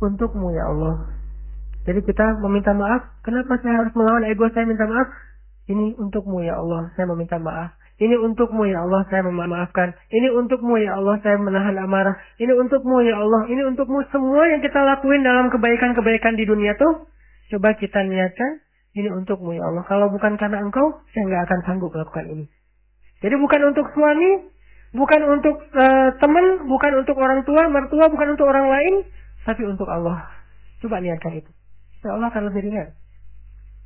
untukmu ya Allah. Jadi kita meminta maaf, kenapa saya harus melawan ego saya minta maaf? Ini untukmu ya Allah, saya meminta maaf. Ini untukmu ya Allah, saya memaafkan. Ini untukmu ya Allah, saya menahan amarah. Ini untukmu ya Allah, ini untukmu. Semua yang kita lakuin dalam kebaikan-kebaikan di dunia tuh, coba kita niatkan, ini untukmu ya Allah. Kalau bukan karena engkau, saya nggak akan sanggup melakukan ini. Jadi bukan untuk suami, bukan untuk teman, bukan untuk orang tua, mertua, bukan untuk orang lain, tapi untuk Allah. Coba niatkan itu. Insya Allah akan lebih ringan.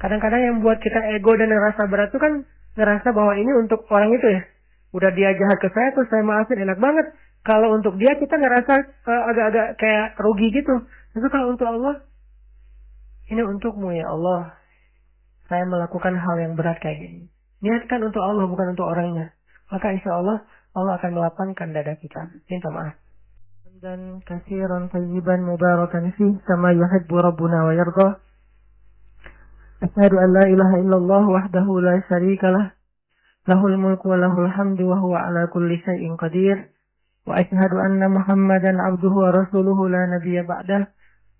Kadang-kadang yang buat kita ego dan ngerasa berat itu kan ngerasa bahwa ini untuk orang itu ya. Udah dia jahat ke saya terus saya maafin, enak banget. Kalau untuk dia kita ngerasa agak-agak kayak rugi gitu. Tapi kalau untuk Allah, ini untukmu ya Allah. Saya melakukan hal yang berat kayak gini. Niatkan untuk Allah bukan untuk orangnya. Maka insya Allah Allah akan melapangkan dada kita. Minta maaf. Dan kasiran tayyiban mubarakan fi kama yuhibbu rabbuna wa yarda. Asyhadu an la ilaha illallah wahdahu la syarika lah, lahul mulku wa lahul hamdu wa huwa ala kulli syai'in qadir. Wa asyhadu anna Muhammadan abduhu wa rasuluhu la nabiyya ba'dah.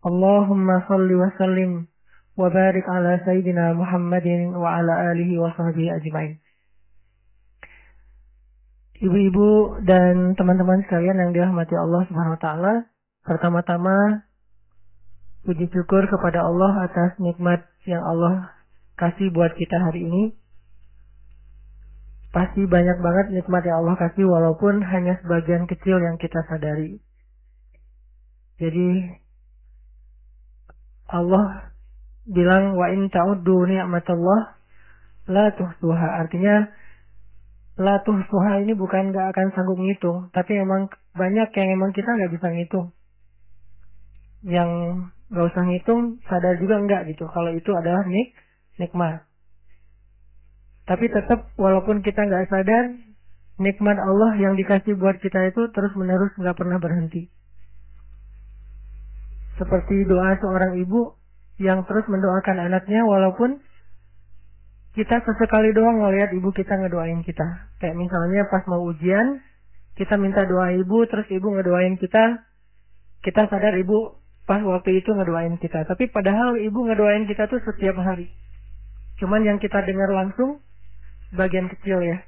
Allahumma shalli wa sallim wa barik ala sayyidina Muhammadin wa ala alihi wa sahbihi ajma'in. Ibu-ibu dan teman-teman sekalian yang dirahmati Allah Subhanahu wa taala, pertama-tama puji syukur kepada Allah atas nikmat yang Allah kasih buat kita hari ini. Pasti banyak banget nikmat yang Allah kasih walaupun hanya sebagian kecil yang kita sadari. Jadi Allah bilang wa in ta'uddu ni'matallah la tuhsuha. Artinya la tuhsuha ini bukan gak akan sanggup ngitung, tapi emang banyak yang emang kita gak bisa ngitung. Yang gak usah ngitung, sadar juga enggak gitu. Kalau itu adalah nikmat. Tapi tetap walaupun kita gak sadar, nikmat Allah yang dikasih buat kita itu terus menerus gak pernah berhenti. Seperti doa seorang ibu yang terus mendoakan anaknya walaupun kita sesekali doang ngelihat ibu kita ngedoain kita. Kayak misalnya pas mau ujian, kita minta doa ibu, terus ibu ngedoain kita. Kita sadar ibu pas waktu itu ngedoain kita. Tapi padahal ibu ngedoain kita tuh setiap hari. Cuman yang kita dengar langsung, sebagian kecil ya.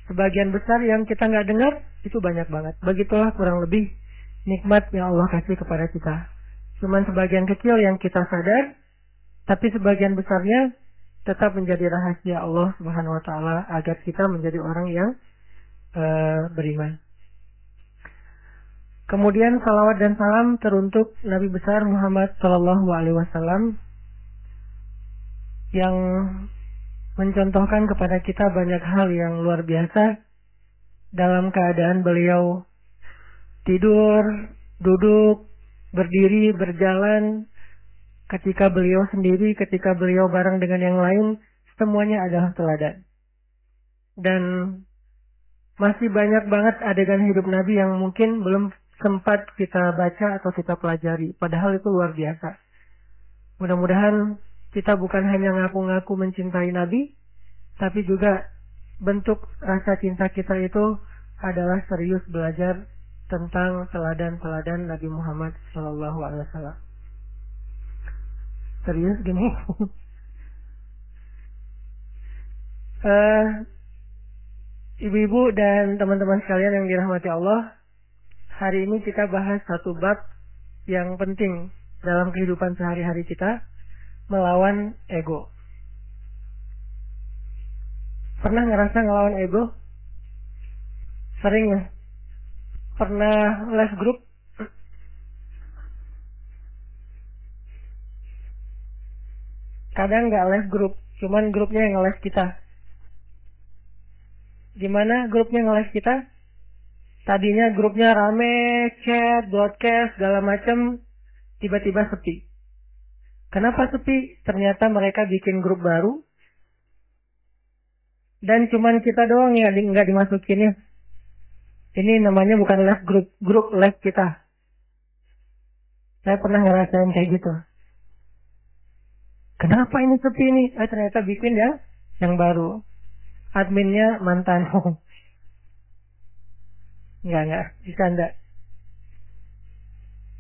Sebagian besar yang kita nggak dengar, itu banyak banget. Begitulah kurang lebih nikmat yang Allah kasih kepada kita. Cuman sebagian kecil yang kita sadar, tapi sebagian besarnya tetap menjadi rahasia Allah Subhanahu wa taala agar kita menjadi orang yang beriman. Kemudian salawat dan salam teruntuk Nabi besar Muhammad sallallahu alaihi wasallam yang mencontohkan kepada kita banyak hal yang luar biasa dalam keadaan beliau tidur, duduk, berdiri, berjalan. Ketika beliau sendiri, ketika beliau bareng dengan yang lain, semuanya adalah teladan. Dan masih banyak banget adegan hidup Nabi yang mungkin belum sempat kita baca atau kita pelajari. Padahal itu luar biasa. Mudah-mudahan kita bukan hanya ngaku-ngaku mencintai Nabi, tapi juga bentuk rasa cinta kita itu adalah serius belajar tentang teladan-teladan Nabi Muhammad SAW. Serius gini. Ibu-ibu dan teman-teman sekalian yang dirahmati Allah, hari ini kita bahas satu bab yang penting dalam kehidupan sehari-hari kita, melawan ego. Pernah ngerasa ngelawan ego? Sering ya? Pernah les grup? Kadang nggak les grup, cuman grupnya yang ngeles kita. Gimana grupnya ngeles kita? Tadinya grupnya rame, chat, broadcast, segala macam, tiba-tiba sepi. Kenapa sepi? Ternyata mereka bikin grup baru, dan cuman kita doang ya nggak dimasukinnya. Ini namanya bukan les grup les kita. Saya pernah ngerasain kayak gitu. Kenapa ini sepi nih? Ternyata bikin ya yang baru. Adminnya mantan. Enggak, bercanda.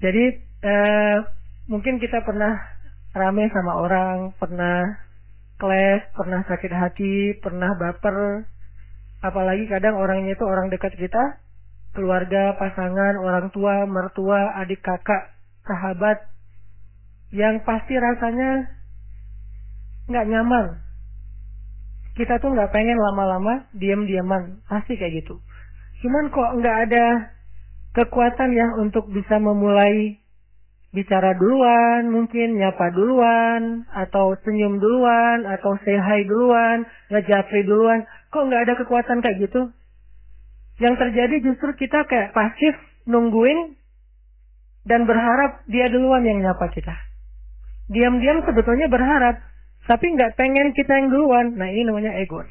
Jadi Mungkin kita pernah rame sama orang, pernah clash, pernah sakit hati, pernah baper. Apalagi kadang orangnya itu orang dekat kita, keluarga, pasangan, orang tua, mertua, adik kakak, sahabat, yang pasti rasanya nggak nyaman. Kita tuh nggak pengen lama-lama diam-diaman, pasti kayak gitu. Cuman kok nggak ada kekuatan ya untuk bisa memulai bicara duluan, mungkin nyapa duluan, atau senyum duluan, atau say hi duluan, ngejapri duluan. Kok nggak ada kekuatan kayak gitu? Yang terjadi justru kita kayak pasif, nungguin, dan berharap dia duluan yang nyapa kita. Diam-diam sebetulnya berharap, tapi nggak pengen kita yang duluan. Nah, ini namanya ego.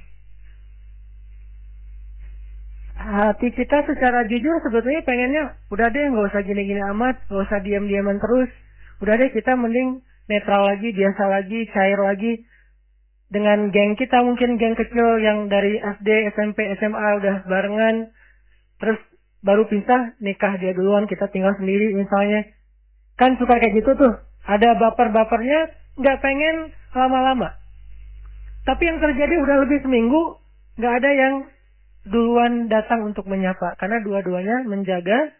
Hati kita secara jujur sebetulnya pengennya udah deh nggak usah gini-gini amat, nggak usah diam-diaman terus, udah deh kita mending netral lagi, biasa lagi, cair lagi dengan geng kita, mungkin geng kecil yang dari SD, SMP, SMA udah barengan, terus baru pisah, nikah dia duluan, kita tinggal sendiri misalnya, kan suka kayak gitu tuh, ada baper-bapernya, nggak pengen lama-lama, tapi yang terjadi udah lebih seminggu nggak ada yang duluan datang untuk menyapa, karena dua-duanya menjaga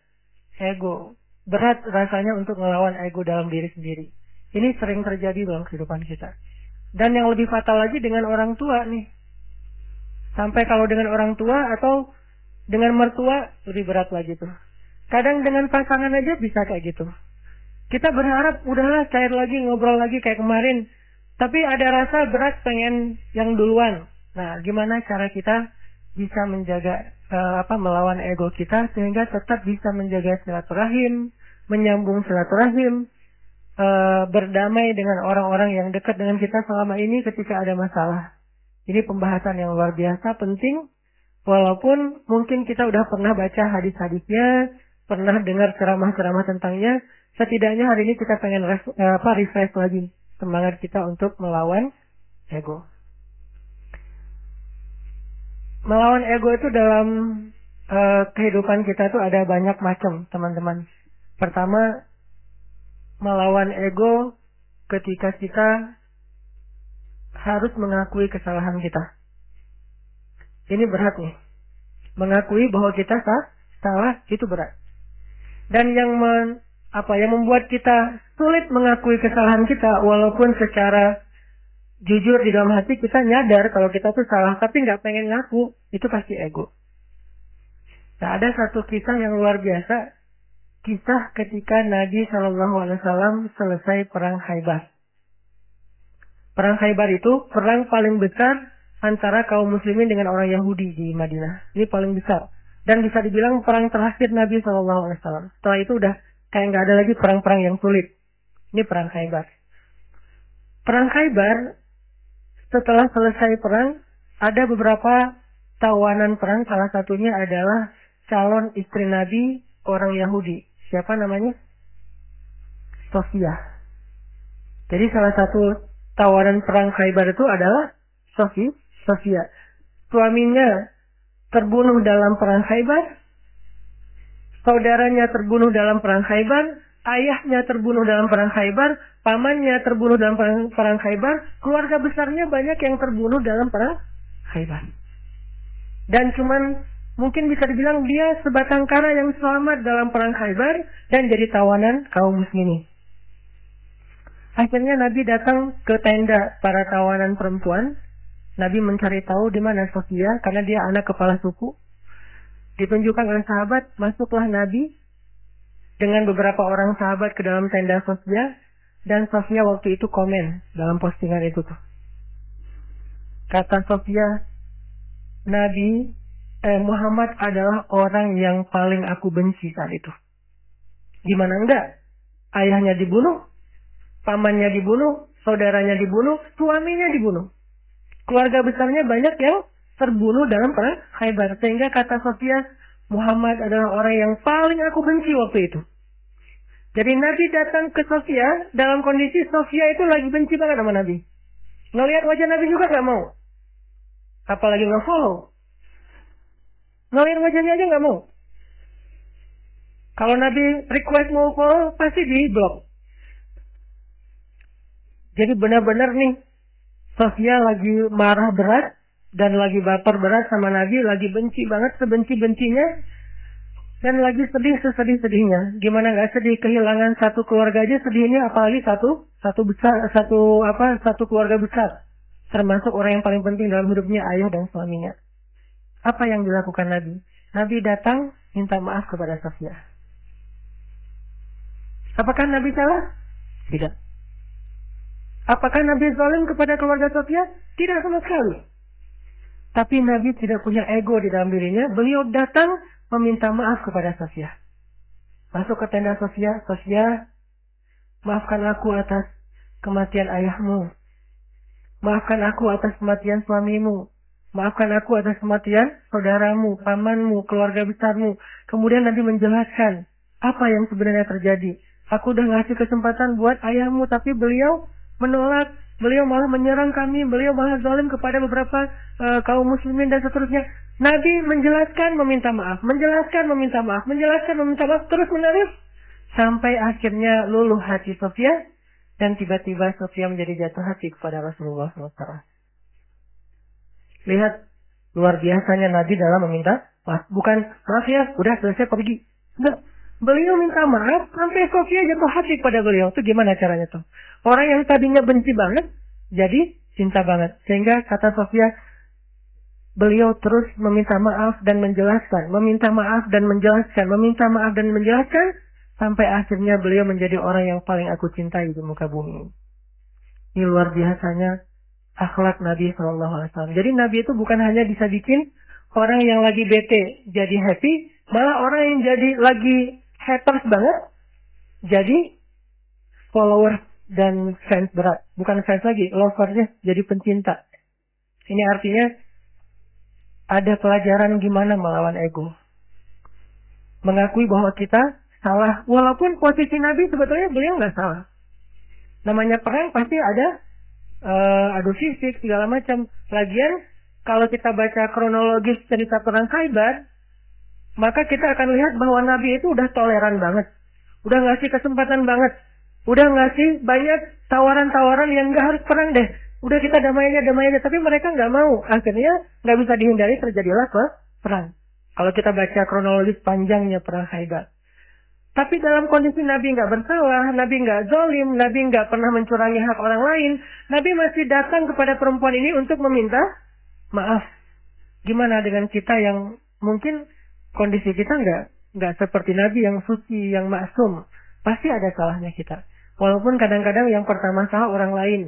ego. Berat rasanya untuk melawan ego dalam diri sendiri. Ini sering terjadi dalam kehidupan kita. Dan yang lebih fatal lagi dengan orang tua nih. Sampai kalau dengan orang tua atau dengan mertua lebih berat lagi tuh. Kadang dengan pasangan aja bisa kayak gitu. Kita berharap udahlah cair lagi, ngobrol lagi kayak kemarin. Tapi ada rasa berat pengen yang duluan. Nah, gimana cara kita bisa menjaga melawan ego kita sehingga tetap bisa menjaga silaturahim, menyambung silaturahim, berdamai dengan orang-orang yang dekat dengan kita selama ini ketika ada masalah. Ini pembahasan yang luar biasa penting, walaupun mungkin kita udah pernah baca hadis-hadisnya, pernah dengar ceramah-ceramah tentangnya, setidaknya hari ini kita pengen refresh lagi semangat kita untuk melawan ego. Melawan ego itu dalam kehidupan kita tuh ada banyak macam, teman-teman. Pertama, melawan ego ketika kita harus mengakui kesalahan kita. Ini berat nih. Mengakui bahwa kita salah itu berat. Dan yang membuat kita sulit mengakui kesalahan kita, walaupun secara jujur di dalam hati kita nyadar kalau kita tuh salah tapi nggak pengen ngaku, itu pasti ego. Nah, ada satu kisah yang luar biasa, kisah ketika Nabi SAW selesai perang Khaybar. Perang Khaybar itu perang paling besar antara kaum muslimin dengan orang Yahudi di Madinah. Ini paling besar dan bisa dibilang perang terakhir Nabi SAW. Setelah itu udah kayak nggak ada lagi perang-perang yang sulit. Ini perang Khaybar. Perang Khaybar, setelah selesai perang, ada beberapa tawanan perang, salah satunya adalah calon istri Nabi, orang Yahudi. Siapa namanya? Sofia. Jadi salah satu tawanan perang Khaybar itu adalah Sofia. Suaminya terbunuh dalam perang Khaybar, saudaranya terbunuh dalam perang Khaybar, ayahnya terbunuh dalam perang Khaybar, pamannya terbunuh dalam perang Khaybar, keluarga besarnya banyak yang terbunuh dalam perang Khaybar. Dan cuman mungkin bisa dibilang dia sebatang kara yang selamat dalam perang Khaybar dan jadi tawanan kaum muslimin. Akhirnya Nabi datang ke tenda para tawanan perempuan. Nabi mencari tahu di mana Sofia karena dia anak kepala suku. Ditunjukkan oleh sahabat, masuklah Nabi dengan beberapa orang sahabat ke dalam tenda Sofia, dan Sofia waktu itu komen dalam postingan itu tuh. Kata Sofia, Muhammad adalah orang yang paling aku benci saat itu. Gimana enggak? Ayahnya dibunuh, pamannya dibunuh, saudaranya dibunuh, suaminya dibunuh. Keluarga besarnya banyak yang terbunuh dalam perang Khaybar. Sehingga kata Sofia, Muhammad adalah orang yang paling aku benci waktu itu. Jadi Nabi datang ke Sofia dalam kondisi Sofia itu lagi benci banget sama Nabi. Ngelihat wajah Nabi juga gak mau. Apalagi nge-follow. Ngelihat wajahnya aja gak mau. Kalau Nabi request mau follow, pasti di blok. Jadi benar-benar nih, Sofia lagi marah berat, dan lagi baper berat sama Nabi, lagi benci banget, sebenci-bencinya, dan lagi sedih sesedih-sedihnya. Gimana nggak sedih, kehilangan satu keluarga aja sedihnya, apalagi satu keluarga besar. Termasuk orang yang paling penting dalam hidupnya, ayah dan suaminya. Apa yang dilakukan Nabi? Nabi datang minta maaf kepada Sofia. Apakah Nabi salah? Tidak. Apakah Nabi zalim kepada keluarga Sofia? Tidak sama sekali. Tapi Nabi tidak punya ego di dalam dirinya. Beliau datang meminta maaf kepada Sofia. Masuk ke tenda Sofia. Sofia, maafkan aku atas kematian ayahmu. Maafkan aku atas kematian suamimu. Maafkan aku atas kematian saudaramu, pamanmu, keluarga besarmu. Kemudian Nabi menjelaskan apa yang sebenarnya terjadi. Aku udah ngasih kesempatan buat ayahmu, tapi beliau menolak. Beliau malah menyerang kami. Beliau malah zalim kepada beberapa kaum muslimin dan seterusnya. Nabi menjelaskan, meminta maaf. Menjelaskan, meminta maaf. Menjelaskan, meminta maaf. Terus menerus. Sampai akhirnya luluh hati Sofia. Dan tiba-tiba Sofia menjadi jatuh hati kepada Rasulullah SAW. Lihat, luar biasanya Nabi dalam meminta maaf. Bukan, maaf ya, udah selesai pergi. Enggak. Beliau minta maaf sampai Sofia jatuh hati pada beliau. Itu gimana caranya tuh? Orang yang tadinya benci banget, jadi cinta banget. Sehingga kata Sofia, beliau terus meminta maaf dan menjelaskan. Meminta maaf dan menjelaskan. Meminta maaf dan menjelaskan. Sampai akhirnya beliau menjadi orang yang paling aku cintai di muka bumi. Ini luar biasanya akhlak Nabi SAW. Jadi Nabi itu bukan hanya bisa bikin orang yang lagi bete jadi happy, malah orang yang jadi lagi haters banget jadi follower dan fans berat. Bukan fans lagi, loversnya jadi pencinta. Ini artinya ada pelajaran gimana melawan ego. Mengakui bahwa kita salah, walaupun posisi Nabi sebetulnya beliau nggak salah. Namanya perang pasti ada adu fisik segala macam. Lagian kalau kita baca kronologis cerita perang Khaybar, maka kita akan lihat bahwa Nabi itu udah toleran banget, udah ngasih kesempatan banget, udah ngasih banyak tawaran-tawaran yang nggak harus perang deh. Udah kita damai aja, tapi mereka nggak mau. Akhirnya nggak bisa dihindari terjadilah perang. Kalau kita baca kronologis panjangnya perang Khaybar. Tapi dalam kondisi Nabi nggak bersalah, Nabi nggak zalim, Nabi nggak pernah mencurangi hak orang lain, Nabi masih datang kepada perempuan ini untuk meminta maaf. Gimana dengan kita yang mungkin kondisi kita nggak seperti Nabi yang suci, yang maksum. Pasti ada salahnya kita. Walaupun kadang-kadang yang pertama salah orang lain.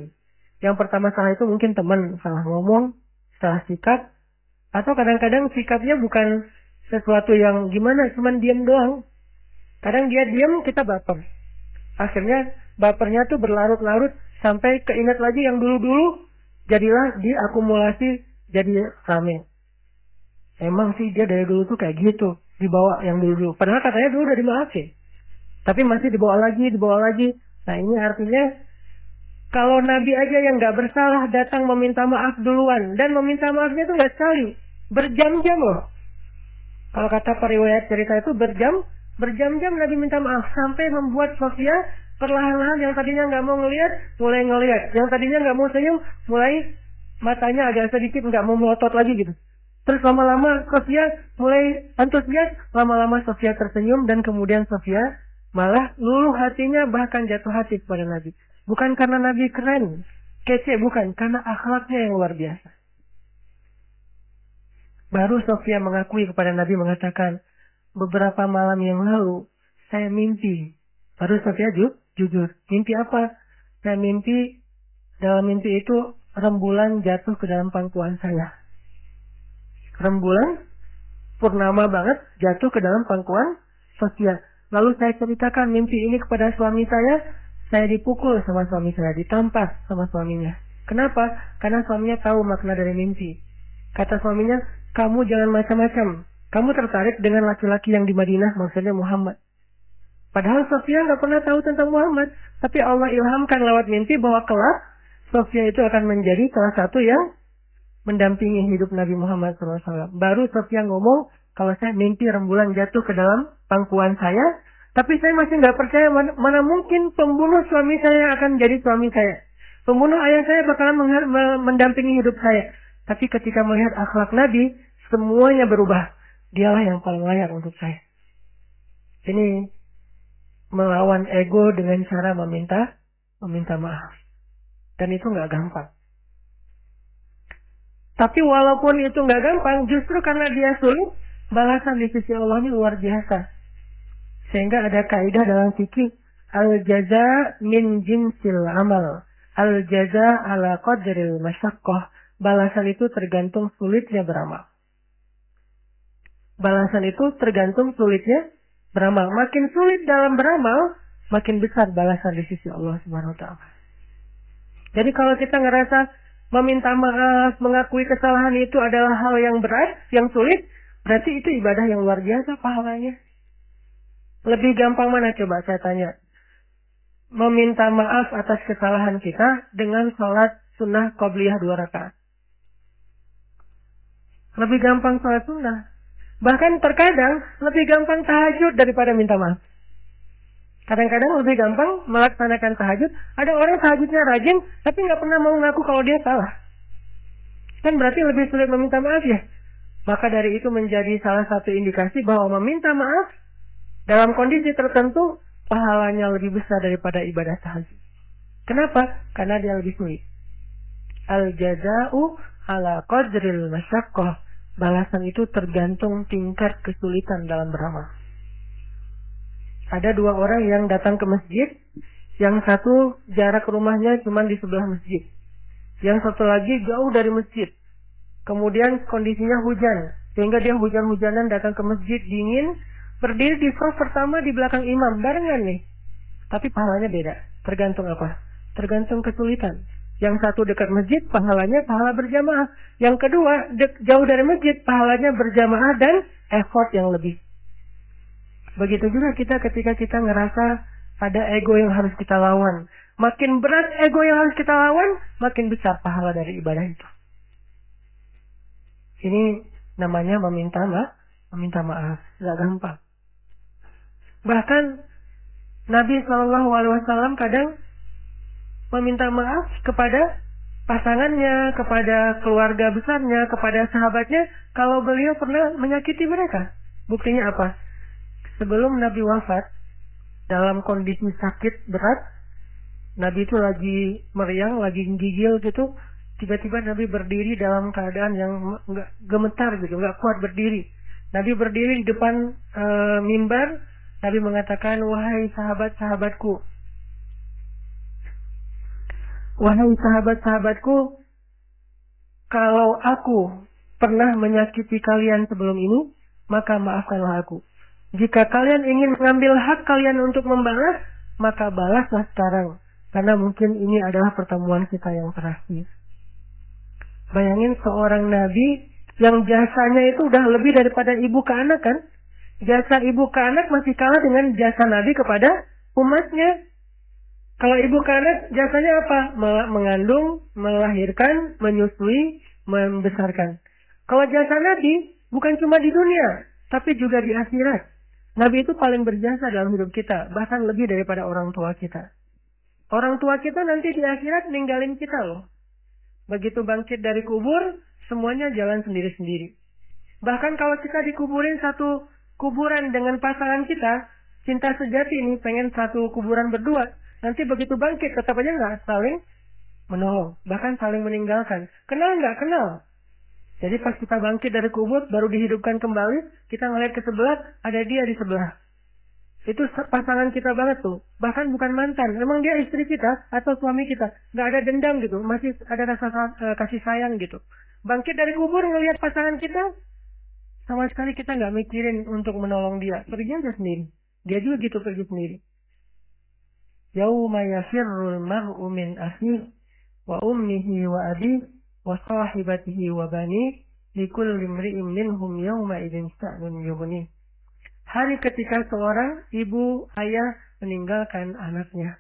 Yang pertama salah itu mungkin teman, salah ngomong, salah sikap. Atau kadang-kadang sikapnya bukan sesuatu yang gimana, cuman diam doang. Kadang dia diam, kita baper. Akhirnya bapernya tuh berlarut-larut sampai keinget lagi yang dulu-dulu, jadilah diakumulasi jadi rame. Emang sih dia dari dulu tuh kayak gitu, dibawa yang dulu-dulu. Padahal katanya dulu udah dimaafin. Tapi masih dibawa lagi. Nah ini artinya, kalau Nabi aja yang nggak bersalah datang meminta maaf duluan. Dan meminta maafnya tuh nggak sekali, berjam-jam loh. Kalau kata periwayat cerita itu berjam-jam Nabi minta maaf. Sampai membuat Sofia perlahan-lahan yang tadinya nggak mau ngelihat, mulai ngelihat. Yang tadinya nggak mau senyum, mulai matanya agak sedikit nggak mau melotot lagi gitu. Terus lama-lama Sofia mulai antusias, lama-lama Sofia tersenyum, dan kemudian Sofia malah luluh hatinya, bahkan jatuh hati kepada Nabi. Bukan karena Nabi keren, kece, bukan. Karena akhlaknya yang luar biasa. Baru Sofia mengakui kepada Nabi, mengatakan, beberapa malam yang lalu saya mimpi. Baru Sofia jujur. Mimpi apa? Saya mimpi, dalam mimpi itu rembulan jatuh ke dalam pangkuan saya. Rembulan purnama banget jatuh ke dalam pangkuan Sofia. Lalu saya ceritakan mimpi ini kepada suami saya dipukul sama suami saya, ditampas sama suaminya. Kenapa? Karena suaminya tahu makna dari mimpi. Kata suaminya, kamu jangan macam-macam. Kamu tertarik dengan laki-laki yang di Madinah, maksudnya Muhammad. Padahal Sofia nggak pernah tahu tentang Muhammad. Tapi Allah ilhamkan lewat mimpi bahwa kelak Sofia itu akan menjadi salah satu yang mendampingi hidup Nabi Muhammad SAW. Baru Sofia ngomong, kalau saya mimpi rembulan jatuh ke dalam pangkuan saya, tapi saya masih nggak percaya mana mungkin pembunuh suami saya akan jadi suami saya. Pembunuh ayah saya bakalan mendampingi hidup saya. Tapi ketika melihat akhlak Nabi, semuanya berubah. Dialah yang paling layak untuk saya. Ini melawan ego dengan cara meminta maaf. Dan itu nggak gampang. Tapi walaupun itu nggak gampang, justru karena dia sulit, balasan di sisi Allah ini luar biasa. Sehingga ada kaidah dalam fikih, al-jaza min jinsil amal, al-jaza ala qadril masyaqqah. Balasan itu tergantung sulitnya beramal. Balasan itu tergantung sulitnya beramal. Makin sulit dalam beramal, makin besar balasan di sisi Allah Subhanahu wa taala. Jadi kalau kita ngerasa meminta maaf, mengakui kesalahan itu adalah hal yang berat, yang sulit, berarti itu ibadah yang luar biasa pahalanya. Lebih gampang mana coba saya tanya? Meminta maaf atas kesalahan kita dengan sholat sunnah qobliyah 2 rakaat. Lebih gampang sholat sunnah. Bahkan terkadang lebih gampang tahajud daripada minta maaf. Kadang-kadang lebih gampang melaksanakan tahajud. Ada orang tahajudnya rajin, tapi nggak pernah mau ngaku kalau dia salah. Kan berarti lebih sulit meminta maaf ya. Maka dari itu menjadi salah satu indikasi bahwa meminta maaf dalam kondisi tertentu pahalanya lebih besar daripada ibadah tahajud. Kenapa? Karena dia lebih sulit. Al-jaza'u ala qadril masyaqqah. Balasan itu tergantung tingkat kesulitan dalam beramal. Ada 2 orang yang datang ke masjid, yang satu jarak rumahnya cuma di sebelah masjid, yang satu lagi jauh dari masjid. Kemudian kondisinya hujan, sehingga dia hujan-hujanan datang ke masjid dingin, berdiri di saf pertama di belakang imam, barengan nih. Tapi pahalanya beda, tergantung apa? Tergantung kesulitan. Yang satu dekat masjid, pahalanya pahala berjamaah. Yang kedua, jauh dari masjid, pahalanya berjamaah dan effort yang lebih. Begitu juga kita ketika kita ngerasa ada ego yang harus kita lawan. Makin berat ego yang harus kita lawan, makin besar pahala dari ibadah itu. Ini namanya meminta maaf. Gak gampang. Bahkan Nabi SAW kadang meminta maaf kepada pasangannya, kepada keluarga besarnya, kepada sahabatnya, kalau beliau pernah menyakiti mereka. Buktinya apa? Sebelum Nabi wafat, dalam kondisi sakit berat, Nabi itu lagi meriang, lagi gigil gitu, tiba-tiba Nabi berdiri dalam keadaan yang nggak gemetar gitu, nggak kuat berdiri. Nabi berdiri di depan mimbar, Nabi mengatakan, wahai sahabat-sahabatku, wahai sahabat-sahabatku, kalau aku pernah menyakiti kalian sebelum ini, maka maafkanlah aku. Jika kalian ingin mengambil hak kalian untuk membalas, maka balaslah sekarang. Karena mungkin ini adalah pertemuan kita yang terakhir. Bayangin seorang nabi yang jasanya itu udah lebih daripada ibu ke anak kan? Jasa ibu ke anak masih kalah dengan jasa nabi kepada umatnya. Kalau ibu ke anak jasanya apa? Mengandung, melahirkan, menyusui, membesarkan. Kalau jasa nabi bukan cuma di dunia, tapi juga di akhirat. Nabi itu paling berjasa dalam hidup kita, bahkan lebih daripada orang tua kita. Orang tua kita nanti di akhirat ninggalin kita loh. Begitu bangkit dari kubur, semuanya jalan sendiri-sendiri. Bahkan kalau kita dikuburin satu kuburan dengan pasangan kita, cinta sejati ini pengen satu kuburan berdua. Nanti begitu bangkit, tetap aja nggak saling menolong, bahkan saling meninggalkan. Kenal nggak? Kenal. Jadi pas kita bangkit dari kubur, baru dihidupkan kembali, kita ngeliat ke sebelah, ada dia di sebelah. Itu pasangan kita banget tuh. Bahkan bukan mantan, memang dia istri kita atau suami kita. Nggak ada dendam gitu, masih ada rasa kasih sayang gitu. Bangkit dari kubur, ngeliat pasangan kita, sama sekali kita nggak mikirin untuk menolong dia. Pergi aja sendiri. Dia juga gitu pergi sendiri. Yauma yafirrul mar'u min akhihi wa ummihi wa abihi wa sahibatihi wa bani likulli imri'in minhum yawma idzin sha'nun yughni. Hari ketika seorang ibu ayah meninggalkan anaknya,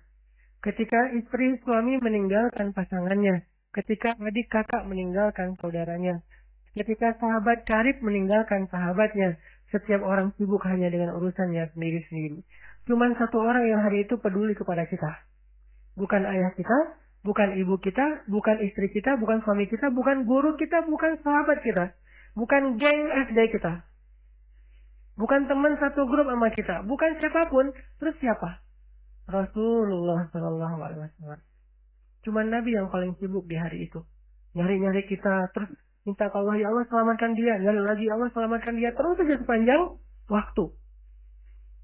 ketika istri suami meninggalkan pasangannya, ketika adik kakak meninggalkan saudaranya, ketika sahabat karib meninggalkan sahabatnya, setiap orang sibuk hanya dengan urusannya sendiri-sendiri. Cuman satu orang yang hari itu peduli kepada kita. Bukan ayah kita, bukan ibu kita, bukan istri kita, bukan suami kita, bukan guru kita, bukan sahabat kita, bukan geng SD kita, bukan teman satu grup sama kita, bukan siapapun. Terus siapa? Rasulullah Shallallahu Alaihi Wasallam. Cuma Nabi yang paling sibuk di hari itu. Nyari-nyari kita, terus minta ke Allah, ya Allah selamatkan dia, nyari lagi, ya Allah selamatkan dia, terus saja sepanjang waktu.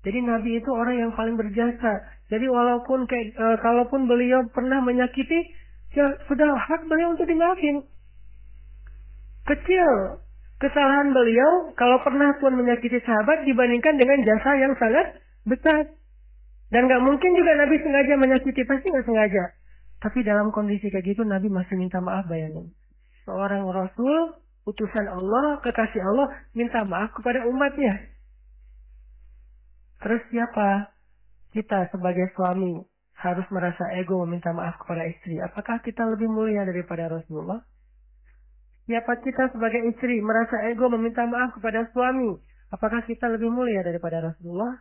Jadi Nabi itu orang yang paling berjasa. Jadi walaupun kalaupun beliau pernah menyakiti, ya sudah hak beliau untuk dimaafin. Kecil kesalahan beliau kalau pernah pun menyakiti sahabat dibandingkan dengan jasa yang sangat besar. Dan gak mungkin juga Nabi sengaja menyakiti, pasti gak sengaja. Tapi dalam kondisi kayak gitu Nabi masih minta maaf, bayangin. Seorang Rasul, utusan Allah, kekasih Allah, minta maaf kepada umatnya. Terus siapa? Kita sebagai suami harus merasa ego meminta maaf kepada istri. Apakah kita lebih mulia daripada Rasulullah? Siapa kita sebagai istri merasa ego meminta maaf kepada suami? Apakah kita lebih mulia daripada Rasulullah?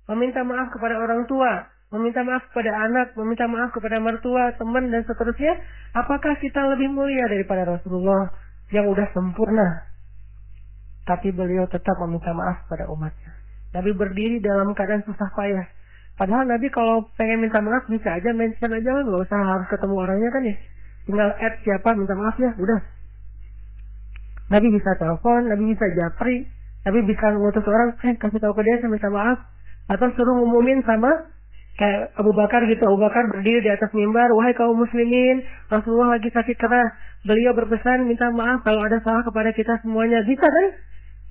Meminta maaf kepada orang tua, meminta maaf kepada anak, meminta maaf kepada mertua, teman, dan seterusnya. Apakah kita lebih mulia daripada Rasulullah yang udah sempurna? Tapi beliau tetap meminta maaf kepada umatnya. Nabi berdiri dalam keadaan susah payah. Padahal Nabi kalau pengen minta maaf bisa aja mention aja kan, nggak usah harus ketemu orangnya kan ya. Tinggal add siapa minta maaf ya, udah. Nabi bisa telepon, Nabi bisa japri, Nabi bisa ngutus orang, kasih tahu ke dia saya minta maaf. Atau suruh ngumumin sama kayak Abu Bakar gitu. Abu Bakar berdiri di atas mimbar, wahai kaum muslimin, Rasulullah lagi sakit keras. Beliau berpesan minta maaf kalau ada salah kepada kita semuanya. Bisa kan?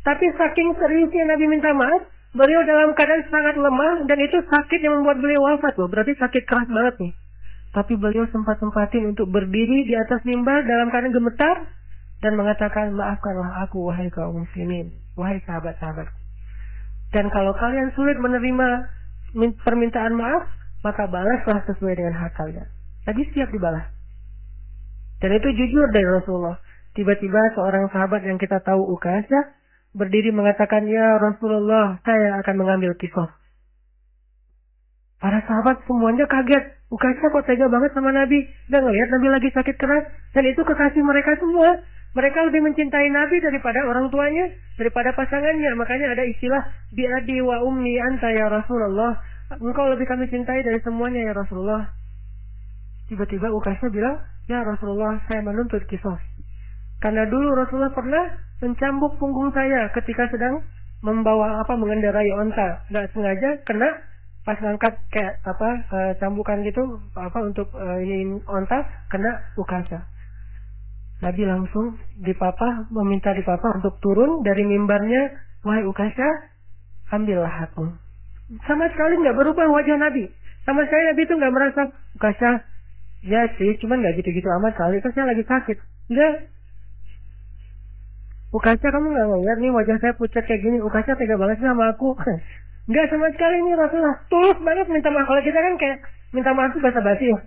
Tapi saking seriusnya Nabi minta maaf, beliau dalam keadaan sangat lemah dan itu sakit yang membuat beliau wafat loh. Berarti sakit keras banget nih. Tapi beliau sempat-sempatin untuk berdiri di atas mimbar dalam keadaan gemetar dan mengatakan, maafkanlah aku wahai kaum muslimin, wahai sahabat-sahabat. Dan kalau kalian sulit menerima permintaan maaf, maka balaslah sesuai dengan hak kalian. Tadi siap dibalas. Dan itu jujur dari Rasulullah. Tiba-tiba seorang sahabat yang kita tahu Ukasha berdiri mengatakan, ya Rasulullah, saya akan mengambil kisos. Para sahabat semuanya kaget. Ukasha kok tega banget sama Nabi. Dan ngelihat Nabi lagi sakit keras. Dan itu kekasih mereka semua. Mereka lebih mencintai Nabi daripada orang tuanya, daripada pasangannya. Makanya ada istilah, bi'adi wa ummi anta ya Rasulullah. Engkau lebih kami cintai dari semuanya ya Rasulullah. Tiba-tiba Ukasha bilang, ya Rasulullah, saya menuntut kisos. Karena dulu Rasulullah pernah mencambuk punggung saya ketika sedang mengendarai onta. Nggak sengaja kena pas ngangkat kayak cambukan gitu untuk ini onta, kena Ukasha. Nabi langsung meminta dipapa untuk turun dari mimbarnya, wahai Ukasha, ambillah hakmu. Sama sekali nggak berubah wajah Nabi. Sama sekali Nabi itu nggak merasa, Ukasha, ya sih, cuman nggak gitu-gitu amat kali, kan saya lagi sakit. Enggak. Ukasha, kamu nggak ngeliat nih wajah saya pucat kayak gini, Ukasha tega banget sama aku. Nggak sama sekali nih Rasulullah, tulus banget minta maaf. Kalau kita kan kayak minta maaf itu basa-basi ya.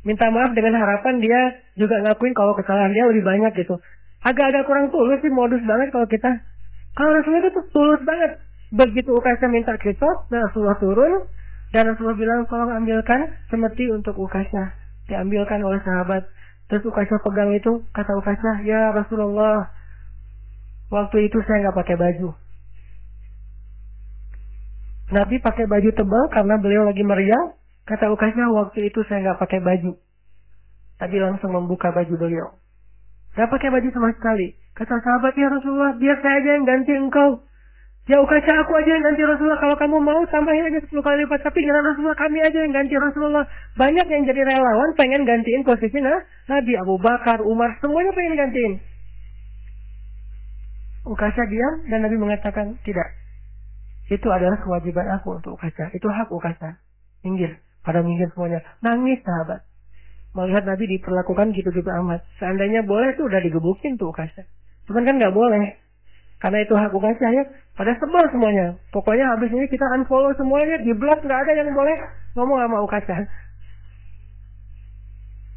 Minta maaf dengan harapan dia juga ngakuin kalau kesalahan dia lebih banyak gitu. Agak-agak kurang tulus sih, modus banget kalau kita. Kalau Rasulullah itu tulus banget. Begitu Ukasha minta kisos, nah Rasulullah turun, dan Rasulullah bilang, tolong ambilkan semeti untuk Ukasha. Diambilkan oleh sahabat. Terus Ukasha pegang itu, kata Ukasha, ya Rasulullah, waktu itu saya nggak pakai baju. Nabi pakai baju tebal karena beliau lagi meriang. Kata Ukasha, waktu itu saya nggak pakai baju. Nabi langsung membuka baju beliau. Nggak pakai baju sama sekali. Kata sahabat, ya Rasulullah, biar saya aja yang ganti engkau. Ya Ukasha, aku aja yang ganti Rasulullah. Kalau kamu mau, tambahin aja 10 kali lipat. Tapi jangan Rasulullah, kami aja yang ganti Rasulullah. Banyak yang jadi relawan pengen gantiin posisi Nabi, Abu Bakar, Umar, semuanya pengen gantiin. Ukasha diam dan Nabi mengatakan, tidak. Itu adalah kewajiban aku untuk Ukasha. Itu hak Ukasha. Minggir. Pada minggir semuanya. Nangis sahabat. Melihat Nabi diperlakukan gitu-gitu amat. Seandainya boleh tuh udah digebukin tuh Ukasha. Cuman kan nggak boleh. Karena itu hak Ukasha ya. Pada sebel semuanya. Pokoknya habis ini kita unfollow semuanya. Di blog nggak ada yang boleh ngomong sama Ukasha.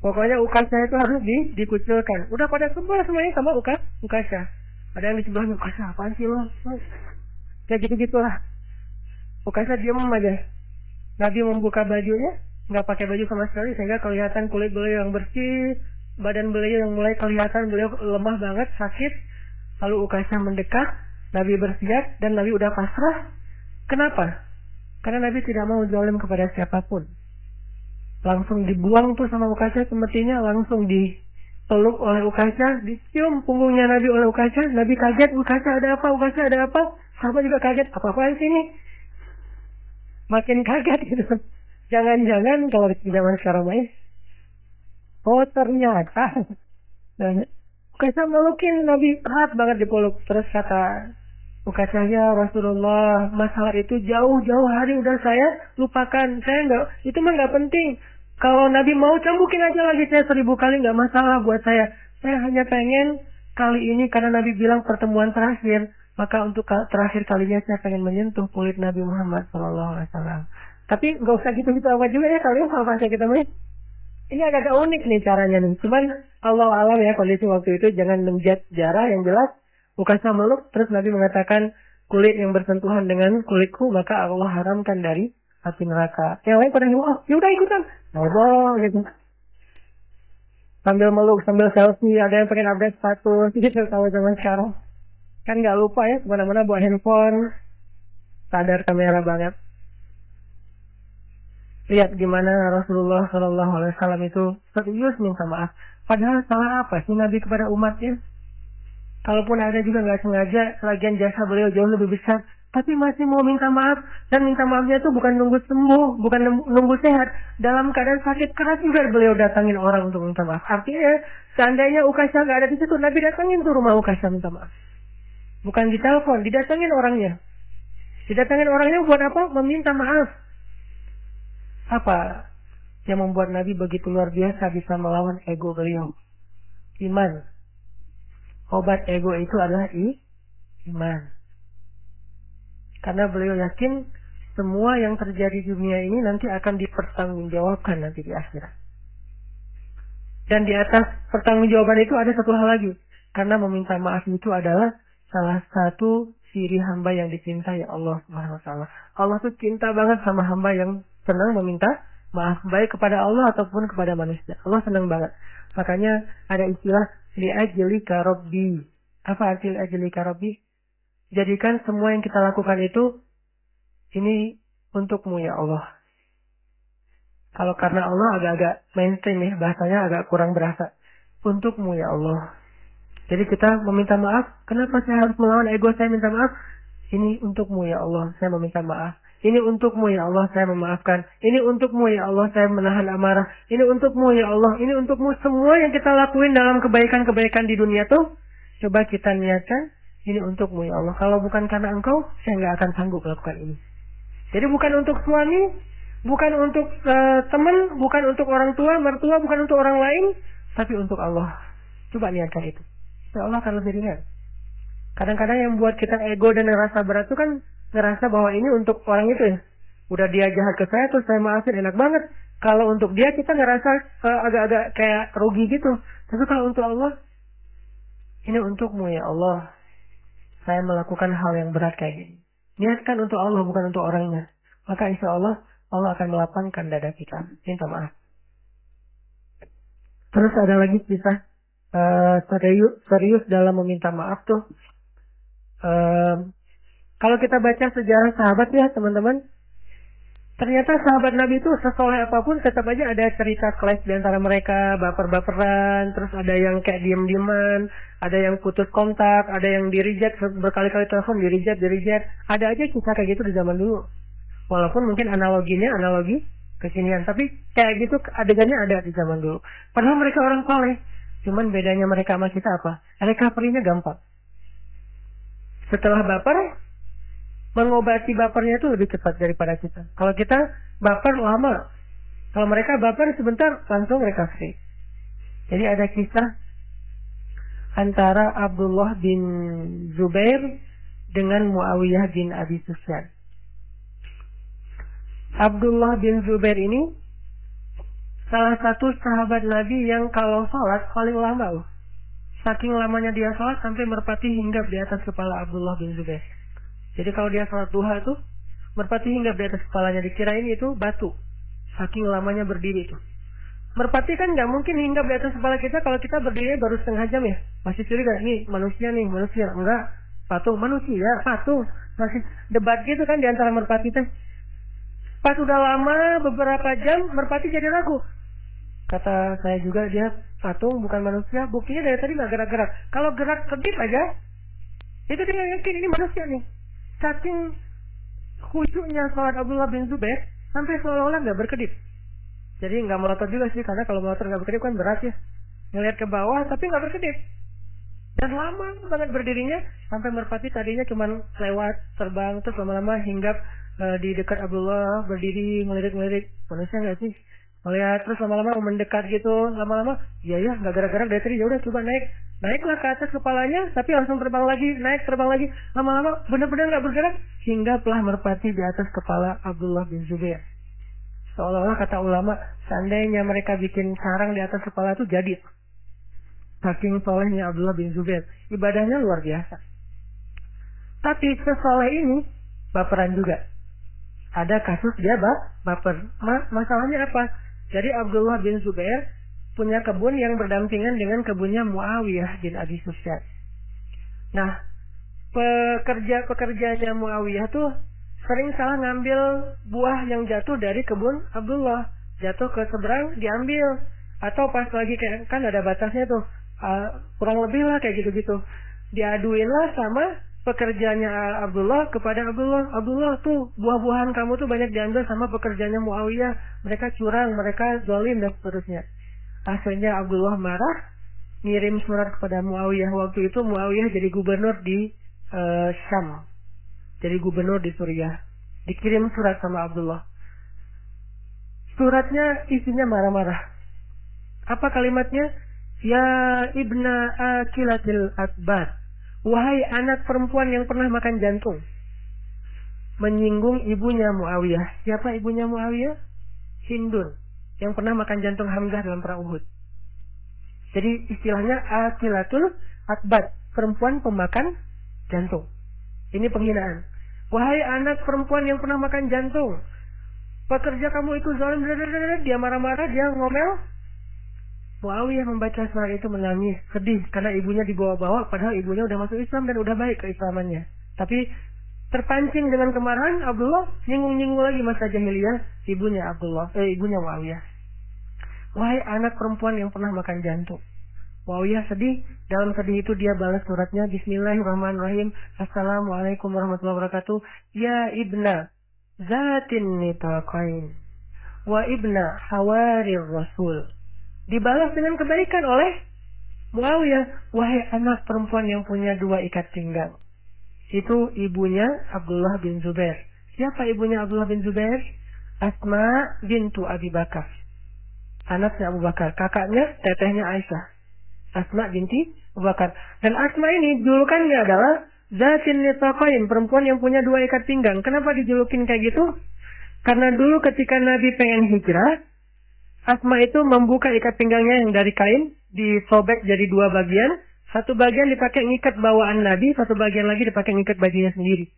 Pokoknya Ukasha itu harus dikucilkan. Udah pada sebel semuanya sama Ukasha. Ada yang di sebelahnya, Ukasha apaan sih lo? Kayak gitu-gitulah. Ukasha diam aja. Nabi membuka bajunya, nggak pakai baju sama sekali sehingga kelihatan kulit beliau yang bersih, badan beliau yang mulai kelihatan beliau lemah banget, sakit. Lalu Ukasha mendekat, Nabi bersiap dan Nabi udah pasrah. Kenapa? Karena Nabi tidak mau zalim kepada siapapun. Langsung dibuang tuh sama Ukasha semestinya, langsung dipeluk oleh Ukasha, dicium punggungnya Nabi oleh Ukasha. Nabi kaget, Ukasha ada apa? Ukasha ada apa? Sahabat juga kaget, apa-apaan sih ini? Makin kaget gitu. Jangan-jangan kalau di zaman sekarang ini, oh ternyata Ukasha melukin Nabi erat banget dipeluk. Terus kata Ukasha, ya Rasulullah, masalah itu jauh-jauh hari udah saya lupakan. Saya itu mah nggak penting. Kalau Nabi mau cambukin aja lagi saya 1000 kali, nggak masalah buat saya. Saya hanya pengen kali ini karena Nabi bilang pertemuan terakhir, maka untuk terakhir kalinya saya pengen menyentuh kulit Nabi Muhammad SAW. Tapi nggak usah gitu-gitu apa juga ya, kalian apa saya kita main. Ini agak unik nih caranya nih. Cuman Allah alam ya kondisi waktu itu, jangan menjat jarak yang jelas. Ukasha meluk, terus Nabi mengatakan kulit yang bersentuhan dengan kulitku maka Allah haramkan dari api neraka. Yang lain pada oh yaudah ikutan, ngobrol gitu. Sambil meluk, sambil selfie, ada yang pengen update status gitu kalau zaman sekarang. Kan nggak lupa ya kemana-mana bawa handphone, sadar kamera banget. Lihat gimana Rasulullah SAW itu serius minta maaf. Padahal salah apa sih Nabi kepada umatnya? Kalaupun ada juga nggak sengaja, lagian jasa beliau jauh lebih besar, tapi masih mau minta maaf. Dan minta maafnya itu bukan nunggu sembuh, bukan nunggu sehat. Dalam keadaan sakit keras juga beliau datangin orang untuk minta maaf. Artinya, seandainya Ukasha nggak ada di situ, Nabi datangin tuh rumah Ukasha minta maaf. Bukan ditelepon, didatangin orangnya. Didatangin orangnya buat apa? Meminta maaf. Apa yang membuat Nabi begitu luar biasa bisa melawan ego beliau? Iman. Obat ego itu adalah iman. Karena beliau yakin semua yang terjadi di dunia ini nanti akan dipertanggungjawabkan nanti di akhirat. Dan di atas pertanggungjawaban itu ada satu hal lagi. Karena meminta maaf itu adalah salah satu ciri hamba yang dicintai Allah SWT. Allah tuh cinta banget sama hamba yang senang meminta maaf, baik kepada Allah ataupun kepada manusia. Allah senang banget. Makanya ada istilah li'ajlika rabbi. Apa arti li'ajlika rabbi? Jadikan semua yang kita lakukan itu ini untukmu ya Allah. Kalau karena Allah agak-agak mainstream ya, bahasanya agak kurang berasa. Untukmu ya Allah. Jadi kita meminta maaf. Kenapa saya harus melawan ego saya minta maaf? Ini untukmu ya Allah, saya meminta maaf. Ini untukmu ya Allah, saya memaafkan. Ini untukmu ya Allah, saya menahan amarah. Ini untukmu ya Allah, ini untukmu. Semua yang kita lakuin dalam kebaikan-kebaikan di dunia tuh, coba kita niatkan, ini untukmu ya Allah. Kalau bukan karena engkau, saya nggak akan sanggup melakukan ini. Jadi bukan untuk suami, bukan untuk teman, bukan untuk orang tua, mertua, bukan untuk orang lain, tapi untuk Allah. Coba niatkan itu. Insya Allah akan lebih ringan. Kadang-kadang yang buat kita ego dan ngerasa berat itu kan ngerasa bahwa ini untuk orang itu ya. Udah dia jahat ke saya terus saya maafin, enak banget. Kalau untuk dia kita ngerasa agak-agak kayak rugi gitu. Tapi kalau untuk Allah, ini untukmu ya Allah. Saya melakukan hal yang berat kayak gini. Niatkan untuk Allah bukan untuk orangnya. Maka insya Allah Allah akan melapangkan dada kita. Minta maaf. Terus ada lagi kisah serius dalam meminta maaf tuh. Kalau kita baca sejarah sahabat ya teman-teman, ternyata sahabat Nabi itu sesoleh apapun tetap aja ada cerita clash di antara mereka, baper-baperan, terus ada yang kayak diem-dieman, ada yang putus kontak, ada yang di-reject, berkali-kali telepon di-reject. Ada aja kisah kayak gitu di zaman dulu. Walaupun mungkin analogi kekinian, tapi kayak gitu adegannya ada di zaman dulu. Padahal mereka orang soleh, cuman bedanya mereka sama kita apa? Recovery-nya gampang. Setelah baper, mengobati bapernya itu lebih cepat daripada kita. Kalau kita baper lama, kalau mereka baper sebentar langsung recovery. Jadi ada kisah antara Abdullah bin Zubair dengan Muawiyah bin Abi Sufyan. Abdullah bin Zubair ini salah satu sahabat Nabi yang kalau sholat paling lama loh. Saking lamanya dia sholat sampai merpati hinggap di atas kepala Abdullah bin Zubair. Jadi kalau dia sholat duha tuh, merpati hinggap di atas kepalanya, dikirain itu batu. Saking lamanya berdiri tuh. Merpati kan nggak mungkin hinggap di atas kepala kita kalau kita berdiri baru setengah jam ya. Masih curiga, nih manusia. Enggak, patung, manusia, patung. Masih debat gitu kan di antara merpati teh. Pas udah lama, beberapa jam, merpati jadi ragu. Kata saya juga, dia patung bukan manusia, buktinya dari tadi nggak gerak-gerak. Kalau gerak kedip aja, itu dia yakin ini manusia nih. Saking khusyuknya sholat Abdullah bin Zubair, sampai seolah-olah nggak berkedip. Jadi nggak melotot juga sih, karena kalau melotot nggak berkedip kan berat ya. Ngeliat ke bawah tapi nggak berkedip. Dan lama banget berdirinya, sampai merpati tadinya cuma lewat, terbang, terus lama-lama hinggap di dekat Abdullah, berdiri, ngelirik-ngelirik. Manusia nggak sih? Melihat, terus lama-lama mendekat gitu, lama-lama, iya nggak gerak-gerak dari tadi, yaudah coba naiklah ke atas kepalanya, tapi langsung terbang lagi, terbang lagi, lama-lama benar-benar nggak bergerak, hinggaplah merpati di atas kepala Abdullah bin Zubair. Seolah-olah kata ulama, seandainya mereka bikin sarang di atas kepala itu jadi. Saking solehnya Abdullah bin Zubair, ibadahnya luar biasa. Tapi sesoleh ini baperan juga. Ada kasus dia baper. Masalahnya apa? Jadi Abdullah bin Zubair punya kebun yang berdampingan dengan kebunnya Muawiyah bin Abi Sufyan. Nah, pekerjanya Muawiyah tuh sering salah ngambil buah yang jatuh dari kebun Abdullah, jatuh ke seberang diambil, atau pas lagi kayak kan ada batasnya tuh, kurang lebih lah kayak gitu-gitu, diaduin lah sama pekerjanya Abdullah kepada Abdullah tuh buah-buahan kamu tuh banyak diambil sama pekerjanya Muawiyah, mereka curang, mereka zalim dan seterusnya. Akhirnya Abdullah marah, ngirim surat kepada Muawiyah. Waktu itu Muawiyah jadi gubernur di Syam, jadi gubernur di Suriah. Dikirim surat sama Abdullah. Suratnya isinya marah-marah. Apa kalimatnya? Ya ibna akilatil akbar, wahai anak perempuan yang pernah makan jantung. Menyinggung ibunya Muawiyah. Siapa ibunya Muawiyah? Hindun, yang pernah makan jantung Hamzah dalam perang Uhud. Jadi istilahnya akilatul akbar, perempuan pemakan jantung. Ini penghinaan. Wahai anak perempuan yang pernah makan jantung, pekerja kamu itu zalim. Dia marah-marah, dia ngomel. Muawiyah membaca surat itu menangis, sedih karena ibunya dibawa-bawa, padahal ibunya udah masuk Islam dan udah baik keislamannya. Tapi terpancing dengan kemarahan, Abdullah nyinggung-nyinggung lagi masa jahiliyah ibunya Muawiyah. Wahai anak perempuan yang pernah makan jantung. Muawiyah sedih. Dalam sedih itu dia balas suratnya, Bismillahirrahmanirrahim, Assalamualaikum warahmatullahi wabarakatuh. Ya ibna zatin nitaqain wa ibna hawarir rasul. Dibalas dengan kebaikan oleh Muawiyah. Wahai anak perempuan yang punya dua ikat pinggang. Itu ibunya Abdullah bin Zubair. Siapa ibunya Abdullah bin Zubair? Asma bintu Abi Bakar, anaknya Abu Bakar, kakaknya tetehnya Aisyah, Asma binti Abu Bakar. Dan Asma ini julukannya adalah Zatin Nitaqain, perempuan yang punya dua ikat pinggang. Kenapa dijulukin kayak gitu? Karena dulu ketika Nabi pengen hijrah, Asma itu membuka ikat pinggangnya yang dari kain, disobek jadi dua bagian. Satu bagian dipakai ngikat bawaan Nabi, satu bagian lagi dipakai ngikat bajunya sendiri.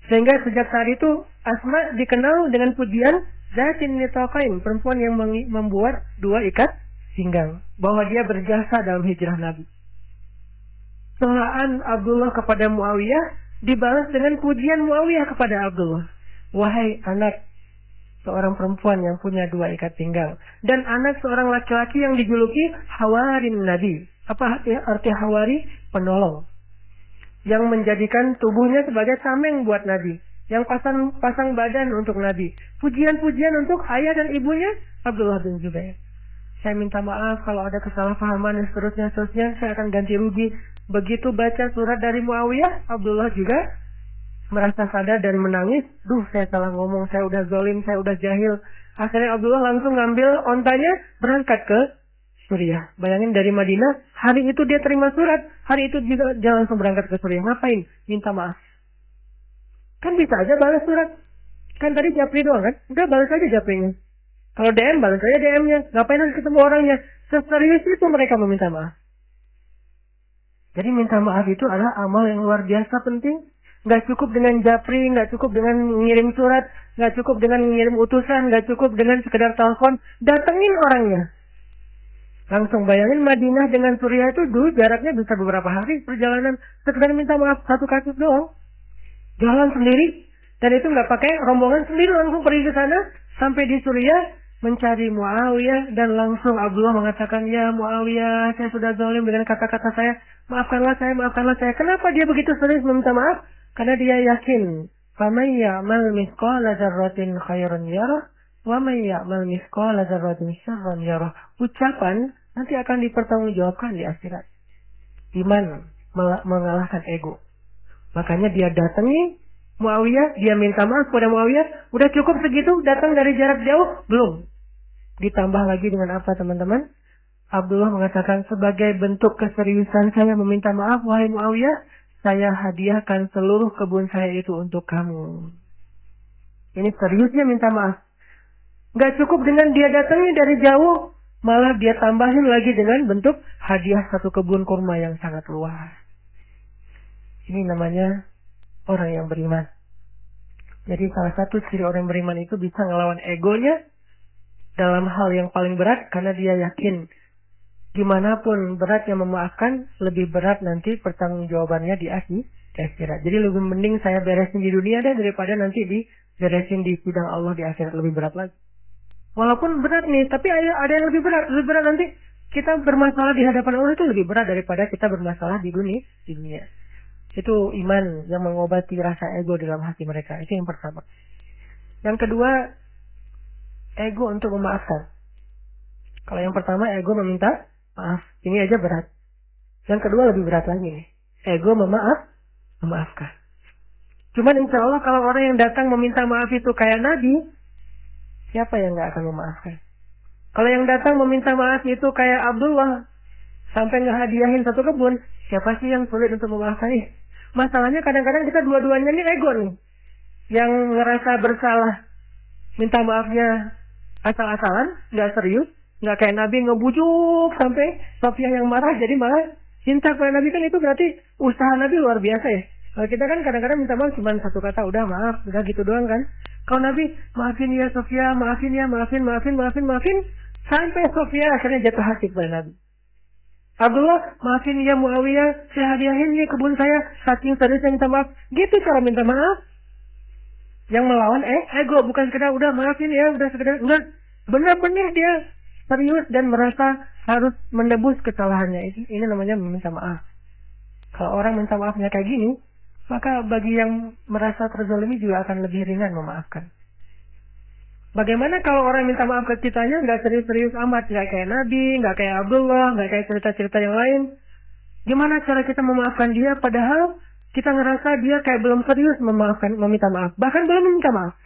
Sehingga sejak saat itu Asma dikenal dengan pujian Zatin Nitaqain, perempuan yang membuat dua ikat pinggang, bahwa dia berjasa dalam hijrah Nabi. Celaan Abdullah kepada Muawiyah dibalas dengan pujian Muawiyah kepada Abdullah. Wahai anak seorang perempuan yang punya dua ikat pinggang, dan anak seorang laki-laki yang dijuluki Hawarin Nabi. Apa arti Hawari? Penolong, yang menjadikan tubuhnya sebagai tameng buat Nabi, yang pasang badan untuk Nabi. Pujian-pujian untuk ayah dan ibunya Abdullah bin Zubair. Saya minta maaf kalau ada kesalahpahaman dan seterusnya, saya akan ganti rugi. Begitu baca surat dari Muawiyah, Abdullah juga merasa sadar dan menangis. Duh, saya salah ngomong, saya udah zalim, saya udah jahil. Akhirnya Abdullah langsung ngambil ontanya, berangkat ke Suriah. Bayangin dari Madinah, hari itu dia terima surat, hari itu juga dia langsung berangkat ke Suriah. Ngapain? Minta maaf. Kan bisa aja balas surat. Kan tadi japri doang kan? Udah balas aja japrinya. Kalau DM balas aja DM-nya. Ngapain harus ketemu orangnya? Serius itu mereka meminta maaf. Jadi minta maaf itu adalah amal yang luar biasa penting. Nggak cukup dengan japri, nggak cukup dengan ngirim surat, nggak cukup dengan ngirim utusan, nggak cukup dengan sekedar telepon. Datengin orangnya. Langsung bayangin Madinah dengan Suriah itu dulu jaraknya bisa beberapa hari perjalanan. Sekedar minta maaf satu kasus doang. Jalan sendiri. Dan itu nggak pakai rombongan sendiri, langsung pergi ke sana. Sampai di Suriah mencari Muawiyah. Dan langsung Abdullah mengatakan, ya Muawiyah, saya sudah zalim dengan kata-kata saya. Maafkanlah saya, maafkanlah saya. Kenapa dia begitu serius meminta maaf? Karena dia yakin. فَمَنْ يَعْمَلْ مِثْقَالَ ذَرَّةٍ خَيْرًا يَرَهُ وَمَنْ يَعْمَلْ مِثْقَالَ ذَرَّةٍ شَرًّا يَرَهُ. Ucapan nanti akan dipertanggungjawabkan di akhirat. Iman mengalahkan ego. Makanya dia datangi Muawiyah, dia minta maaf kepada Muawiyah. Udah cukup segitu, datang dari jarak jauh? Belum. Ditambah lagi dengan apa teman-teman? Abdullah mengatakan, sebagai bentuk keseriusan saya meminta maaf, wahai Muawiyah, saya hadiahkan seluruh kebun saya itu untuk kamu. Ini seriusnya minta maaf. Gak cukup dengan dia datangi dari jauh, malah dia tambahin lagi dengan bentuk hadiah satu kebun kurma yang sangat luas. Ini namanya orang yang beriman. Jadi salah satu ciri orang yang beriman itu bisa ngelawan egonya dalam hal yang paling berat, karena dia yakin gimana pun beratnya memaafkan, lebih berat nanti pertanggungjawabannya di akhirat. Jadi lebih mending saya beresin di dunia deh daripada nanti beresin di sidang Allah di akhirat, lebih berat lagi. Walaupun berat nih, tapi ada yang lebih berat. Lebih berat nanti kita bermasalah di hadapan Allah itu lebih berat daripada kita bermasalah di dunia. Itu iman yang mengobati rasa ego dalam hati mereka. Itu yang pertama. Yang kedua, ego untuk memaafkan. Kalau yang pertama, ego meminta maaf. Ini aja berat. Yang kedua lebih berat lagi nih. Ego memaafkan. Cuman insya Allah kalau orang yang datang meminta maaf itu kayak Nabi, siapa yang gak akan memaafkan? Kalau yang datang meminta maaf itu kayak Abdullah, sampai ngehadiahin satu kebun, siapa sih yang sulit untuk memaafkan ini? Masalahnya kadang-kadang kita dua-duanya ini ego nih. Yang ngerasa bersalah, minta maafnya asal-asalan, gak serius. Nggak kayak Nabi ngebujuk sampai Sofia yang marah, jadi malah cinta kepada Nabi. Kan itu berarti usaha Nabi luar biasa ya. Kalau kita kan kadang-kadang minta maaf cuma satu kata, udah maaf, udah gitu doang kan. Kalau Nabi, maafin ya Sofia, maafin ya, maafin, sampai Sofia akhirnya jatuh hati kepada Nabi. Abdullah, maafin ya Muawiyah, saya hadiahin nih kebun saya, saking seriusnya minta maaf. Gitu cara minta maaf. Yang melawan ego, bukan sekedar udah maafin ya, udah sekedar, enggak. Benar-benar dia serius dan merasa harus menebus kesalahannya. Ini namanya meminta maaf. Kalau orang minta maafnya kayak gini, maka bagi yang merasa terzalimi juga akan lebih ringan memaafkan. Bagaimana kalau orang minta maaf ke kitanya nggak serius-serius amat, nggak kayak Nabi, nggak kayak Abdullah, nggak kayak cerita-cerita yang lain? Gimana cara kita memaafkan dia padahal kita ngerasa dia kayak belum serius meminta maaf, bahkan belum meminta maaf?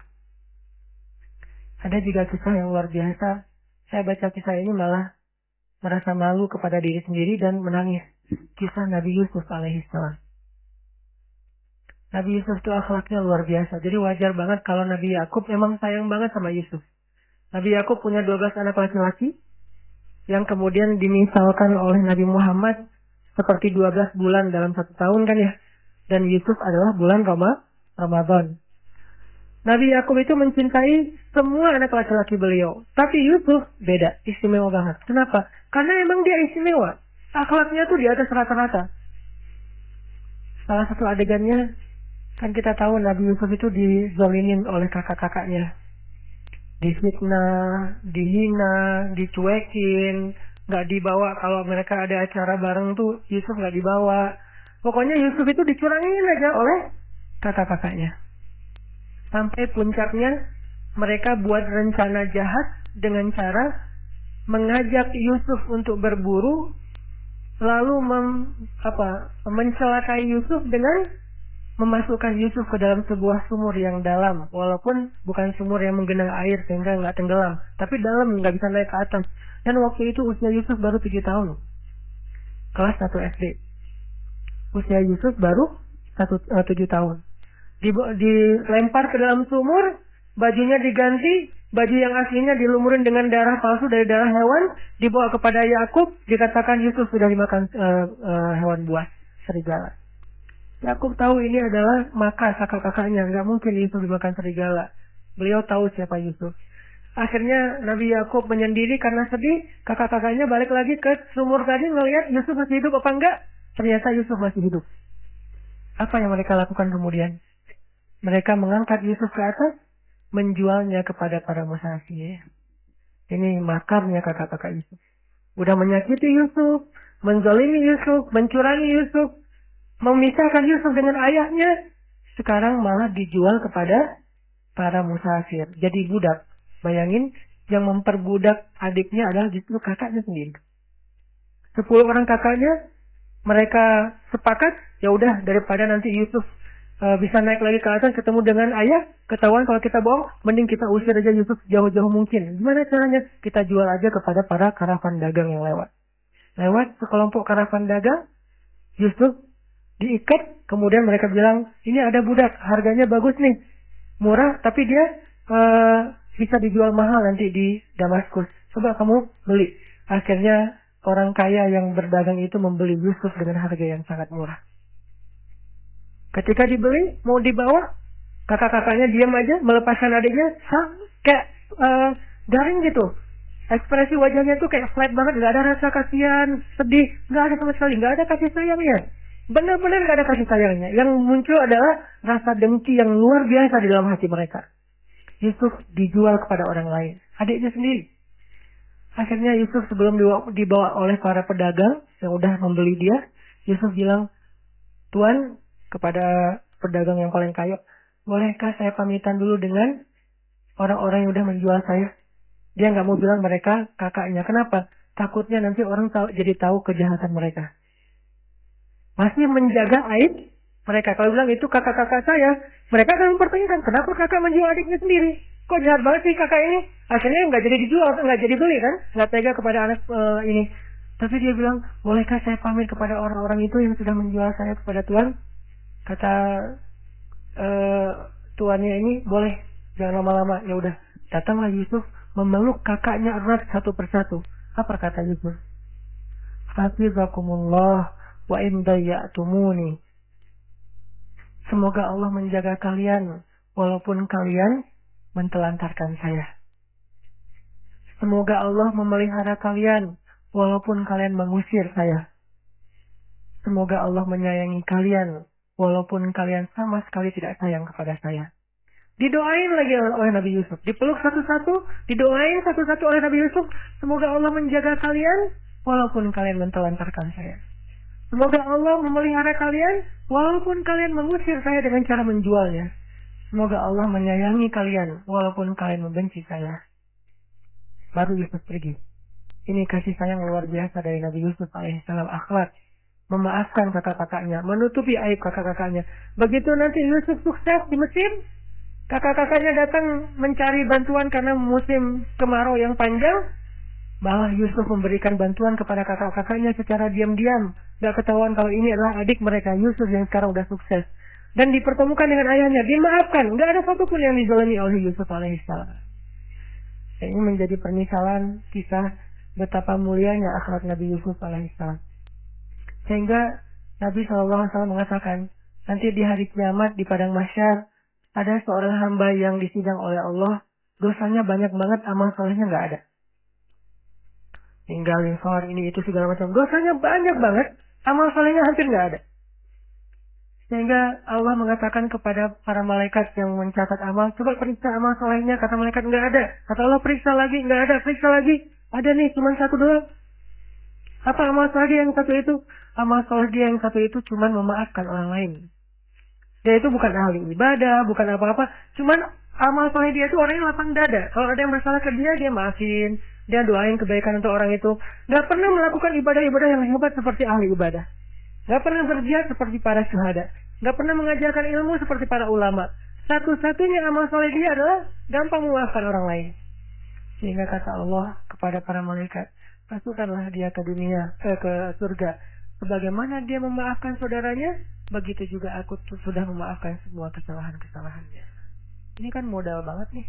Ada juga kisah yang luar biasa. Saya baca kisah ini malah merasa malu kepada diri sendiri dan menangis. Kisah Nabi Yusuf alaihissalam. Nabi Yusuf itu akhlaknya luar biasa. Jadi wajar banget kalau Nabi Yakub memang sayang banget sama Yusuf. Nabi Yakub punya 12 anak laki-laki yang kemudian dimisalkan oleh Nabi Muhammad seperti 12 bulan dalam 1 tahun kan ya. Dan Yusuf adalah bulan Ramadan. Nabi Yakub itu mencintai semua anak laki-laki beliau. Tapi Yusuf beda, istimewa banget. Kenapa? Karena emang dia istimewa. Akhlaknya tuh di atas rata-rata. Salah satu adegannya, kan kita tahu Nabi Yusuf itu dizolimin oleh kakak-kakaknya. Difitnah, dihina, dicuekin, gak dibawa. Kalau mereka ada acara bareng tuh, Yusuf gak dibawa. Pokoknya Yusuf itu dicurangin aja oleh kakak-kakaknya. Sampai puncaknya mereka buat rencana jahat dengan cara mengajak Yusuf untuk berburu, lalu mencelakai Yusuf dengan memasukkan Yusuf ke dalam sebuah sumur yang dalam, walaupun bukan sumur yang menggenang air sehingga nggak tenggelam, tapi dalam, nggak bisa naik ke atas. Dan waktu itu usia Yusuf baru 7 tahun, kelas 1 SD. Usia Yusuf baru 7 tahun. Dilempar ke dalam sumur, bajunya diganti, Baju yang aslinya dilumurin dengan darah palsu dari darah hewan, dibawa kepada Yakub, dikatakan Yusuf sudah dimakan hewan buas, serigala. Yakub tahu ini adalah maka kakak-kakaknya, nggak mungkin Yusuf dimakan serigala. Beliau tahu siapa Yusuf. Akhirnya Nabi Yakub menyendiri karena sedih. Kakak-kakaknya balik lagi ke sumur tadi melihat Yusuf masih hidup apa enggak. Ternyata Yusuf masih hidup. Apa yang mereka lakukan kemudian? Mereka mengangkat Yusuf ke atas, menjualnya kepada para musafir. Ini makarnya kakak-kakak Yusuf. Udah menyakiti Yusuf, menzalimi Yusuf, mencurangi Yusuf, memisahkan Yusuf dengan ayahnya. Sekarang malah dijual kepada para musafir. Jadi budak. Bayangin, yang memperbudak adiknya adalah justru kakaknya sendiri. 10 orang kakaknya, mereka sepakat, ya udah daripada nanti Yusuf bisa naik lagi ke atas ketemu dengan ayah, ketahuan kalau kita bohong, mending kita usir aja Yusuf jauh-jauh mungkin. Gimana caranya? Kita jual aja kepada para karavan dagang yang lewat. Lewat sekelompok karavan dagang, Yusuf diikat, kemudian mereka bilang, ini ada budak, harganya bagus nih, murah, tapi dia bisa dijual mahal nanti di Damaskus. Coba kamu beli. Akhirnya orang kaya yang berdagang itu membeli Yusuf dengan harga yang sangat murah. Ketika dibeli, mau dibawa, kakak-kakaknya diam aja, melepaskan adiknya, kayak garing gitu. Ekspresi wajahnya tuh kayak flat banget, nggak ada rasa kasihan, sedih, nggak ada sama sekali, nggak ada kasih sayangnya. Benar-benar nggak ada kasih sayangnya. Yang muncul adalah rasa dengki yang luar biasa di dalam hati mereka. Yusuf dijual kepada orang lain, adiknya sendiri. Akhirnya Yusuf sebelum dibawa oleh para pedagang yang udah membeli dia, Yusuf bilang, Tuan, kepada pedagang yang paling kaya, bolehkah saya pamitan dulu dengan orang-orang yang udah menjual saya? Dia nggak mau bilang mereka kakaknya. Kenapa? Takutnya nanti orang jadi tahu kejahatan mereka. Masih menjaga aib mereka. Kalau bilang itu kakak-kakak saya, mereka akan mempertanyakan, kenapa kakak menjual adiknya sendiri? Kok jahat banget sih kakak ini? Akhirnya nggak jadi dijual, nggak jadi beli kan? Nggak tega kepada anak ini. Tapi dia bilang, bolehkah saya pamit kepada orang-orang itu yang sudah menjual saya kepada Tuan? Kata tuannya ini, boleh, jangan lama-lama. Ya udah, datanglah Yusuf memeluk kakaknya erat satu persatu. Apa kata Yusuf? Hafizakumullah wa in dayya'tumuni. Semoga Allah menjaga kalian walaupun kalian mentelantarkan saya. Semoga Allah memelihara kalian walaupun kalian mengusir saya. Semoga Allah menyayangi kalian walaupun kalian sama sekali tidak sayang kepada saya. Didoain lagi oleh Nabi Yusuf. Dipeluk satu-satu, didoain satu-satu oleh Nabi Yusuf. Semoga Allah menjaga kalian walaupun kalian mentelantarkan saya. Semoga Allah memelihara kalian walaupun kalian mengusir saya dengan cara menjualnya. Semoga Allah menyayangi kalian walaupun kalian membenci saya. Baru Yusuf pergi. Ini kasih sayang luar biasa dari Nabi Yusuf alaihissalam, akhlak. Memaafkan kakak-kakaknya, menutupi aib kakak-kakaknya. Begitu nanti Yusuf sukses di Mesir, kakak-kakaknya datang mencari bantuan karena musim kemarau yang panjang, malah Yusuf memberikan bantuan kepada kakak-kakaknya secara diam-diam. Gak ketahuan kalau ini adalah adik mereka, Yusuf yang sekarang udah sukses. Dan dipertemukan dengan ayahnya, dimaafkan. Gak ada satupun yang dizalimi oleh Yusuf alaihissalam. Ini menjadi permisalan kisah betapa mulianya akhlak Nabi Yusuf alaihissalam. Sehingga Nabi SAW mengatakan, nanti di hari kiamat di padang mahsyar ada seorang hamba yang disidang oleh Allah, dosanya banyak banget, amal solehnya nggak ada. Tinggalin sholat ini itu segala macam, dosanya banyak banget, amal solehnya hampir nggak ada. Sehingga Allah mengatakan kepada para malaikat yang mencatat amal, coba periksa amal solehnya, kata malaikat nggak ada. Kata Allah, periksa lagi, nggak ada, periksa lagi, ada nih, cuma satu doang. Apa amal soleh dia yang satu itu? Amal soleh dia yang satu itu cuma memaafkan orang lain. Dia itu bukan ahli ibadah, bukan apa-apa. Cuman amal soleh dia itu orangnya lapang dada. Kalau ada yang bersalah ke dia, dia maafin. Dia doain kebaikan untuk orang itu. Gak pernah melakukan ibadah-ibadah yang hebat seperti ahli ibadah. Gak pernah berjihad seperti para syuhada. Gak pernah mengajarkan ilmu seperti para ulama. Satu-satunya amal soleh dia adalah gampang memaafkan orang lain. Sehingga kata Allah kepada para malaikat, masukkanlah dia ke dunia, ke surga. Sebagaimana dia memaafkan saudaranya, begitu juga aku sudah memaafkan semua kesalahan-kesalahannya. Ini kan modal banget nih.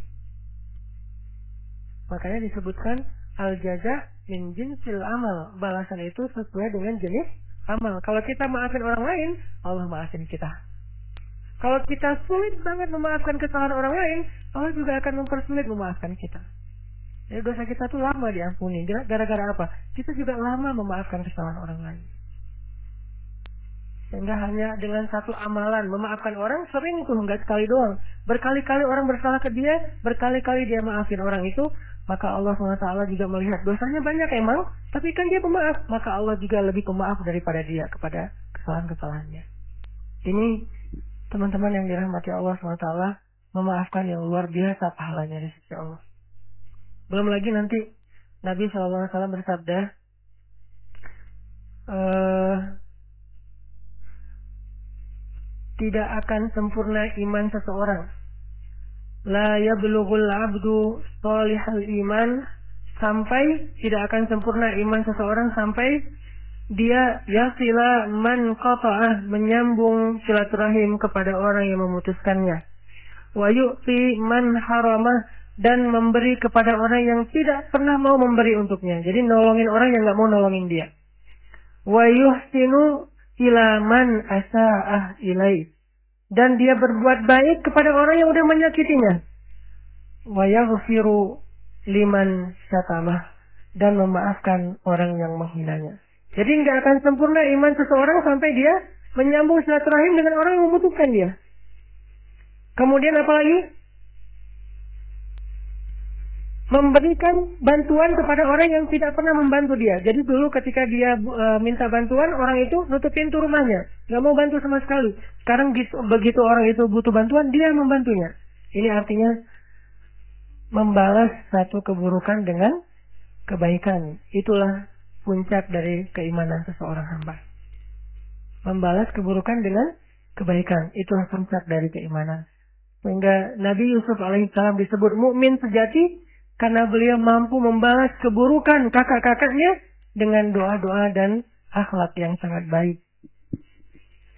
Makanya disebutkan al-jaza min jinsil amal. Balasan itu sesuai dengan jenis amal. Kalau kita maafin orang lain, Allah maafin kita. Kalau kita sulit banget memaafkan kesalahan orang lain, Allah juga akan mempersulit memaafkan kita. Jadi dosa kita tuh lama diampuni. Gara-gara apa? Kita juga lama memaafkan kesalahan orang lain. Sehingga hanya dengan satu amalan memaafkan orang sering itu, enggak sekali doang. Berkali-kali orang bersalah ke dia, berkali-kali dia maafin orang itu, maka Allah SWT juga melihat dosanya banyak emang, tapi kan dia pemaaf, maka Allah juga lebih pemaaf daripada dia kepada kesalahan-kesalahannya. Ini teman-teman yang dirahmati Allah SWT, memaafkan yang luar biasa pahalanya di sisi Allah. Belum lagi nanti Nabi SAW bersabda, tidak akan sempurna iman seseorang. La yablughul abdu shalihal iman, sampai tidak akan sempurna iman seseorang sampai dia yasila man qata'ah, menyambung silaturahim kepada orang yang memutuskannya. Wa yu'ti man haramah, dan memberi kepada orang yang tidak pernah mau memberi untuknya. Jadi nolongin orang yang nggak mau nolongin dia. Wa yuhsinu ila man asa'ah ilai, dan dia berbuat baik kepada orang yang udah menyakitinya. Wa yaghfiru liman syatamah, dan memaafkan orang yang menghinanya. Jadi nggak akan sempurna iman seseorang sampai dia menyambung silaturahim dengan orang yang membutuhkan dia. Kemudian apalagi? Memberikan bantuan kepada orang yang tidak pernah membantu dia. Jadi dulu ketika dia minta bantuan, orang itu nutup pintu rumahnya, nggak mau bantu sama sekali. Sekarang begitu orang itu butuh bantuan, dia membantunya. Ini artinya membalas satu keburukan dengan kebaikan. Itulah puncak dari keimanan seseorang hamba. Membalas keburukan dengan kebaikan, itulah puncak dari keimanan. Sehingga Nabi Yusuf alaihissalam disebut mukmin sejati karena beliau mampu membalas keburukan kakak-kakaknya dengan doa-doa dan akhlak yang sangat baik.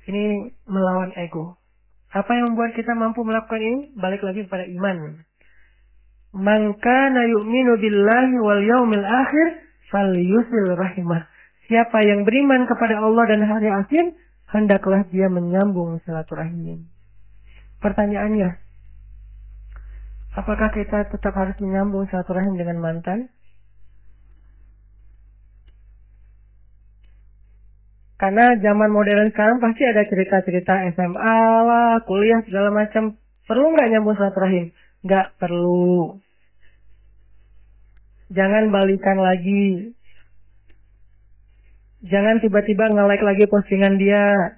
Ini melawan ego. Apa yang membuat kita mampu melakukan ini? Balik lagi kepada iman. Man kana yu'minu billahi wal yaumil akhir falyusil rahimah. Siapa yang beriman kepada Allah dan hari akhir, hendaklah dia menyambung silaturahim. Pertanyaannya, apakah kita tetap harus menyambung silaturahim dengan mantan? Karena zaman modern sekarang pasti ada cerita-cerita SMA lah, kuliah segala macam. Perlu nggak nyambung silaturahim? Nggak perlu. Jangan balikan lagi. Jangan tiba-tiba nge-like lagi postingan dia.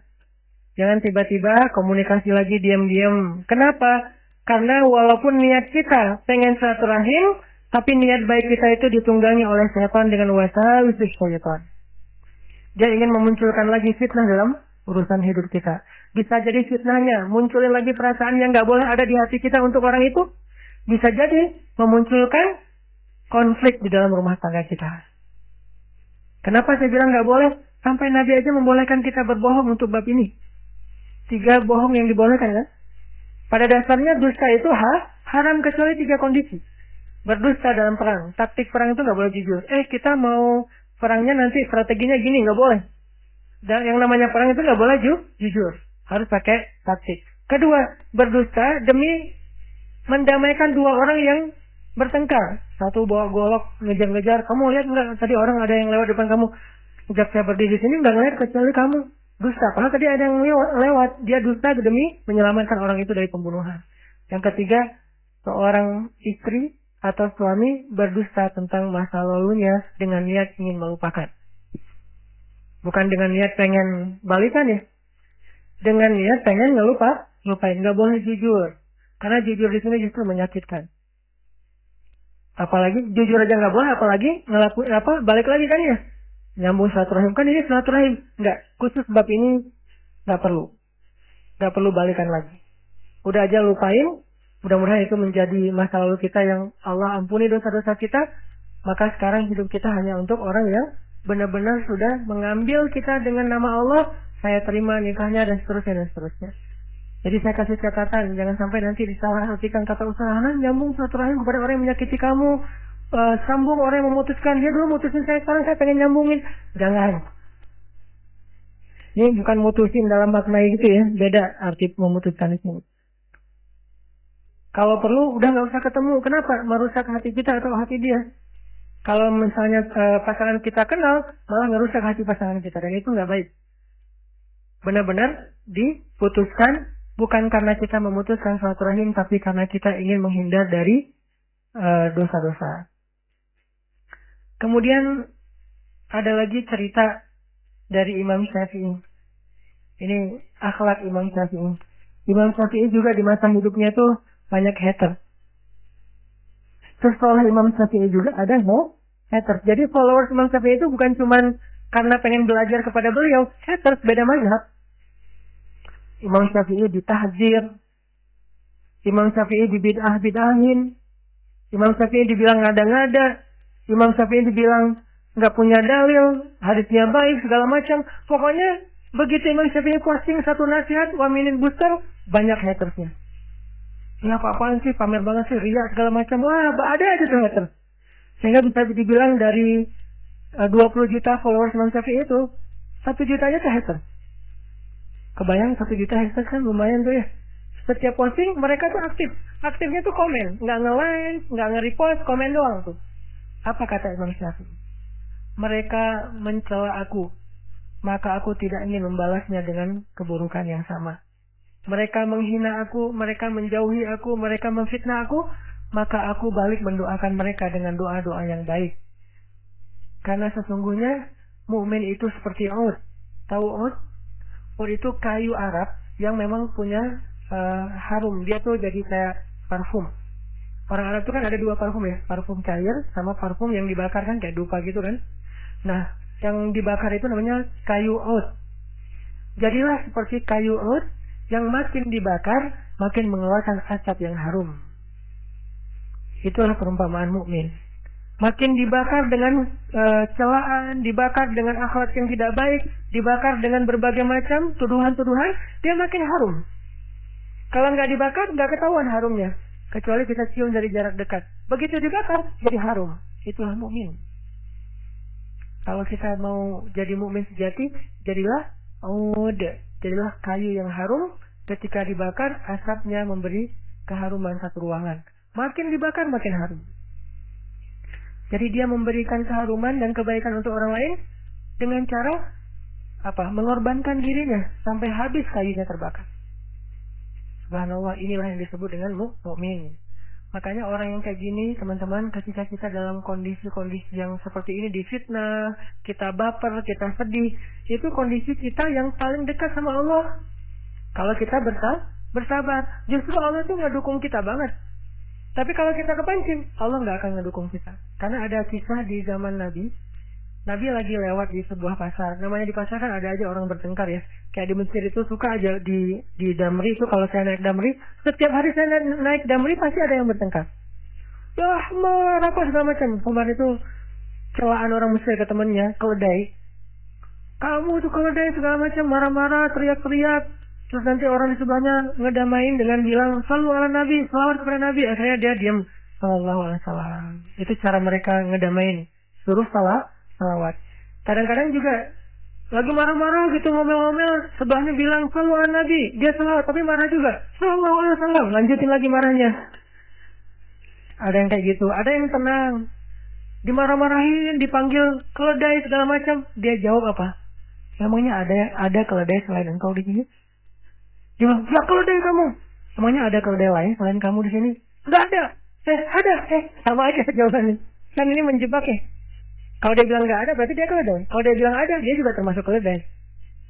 Jangan tiba-tiba komunikasi lagi diam-diam. Kenapa? Karena walaupun niat kita pengen silaturahim, tapi niat baik kita itu ditunggangi oleh setan dengan wasawis syaitan. Dia ingin memunculkan lagi fitnah dalam urusan hidup kita. Bisa jadi fitnahnya munculin lagi perasaan yang nggak boleh ada di hati kita untuk orang itu. Bisa jadi memunculkan konflik di dalam rumah tangga kita. Kenapa saya bilang nggak boleh? Sampai Nabi aja membolehkan kita berbohong untuk bab ini. 3 bohong yang dibolehkan kan? Pada dasarnya dusta itu haram kecuali 3 kondisi. Berdusta dalam perang. Taktik perang itu nggak boleh jujur. Kita mau perangnya nanti strateginya gini, nggak boleh. Dan yang namanya perang itu nggak boleh jujur. Harus pakai taktik. Kedua, berdusta demi mendamaikan 2 orang yang bertengkar. Satu bawa golok ngejar-ngejar. Kamu lihat nggak tadi orang ada yang lewat depan kamu? Sejak saya berdiri di sini nggak ngeliat kecuali kamu. Dusta. Padahal tadi ada yang lewat. Dia dusta demi menyelamatkan orang itu dari pembunuhan. Yang ketiga, seorang istri atau suami berdusta tentang masa lalunya dengan niat ingin melupakan. Bukan dengan niat pengen balikan ya. Dengan niat pengen ngelupain. Nggak boleh jujur. Karena jujur di sini justru menyakitkan. Apalagi jujur aja nggak boleh, apalagi ngelakuin balik lagi kan ya. Nyambung silaturahim, kan ini silaturahim. Nggak, khusus bab ini nggak perlu balikan lagi. Udah aja lupain. Mudah-mudahan itu menjadi masa lalu kita yang Allah ampuni dosa-dosa kita. Maka sekarang hidup kita hanya untuk orang yang benar-benar sudah mengambil kita dengan nama Allah. Saya terima nikahnya dan seterusnya. Jadi saya kasih catatan, jangan sampai nanti disalahartikan kata usaha, nyambung silaturahim kepada orang yang menyakiti kamu. sambung, orang yang memutuskan. Dia dulu mutusin saya, sekarang saya pengen nyambungin. Jangan. Ini bukan mutusin dalam makna gitu ya, beda arti memutuskan itu. Kalau perlu udah nggak usah ketemu. Kenapa? Merusak hati kita atau hati dia. Kalau misalnya pasangan kita kenal, malah ngerusak hati pasangan kita, dan itu nggak baik. Benar-benar diputuskan bukan karena kita memutuskan silaturahim, tapi karena kita ingin menghindar dari dosa-dosa. Kemudian ada lagi cerita dari Imam Syafi'i. Ini akhlak Imam Syafi'i. Imam Syafi'i juga di masa hidupnya tuh banyak hater. Setelah Imam Syafi'i juga ada hater. Jadi followers Imam Syafi'i itu bukan cuman karena pengen belajar kepada beliau, haters beda mazhab. Imam Syafi'i ditahzir, Imam Syafi'i dibid'ah-bid'ahin, Imam Syafi'i dibilang ngada-ngada, Imam Syafi'i dibilang nggak punya dalil, hadisnya baik, segala macam. Pokoknya begitu Imam Syafi'i posting satu nasihat, 1 minute booster, banyak hatersnya. Ya apa-apaan sih, pamer banget sih, ria segala macam. Wah, ada aja tuh haters. Sehingga bisa dibilang dari 20 juta followers Imam Syafi'i itu, 1 jutanya tuh hater. Kebayang 1 juta hater kan lumayan tuh ya. Setiap posting mereka tuh aktif. Aktifnya tuh komen, nggak nge-like, nggak nge-repost, komen doang tuh. Apa kata Imam Syafi'i? Mereka mencela aku, maka aku tidak ingin membalasnya dengan keburukan yang sama. Mereka menghina aku, mereka menjauhi aku, mereka memfitnah aku, maka aku balik mendoakan mereka dengan doa-doa yang baik. Karena sesungguhnya mukmin itu seperti oud. Tahu oud? Oud itu kayu Arab yang memang punya harum. Dia tuh jadi kayak parfum. Orang Arab itu kan ada 2 parfum ya, parfum cair sama parfum yang dibakar kan kayak dupa gitu kan. Nah, yang dibakar itu namanya kayu oud. Jadilah seperti kayu oud yang makin dibakar makin mengeluarkan asap yang harum. Itulah perumpamaan mukmin. Makin dibakar dengan celaan, dibakar dengan akhlak yang tidak baik, dibakar dengan berbagai macam tuduhan-tuduhan, dia makin harum. Kalau nggak dibakar, nggak ketahuan harumnya, kecuali kita cium dari jarak dekat. Begitu dibakar, jadi harum. Itulah mukmin. Kalau kita mau jadi mukmin sejati, jadilah oud, jadilah kayu yang harum. Ketika dibakar, asapnya memberi keharuman satu ruangan. Makin dibakar, makin harum. Jadi dia memberikan keharuman dan kebaikan untuk orang lain dengan cara apa? Mengorbankan dirinya sampai habis kayunya terbakar. Subhanallah, inilah yang disebut dengan mukmin. Makanya orang yang kayak gini, teman-teman, ketika kita dalam kondisi-kondisi yang seperti ini difitnah, kita baper, kita sedih, itu kondisi kita yang paling dekat sama Allah. Kalau kita bersabar, justru Allah itu ngedukung kita banget. Tapi kalau kita kepancing, Allah nggak akan ngedukung kita. Karena ada kisah di zaman Nabi. Nabi lagi lewat di sebuah pasar. Namanya di pasar kan ada aja orang bertengkar ya. Kayak di Mesir itu suka aja di Damri itu, kalau saya naik Damri, setiap hari saya naik Damri pasti ada yang bertengkar. Ya marah apa segala macam. Kemarin itu celaan orang Mesir ke temannya, keledai. Kamu tuh keledai segala macam, marah-marah, teriak-teriak. Terus nanti orang di sebelahnya ngedamain dengan bilang shallu ala Nabi, salawat kepada Nabi. Akhirnya dia diam, sallallahu alaihi wasallam. Itu cara mereka ngedamain, suruh salawat. Kadang-kadang juga lagi marah-marah gitu, ngomel-ngomel, sebelahnya bilang shallu ala Nabi, dia salawat tapi marah juga, sallallahu alaihi wasallam, lanjutin lagi marahnya. Ada yang kayak gitu, ada yang tenang, dimarah-marahin, dipanggil keledai segala macam, dia jawab apa? Emangnya ada keledai selain engkau di sini? Dia bilang, ya keledai kamu. Emangnya ada keledai lain selain kamu di sini? Enggak ada. Ada. Sama aja jawabannya. Kan ini menjebak ya. Kalau dia bilang enggak ada, berarti dia keledai. Kalau dia bilang ada, dia juga termasuk keledai.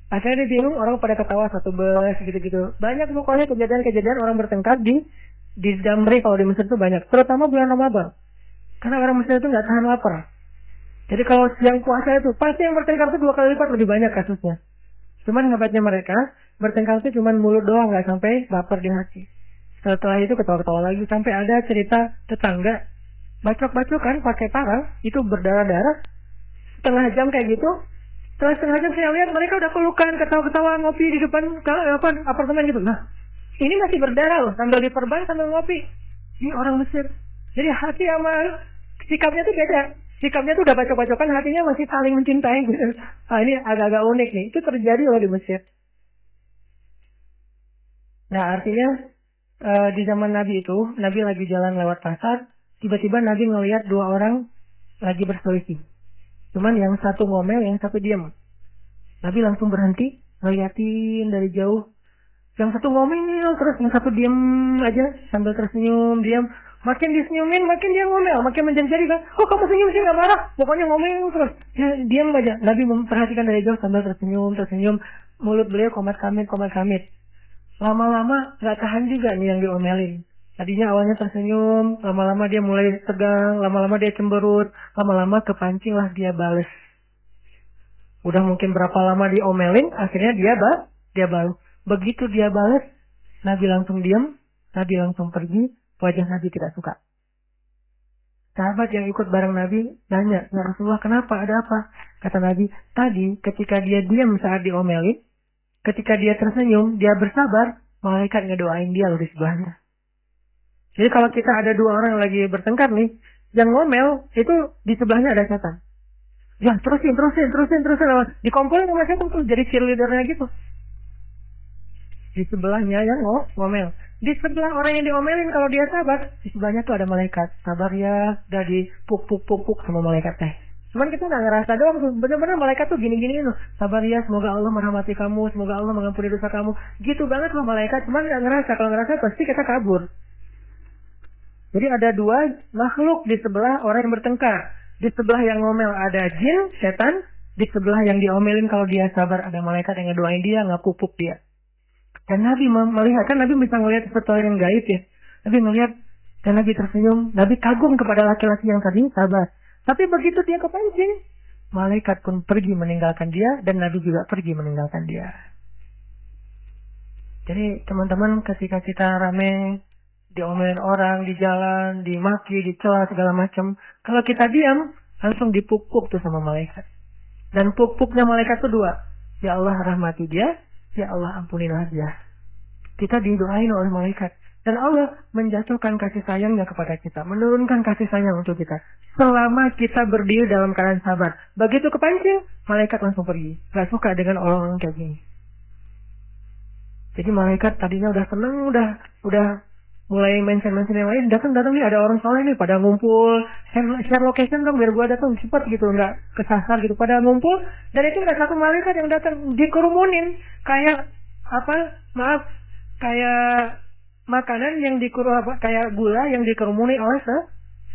Akhirnya dia bingung, orang pada ketawa satu bus gitu-gitu. Banyak pokoknya kejadian-kejadian orang bertengkar di Damri kalau di Mesir itu banyak. Terutama bulan Ramadan. Karena orang Mesir itu nggak tahan lapar. Jadi kalau siang puasa itu, pasti yang bertengkar itu 2 kali lipat lebih banyak kasusnya. Cuman hebatnya mereka, bertengkar itu cuma mulut doang, nggak sampai baper di hati. Setelah itu ketawa-ketawa lagi, sampai ada cerita tetangga bacok-bacokan pakai parang, itu berdarah-darah. Setengah jam kayak gitu, setelah setengah jam saya lihat mereka udah pelukan, ketawa-ketawa, ngopi di depan apartemen gitu. Nah, ini masih berdarah loh, sambil diperban sambil ngopi. Ini orang Mesir. Jadi hati sama sikapnya tuh beda. Sikapnya tuh udah bacok-bacokan, hatinya masih saling mencintai gitu. Nah, ini agak-agak unik nih. Itu terjadi loh di Mesir. Nah, artinya di zaman Nabi itu, Nabi lagi jalan lewat pasar, tiba-tiba Nabi ngelihat dua orang lagi berselisih. Cuman yang satu ngomel, yang satu diam. Nabi langsung berhenti, ngeliatin dari jauh. Yang satu ngomel terus, yang satu diam aja sambil tersenyum, diam. Makin disenyumin, makin dia ngomel, makin menjadi kan. Oh, kamu senyum sih nggak marah, pokoknya ngomel terus. Ya, diam aja. Nabi memperhatikan dari jauh sambil tersenyum. Mulut beliau komat kamit. Lama-lama nggak tahan juga nih yang diomelin. Tadinya awalnya tersenyum, lama-lama dia mulai tegang, lama-lama dia cemberut, lama-lama kepancing lah dia bales. Udah mungkin berapa lama diomelin, akhirnya dia balas. Begitu dia balas, Nabi langsung diam, Nabi langsung pergi, wajah Nabi tidak suka. Sahabat yang ikut bareng Nabi nanya, ya Rasulullah kenapa, ada apa? Kata Nabi, tadi ketika dia diam saat diomelin, ketika dia tersenyum, dia bersabar, malaikat ngedoain dia loh di sebelahnya. Jadi kalau kita ada dua orang yang lagi bertengkar nih, yang ngomel itu di sebelahnya ada setan. Ya terusin. Dikumpulin sama setan tuh jadi cheerleadernya gitu. Di sebelahnya yang ngomel. Di sebelah orang yang diomelin kalau dia sabar, di sebelahnya tuh ada malaikat. Sabar ya, udah dipuk sama malaikat teh. Cuman kita nggak ngerasa doang tuh, bener-bener malaikat tuh gini-gini loh. Sabar ya, semoga Allah merahmati kamu, semoga Allah mengampuni dosa kamu. Gitu banget loh malaikat, cuman nggak ngerasa. Kalau ngerasa pasti kita kabur. Jadi ada dua makhluk di sebelah orang yang bertengkar. Di sebelah yang ngomel ada jin, setan. Di sebelah yang diomelin kalau dia sabar ada malaikat yang ngedoain dia, ngapupuk dia. Dan Nabi melihat, kan Nabi bisa melihat sesuatu yang gaib ya. Nabi melihat dan Nabi tersenyum. Nabi kagum kepada laki-laki yang tadi sabar. Tapi begitu dia kepancing, malaikat pun pergi meninggalkan dia dan Nabi juga pergi meninggalkan dia. Jadi teman-teman ketika kita rame diomelin orang di jalan, dimaki, dicela segala macam, kalau kita diam langsung dipuk-puk tuh sama malaikat. Dan puk-puknya malaikat tuh dua. Ya Allah rahmati dia, ya Allah ampunilah dia. Kita didoain oleh malaikat. Dan Allah menjatuhkan kasih sayangnya kepada kita. Menurunkan kasih sayang untuk kita. Selama kita berdiri dalam keadaan sabar. Begitu kepancing, malaikat langsung pergi. Gak suka dengan orang-orang kayak gini. Jadi malaikat tadinya udah seneng, udah mulai mention yang lain. Datang nih ada orang soleh nih pada ngumpul. Share location dong biar gua datang cepat gitu. Nggak kesasar gitu. Pada ngumpul. Dan itu ada satu malaikat yang datang dikerumunin. Kayak kayak makanan yang kayak gula yang dikerumuni oleh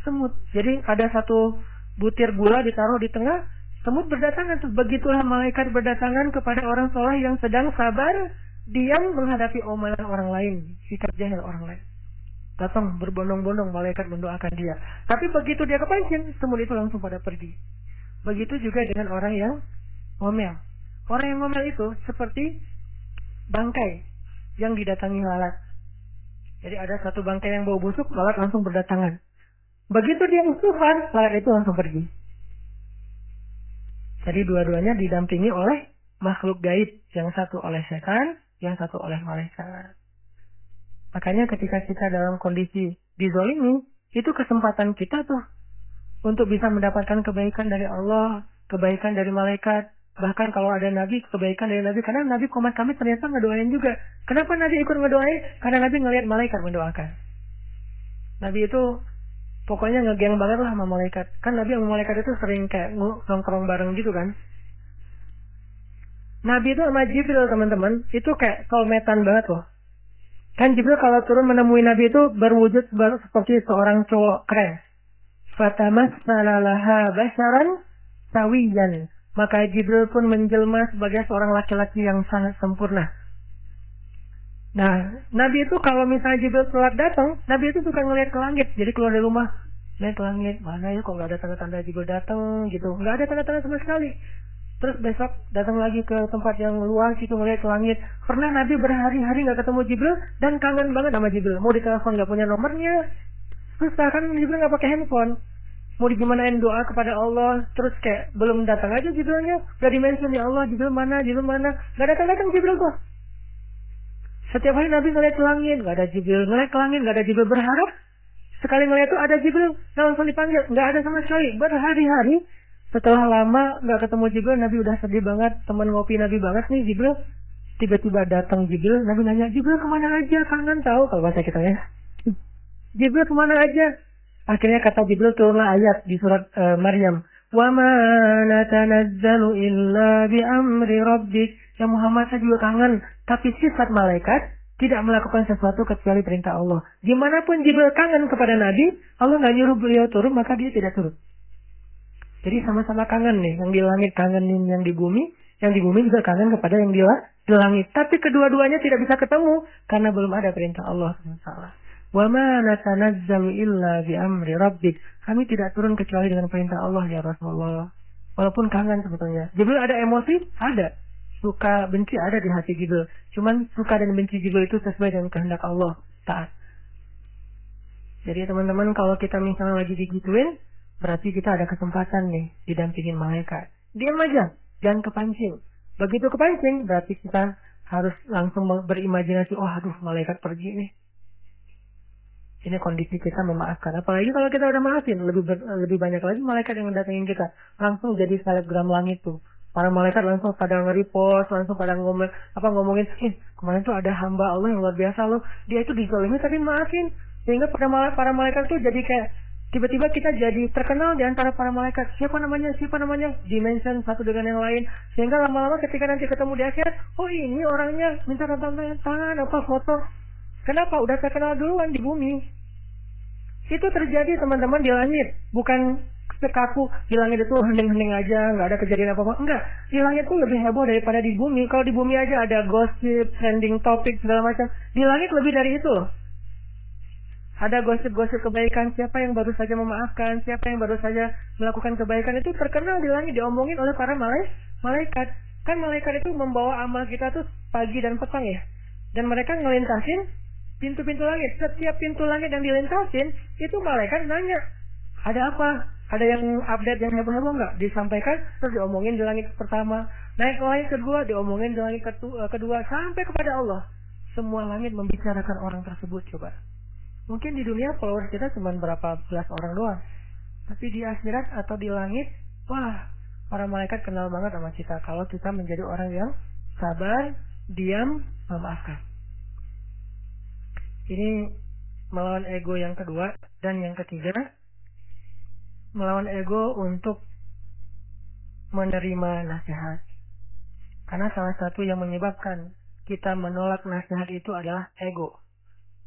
semut. Jadi ada satu butir gula ditaruh di tengah, semut berdatangan. Begitulah malaikat berdatangan kepada orang soleh yang sedang sabar, diam menghadapi omelan orang lain, sikap jahil orang lain. Datang berbondong-bondong malaikat mendoakan dia. Tapi begitu dia kepancing, semut itu langsung pada pergi. Begitu juga dengan orang yang ngomel. Orang yang ngomel itu seperti bangkai yang didatangi lalat. Jadi ada satu bangkai yang bau busuk, lalat langsung berdatangan. Begitu dia musuhan, lalat itu langsung pergi. Jadi dua-duanya didampingi oleh makhluk gaib. Yang satu oleh setan, yang satu oleh malaikat. Makanya ketika kita dalam kondisi dizolimi, itu kesempatan kita tuh untuk bisa mendapatkan kebaikan dari Allah, kebaikan dari malaikat. Bahkan kalau ada Nabi, kebaikan dari Nabi. Karena Nabi komat kami ternyata ngedoain juga. Kenapa Nabi ikut ngedoain? Karena Nabi ngelihat malaikat mendoakan. Nabi itu pokoknya ngegeng banget lah sama malaikat. Kan Nabi sama malaikat itu sering kayak nongkrong bareng gitu kan. Nabi itu sama Jibril teman-teman, itu kayak soulmate-an banget loh. Kan Jibril kalau turun menemui Nabi itu berwujud seperti seorang cowok keren. Fatamassala laha basharan sawiyan. Maka Jibril pun menjelma sebagai seorang laki-laki yang sangat sempurna. Nah, Nabi itu kalau misalnya Jibril telat datang, Nabi itu suka ngeliat ke langit. Jadi keluar dari rumah, lihat ke langit, mana ya kok nggak ada tanda-tanda Jibril datang gitu. Nggak ada tanda-tanda sama sekali. Terus besok datang lagi ke tempat yang luas gitu ngeliat ke langit. Pernah Nabi berhari-hari nggak ketemu Jibril dan kangen banget sama Jibril. Mau ditelepon nggak punya nomornya. Susah kan Jibril nggak pakai handphone. Mau digimanain doa kepada Allah, terus kayak belum datang aja Jibrilnya, gak dimention ya Allah, Jibril mana, gak datang Jibril tuh. Setiap hari Nabi ngeliat ke langit, gak ada Jibril, ngeliat ke langit, gak ada Jibril, berharap Sekali ngeliat tuh ada Jibril, langsung dipanggil. Nggak ada sama sekali. Berhari-hari setelah lama nggak ketemu Jibril, Nabi udah sedih banget. Teman ngopi Nabi banget nih Jibril. Tiba-tiba datang Jibril, Nabi nanya, Jibril kemana aja? Kangen tahu kalau bahasa kita ya. Jibril kemana aja? Akhirnya kata Jibril turunlah ayat di surat Maryam. Wa ma natanazzalu illa bi amri rabbik. Ya Muhammad, saya juga kangen. Tapi sifat malaikat tidak melakukan sesuatu kecuali perintah Allah. Gimana pun Jibril kangen kepada Nabi, Allah nggak nyuruh beliau turun, maka dia tidak turun. Jadi sama-sama kangen nih. Yang di langit kangenin yang di bumi juga kangen kepada yang di langit. Tapi kedua-duanya tidak bisa ketemu karena belum ada perintah Allah SWT. Wa ma natanazzalu illa bi amri rabbik. Kami tidak turun kecuali dengan perintah Allah ya Rasulullah. Walaupun kangen sebetulnya. Jibril ada emosi? Ada. Suka benci ada di hati Jibril. Cuman suka dan benci Jibril itu sesuai dengan kehendak Allah. Taat. Jadi teman-teman, kalau kita misalnya lagi digituin, berarti kita ada kesempatan nih didampingin malaikat. Diam aja, jangan kepancing. Begitu kepancing, berarti kita harus langsung berimajinasi, oh aduh malaikat pergi nih. Ini kondisi kita memaafkan. Apalagi kalau kita udah maafin, lebih banyak lagi malaikat yang mendatangin kita. Langsung jadi selebgram langit tuh. Para malaikat langsung pada nge-repost, langsung pada ngomongin, kemarin tuh ada hamba Allah yang luar biasa loh. Dia itu dizalimi tapi maafin. Sehingga para malaikat tuh jadi kayak, tiba-tiba kita jadi terkenal di antara para malaikat. Siapa namanya? Dimension satu dengan yang lain. Sehingga lama-lama ketika nanti ketemu di akhirat, oh ini orangnya minta tangan, foto. Kenapa? Udah terkenal duluan di bumi. Itu terjadi teman-teman di langit. Bukan sekaku di langit itu hening-hening aja, nggak ada kejadian apa-apa. Enggak, di langit tuh lebih heboh daripada di bumi. Kalau di bumi aja ada gosip, trending topik segala macam. Di langit lebih dari itu loh. Ada gosip-gosip kebaikan, siapa yang baru saja memaafkan, siapa yang baru saja melakukan kebaikan, itu terkenal di langit, diomongin oleh para malaikat. Kan malaikat itu membawa amal kita tuh pagi dan petang ya. Dan mereka ngelintasin pintu-pintu langit. Setiap pintu langit yang dilintasin, itu malaikat nanya, ada apa? Ada yang update yang heboh-heboh nggak? Disampaikan, terus diomongin di langit pertama. Naik ke langit kedua, diomongin di langit kedua, sampai kepada Allah. Semua langit membicarakan orang tersebut, coba. Mungkin di dunia followers kita cuma berapa belas orang doang. Tapi di akhirat atau di langit, wah, para malaikat kenal banget sama kita. Kalau kita menjadi orang yang sabar, diam, memaafkan. Ini melawan ego yang kedua. Dan yang ketiga, melawan ego untuk menerima nasihat. Karena salah satu yang menyebabkan kita menolak nasihat itu adalah ego.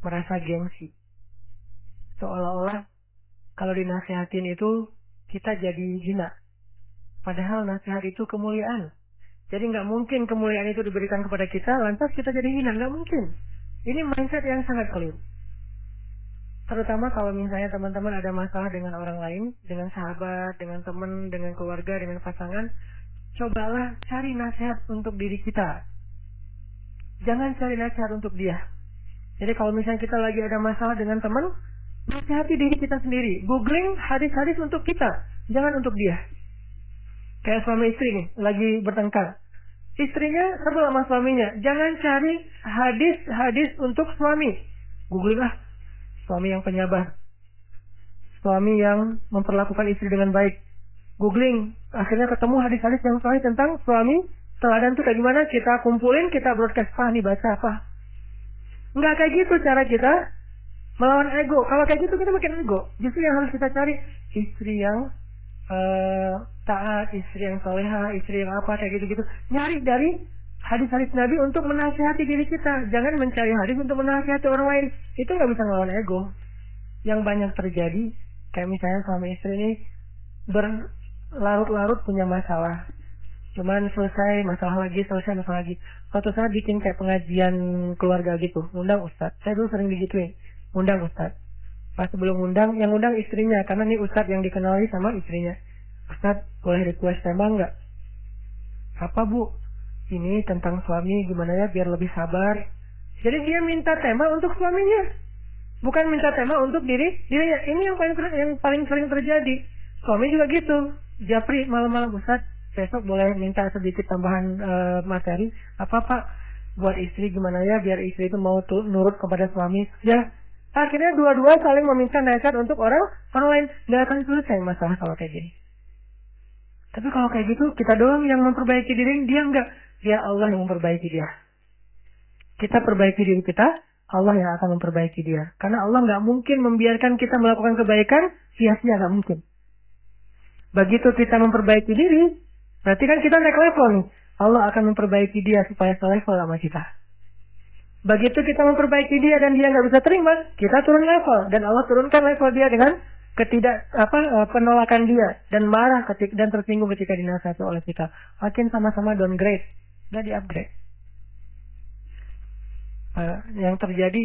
Merasa gengsi. Seolah-olah kalau dinasihatin itu kita jadi hina. Padahal nasihat itu kemuliaan. Jadi nggak mungkin kemuliaan itu diberikan kepada kita, lantas kita jadi hina. Nggak mungkin. Ini mindset yang sangat keliru. Terutama kalau misalnya teman-teman ada masalah dengan orang lain, dengan sahabat, dengan teman, dengan keluarga, dengan pasangan, cobalah cari nasihat untuk diri kita. Jangan cari nasihat untuk dia. Jadi kalau misalnya kita lagi ada masalah dengan teman, nasihati diri kita sendiri. Googling hadis-hadis untuk kita, jangan untuk dia. Kayak suami istri nih, lagi bertengkar. Istrinya sebel sama suaminya. Jangan cari hadis-hadis untuk suami. Googling lah. Suami yang penyabar. Suami yang memperlakukan istri dengan baik. Googling. Akhirnya ketemu hadis-hadis yang sahih tentang suami. Teladan itu kayak gimana? Kita kumpulin, kita broadcast. Nih baca apa? Nggak kayak gitu cara kita melawan ego. Kalau kayak gitu kita makin ego. Justru yang harus kita cari istri yang taat, istri yang soleha, istri yang apa kayak gitu-gitu. Nyari dari hadis-hadis Nabi untuk menasihati diri kita. Jangan mencari hadis untuk menasihati orang lain. Itu nggak bisa ngelawan ego. Yang banyak terjadi, kayak misalnya suami istri ini berlarut-larut punya masalah. Cuman selesai masalah lagi, selesai masalah lagi. Suatu saat bikin kayak pengajian keluarga gitu, undang ustadz. Saya dulu sering digituin, undang ustadz. Pas sebelum undang, yang undang istrinya, karena nih ustadz yang dikenali sama istrinya. Ustadz, boleh request tema nggak? Apa bu? Ini tentang suami gimana ya biar lebih sabar. Jadi dia minta tema untuk suaminya, bukan minta tema untuk dirinya. Ini yang paling sering terjadi. Suami juga gitu. Japri malam-malam ustadz, besok boleh minta sedikit tambahan materi. Apa pak? Buat istri gimana ya biar istri itu mau nurut kepada suami. Ya, Akhirnya dua-dua saling meminta nasihat untuk orang lain. Nggak akan selesai masalah kalau kayak gini. Tapi kalau kayak gitu, kita doang yang memperbaiki diri, dia enggak. Dia Allah yang memperbaiki dia. Kita perbaiki diri kita, Allah yang akan memperbaiki dia. Karena Allah nggak mungkin membiarkan kita melakukan kebaikan, sia-sia nggak mungkin. Begitu kita memperbaiki diri, berarti kan kita naik level nih. Allah akan memperbaiki dia supaya selevel sama kita. Begitu kita memperbaiki dia dan dia nggak bisa terima, kita turun level. Dan Allah turunkan level dia dengan penolakan dia. Dan marah dan tersinggung ketika dinasihati oleh kita. Makin sama-sama downgrade, nggak di-upgrade. Yang terjadi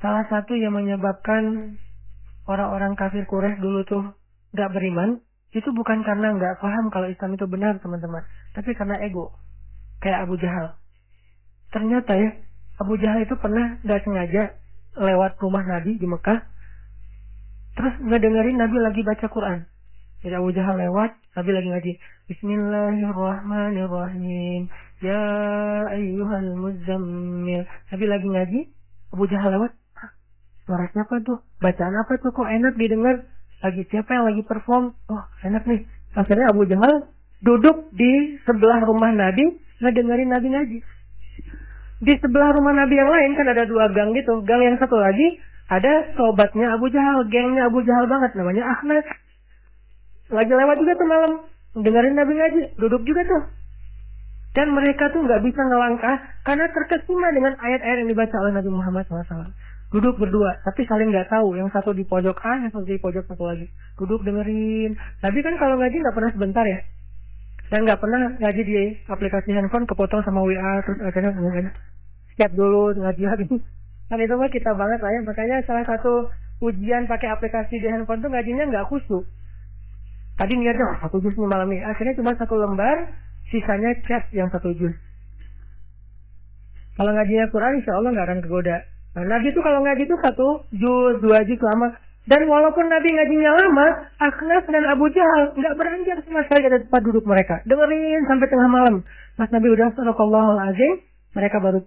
salah satu yang menyebabkan orang-orang kafir Quraisy dulu tuh nggak beriman, itu bukan karena nggak paham kalau Islam itu benar, teman-teman, tapi karena ego. Kayak Abu Jahal. Ternyata ya, Abu Jahal itu pernah nggak sengaja lewat rumah Nabi di Mekah, terus ngedengerin Nabi lagi baca Quran. Jadi Abu Jahal lewat, Nabi lagi ngaji. Bismillahirrahmanirrahim. Ya ayyuhal muzammil. Nabi lagi ngaji, Abu Jahal lewat. Suara siapa tuh? Bacaan apa tuh? Kok enak didengar? Lagi siapa yang lagi perform? Oh, enak nih. Akhirnya Abu Jahal duduk di sebelah rumah Nabi, ngedengerin Nabi ngaji. Di sebelah rumah Nabi yang lain kan ada 2 gang gitu. Gang yang satu lagi ada sobatnya Abu Jahal, gengnya Abu Jahal banget, namanya Ahmad. Lagi lewat juga tuh malam, dengerin Nabi ngaji, duduk juga tuh. Dan mereka tuh nggak bisa ngelangkah karena terkesima dengan ayat-ayat yang dibaca oleh Nabi Muhammad SAW. Duduk berdua, tapi saling nggak tahu. Yang satu di pojok A, yang satu di pojok satu lagi. Duduk dengerin. Nabi kan kalau ngaji nggak pernah sebentar ya. Dan nggak pernah ngaji di aplikasi handphone, kepotong sama WA, terus akhirnya siap dulu ngaji lagi. Kan itu mah kita banget lah ya. Makanya salah satu ujian pakai aplikasi di handphone tuh ngajinya nggak khusyuk. Tadi niatnya 1 juz nih malam ini. Akhirnya cuma 1 lembar, sisanya chat yang 1 juz. Kalau ngajinya Quran, insya Allah nggak akan kegoda. Nah, Nabi tuh kalau ngaji tuh 1 juz, 2 juz lama. Dan walaupun Nabi ngajinya lama, Akhnas dan Abu Jahal nggak beranjak sama sekali dari tempat duduk mereka. Dengerin sampai tengah malam. Pas Nabi udah Sadaqallahul Azim, mereka baru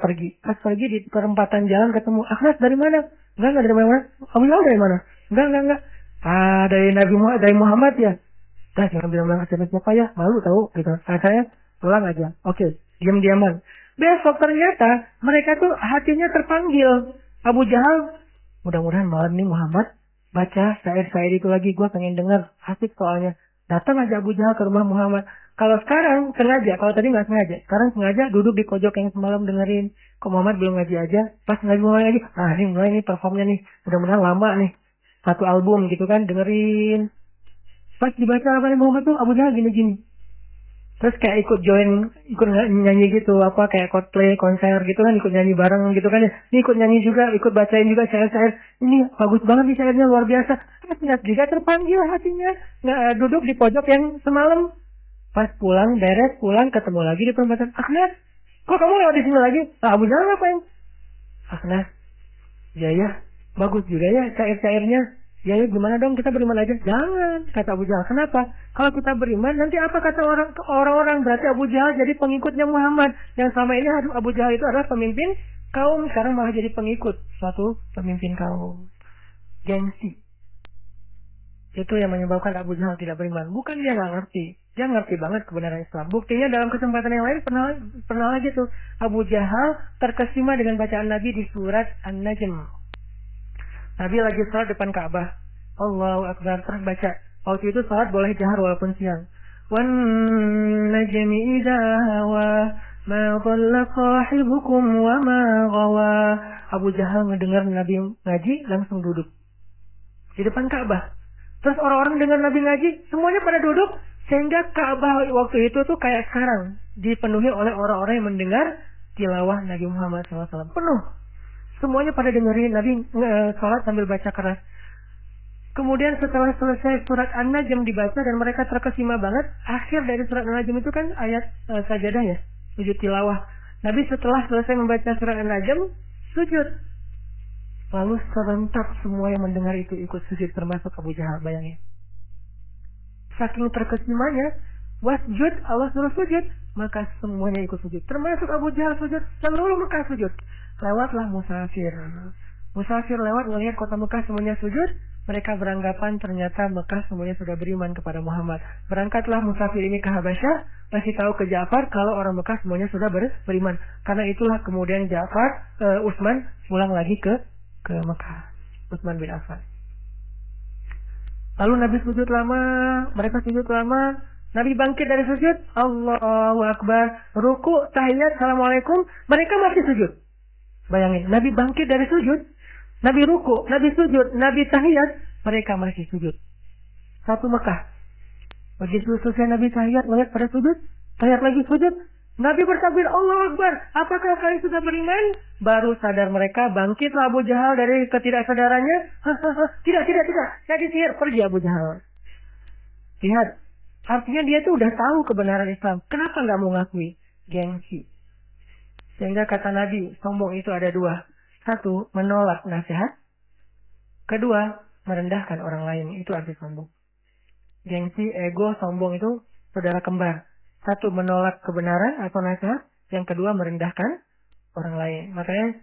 pergi. Pas pergi di perempatan jalan ketemu Akhnas dari mana? Enggak dari mana? Abu Jahal dari mana? Enggak. Dari dari Muhammad ya. Dah jangan bilang siapa ya, malu tahu gitu. Saya pulang aja. Oke, diam-diaman. Besok ternyata mereka tuh hatinya terpanggil. Abu Jahal, mudah-mudahan malam ini Muhammad baca syair-syair itu lagi, gue pengen dengar, asik soalnya. Datang aja Abu Jahal ke rumah Muhammad. Kalau sekarang sengaja, kalau tadi nggak sengaja, sekarang sengaja duduk di pojok yang semalam dengerin. Kok Muhammad belum ngaji aja? Pas ngaji mulai lagi, ini mulai nih performnya nih, mudah-mudahan lama nih. 1 album gitu kan, dengerin. Pas dibaca apa nih Muhammad tuh, Abu Jahal gini-gini. Terus kayak ikut nyanyi gitu, kayak cosplay, konser gitu kan, ikut nyanyi bareng gitu kan ya. Ini ikut nyanyi juga, ikut bacain juga syair-syair. Ini bagus banget nih syairnya, luar biasa. Ternyata juga terpanggil hatinya. Duduk di pojok yang semalam. Pas pulang, ketemu lagi di perempatan. Akhnas, kok kamu lewat di sini lagi? Abu Jahal ngapain? Akhnas, ya, bagus juga ya syair-syairnya. Ya gimana dong, kita beriman aja? Jangan, kata Abu Jahal. Kenapa? Kalau kita beriman, nanti apa kata orang-orang? Berarti Abu Jahal jadi pengikutnya Muhammad. Yang selama ini Abu Jahal itu adalah pemimpin kaum, sekarang malah jadi pengikut suatu pemimpin kaum. Gengsi. Itu yang menyebabkan Abu Jahal tidak beriman. Bukan dia nggak ngerti. Dia ngerti banget kebenaran Islam. Buktinya dalam kesempatan yang lain pernah lagi tuh. Abu Jahal terkesima dengan bacaan Nabi di surat An-Najm. Nabi lagi sholat depan Ka'bah. Allahu Akbar, terus baca. Waktu itu sholat boleh jahar walaupun siang. Wan najmi idza hawa ma dhalla sahibukum wa ma ghawa. Abu Jahal mendengar Nabi ngaji langsung duduk di depan Ka'bah. Terus orang-orang dengar Nabi ngaji, semuanya pada duduk sehingga Ka'bah waktu itu tuh kayak sekarang dipenuhi oleh orang-orang yang mendengar tilawah Nabi Muhammad SAW. Penuh. Semuanya pada dengerin Nabi sholat sambil baca keras. Kemudian setelah selesai surat An-Najm dibaca dan mereka terkesima banget, akhir dari surat An-Najm itu kan ayat sajadah ya, sujud tilawah. Nabi setelah selesai membaca surat An-Najm, sujud. Lalu serentak semua yang mendengar itu ikut sujud, termasuk Abu Jahal, bayangin. Saking terkesimanya, wasjud, Allah suruh sujud, maka semuanya ikut sujud. Termasuk Abu Jahal sujud, seluruh Mekah sujud. Lewatlah musafir. Musafir lewat melihat kota Mekah semuanya sujud. Mereka beranggapan ternyata Mekah semuanya sudah beriman kepada Muhammad. Berangkatlah musafir ini ke Habasyah, kasih tahu ke Ja'far kalau orang Mekah semuanya sudah beriman. Karena itulah kemudian Utsman pulang lagi ke Mekah. Utsman bin Affan. Lalu Nabi sujud lama, mereka sujud lama. Nabi bangkit dari sujud, Allahu Akbar, ruku, tahiyat, assalamualaikum, mereka masih sujud. Bayangin, Nabi bangkit dari sujud, Nabi ruku, Nabi sujud, Nabi tahiyat, mereka masih sujud. Satu Mekah. Begitu selesai Nabi tahiyat, melihat pada sujud, tahiyat lagi sujud, Nabi bertakbir, Allahu Akbar, apakah kalian sudah beriman? Baru sadar mereka, bangkitlah Abu Jahal dari ketidaksadarannya. Tidak, saya disihir, pergi Abu Jahal. Lihat, artinya dia tuh udah tahu kebenaran Islam. Kenapa nggak mau ngakui? Gengsi. Sehingga kata Nabi, sombong itu ada dua. Satu, menolak nasihat. Kedua, merendahkan orang lain. Itu arti sombong. Gengsi, ego, sombong itu saudara kembar. Satu, menolak kebenaran atau nasihat. Yang kedua, merendahkan orang lain. Makanya,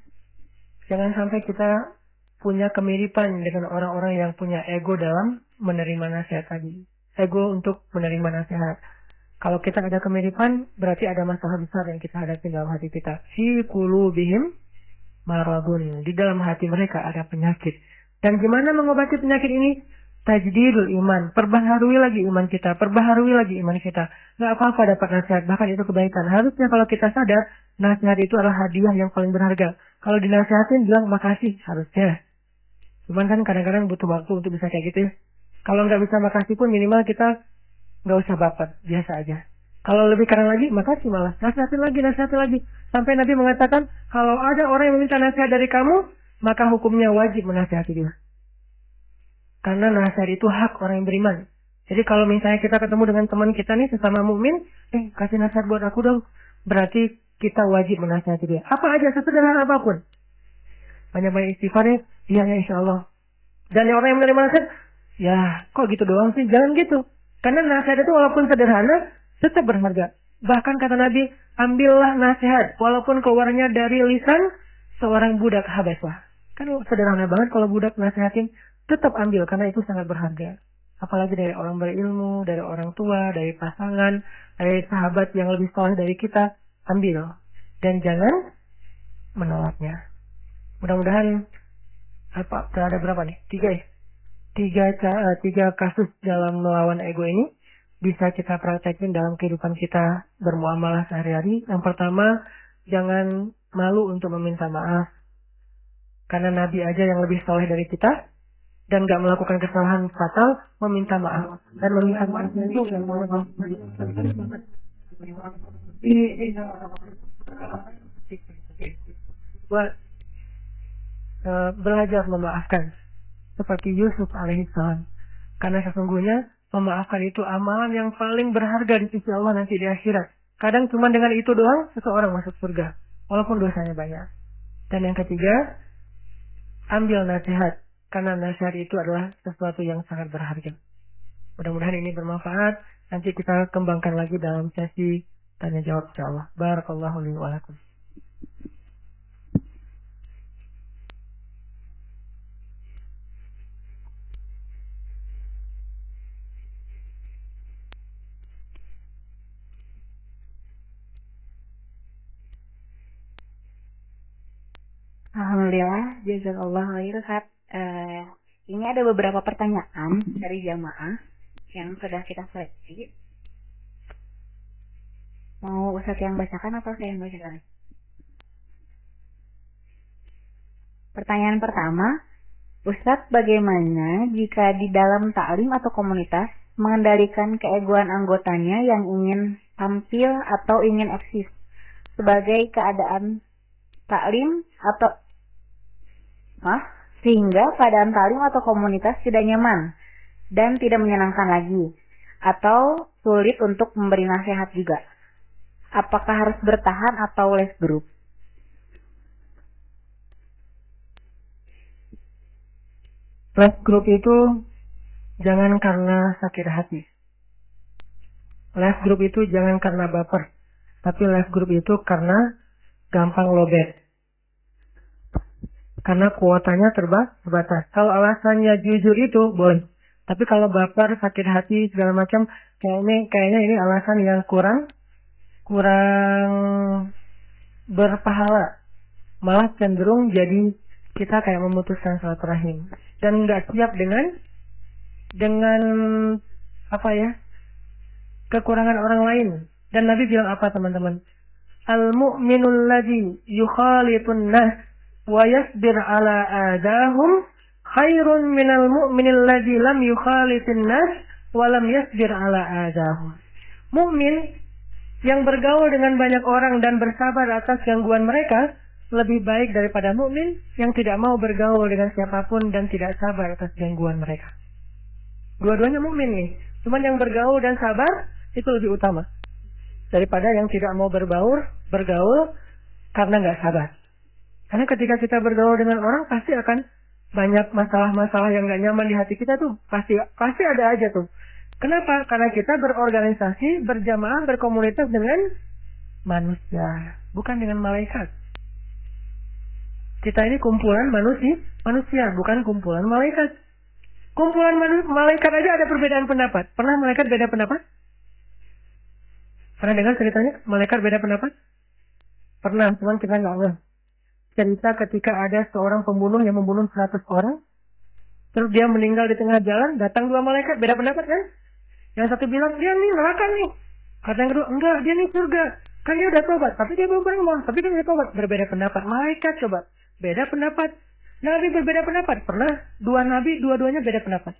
jangan sampai kita punya kemiripan dengan orang-orang yang punya ego dalam menerima nasihat tadi. Ego untuk menerima nasihat. Kalau kita ada kemiripan, berarti ada masalah besar yang kita hadapi dalam hati kita. Fi qulubihim maradun. Di dalam hati mereka ada penyakit. Dan gimana mengobati penyakit ini? Tajdidul iman. Perbaharui lagi iman kita. Perbaharui lagi iman kita. Gak apa-apa dapat nasihat. Bahkan itu kebaikan. Harusnya kalau kita sadar, nasihat itu adalah hadiah yang paling berharga. Kalau dinasihatin, bilang makasih. Harusnya. Cuman kan kadang-kadang butuh waktu untuk bisa kayak gitu ya. Kalau nggak bisa makasih pun minimal kita nggak usah baper. Biasa aja. Kalau lebih keren lagi, makasih malah. Nasihatin lagi. Sampai Nabi mengatakan, kalau ada orang yang meminta nasihat dari kamu, maka hukumnya wajib menasihati dia. Karena nasihat itu hak orang yang beriman. Jadi kalau misalnya kita ketemu dengan teman kita nih, sesama mukmin, kasih nasihat buat aku dong. Berarti kita wajib menasihati dia. Apa aja, sesederhana apapun. Banyak-banyak istighfarnya, iya ya insya Allah. Dan orang yang menerima nasihat, ya kok gitu doang sih, jangan gitu. Karena nasihat itu walaupun sederhana, tetap berharga. Bahkan kata Nabi, ambillah nasihat walaupun keluarnya dari lisan seorang budak Habasyah. Kan sederhana banget kalau budak nasihatin, tetap ambil karena itu sangat berharga. Apalagi dari orang berilmu, dari orang tua, dari pasangan, dari sahabat yang lebih soleh dari kita, ambil. Dan jangan menolaknya. Mudah-mudahan ada berapa nih? 3 ya? 3 kasus dalam melawan ego ini bisa kita praktekin dalam kehidupan kita bermuamalah sehari-hari. Yang pertama, jangan malu untuk meminta maaf. Karena Nabi aja yang lebih soleh dari kita dan gak melakukan kesalahan fatal, meminta maaf. Dan meminta maafnya itu yang buat belajar memaafkan. Seperti Yusuf alaihissalam. Karena sesungguhnya memaafkan itu amalan yang paling berharga di sisi Allah nanti di akhirat. Kadang cuma dengan itu doang seseorang masuk surga. Walaupun dosanya banyak. Dan yang ketiga, ambil nasihat. Karena nasihat itu adalah sesuatu yang sangat berharga. Mudah-mudahan ini bermanfaat. Nanti kita kembangkan lagi dalam sesi tanya jawab insyaallah. Barakallahu li wa lakum. Alhamdulillah, jazakallah khair Ustaz. Ini ada beberapa pertanyaan dari jamaah yang sudah kita seleksi. Mau Ustaz yang bacakan atau saya yang bacakan? Pertanyaan pertama, Ustaz, bagaimana jika di dalam taklim atau komunitas mengendalikan keegoan anggotanya yang ingin tampil atau ingin eksis sebagai keadaan taklim atau sehingga keadaan taklim atau komunitas tidak nyaman dan tidak menyenangkan lagi atau sulit untuk memberi nasihat juga. Apakah harus bertahan atau les grup? Les grup itu jangan karena sakit hati. Les grup itu jangan karena baper. Tapi les grup itu karena gampang lobet. Karena kuotanya terbatas. Kalau alasannya jujur itu boleh. Tapi kalau baper, sakit hati, segala macam, kayaknya ini alasan yang kurang berpahala. Malah cenderung jadi kita kayak memutuskan silaturahim. Dan nggak siap dengan kekurangan orang lain. Dan Nabi bilang apa teman-teman? Al-mu'minul ladzi yukhalitun nas wa yasbir ala adahum khairun minal mu'minil ladzi lam yukhalitin nas wa lam yasbir ala adahum. Mukmin yang bergaul dengan banyak orang dan bersabar atas gangguan mereka lebih baik daripada mukmin yang tidak mau bergaul dengan siapapun dan tidak sabar atas gangguan mereka. Dua-duanya mukmin nih, cuman yang bergaul dan sabar itu lebih utama daripada yang tidak mau bergaul karena nggak sabar. Karena ketika kita bergaul dengan orang pasti akan banyak masalah-masalah yang nggak nyaman di hati kita tuh pasti ada aja tuh. Kenapa? Karena kita berorganisasi, berjamaah, berkomunitas dengan manusia, bukan dengan malaikat. Kita ini kumpulan manusia, bukan kumpulan malaikat. Kumpulan malaikat aja ada perbedaan pendapat. Pernah malaikat beda pendapat? Pernah dengar ceritanya malaikat beda pendapat? Pernah, cuman kita nggak ngeh. Cerita ketika ada seorang pembunuh yang membunuh 100 orang, terus dia meninggal di tengah jalan, datang dua malaikat beda pendapat kan? Yang satu bilang dia nih neraka nih, kata yang kedua enggak dia nih surga, kan dia udah tobat, tapi dia belum beramal, tapi dia udah tobat. Berbeda pendapat. Malaikat coba beda pendapat, Nabi berbeda pendapat. Pernah dua nabi dua-duanya beda pendapat.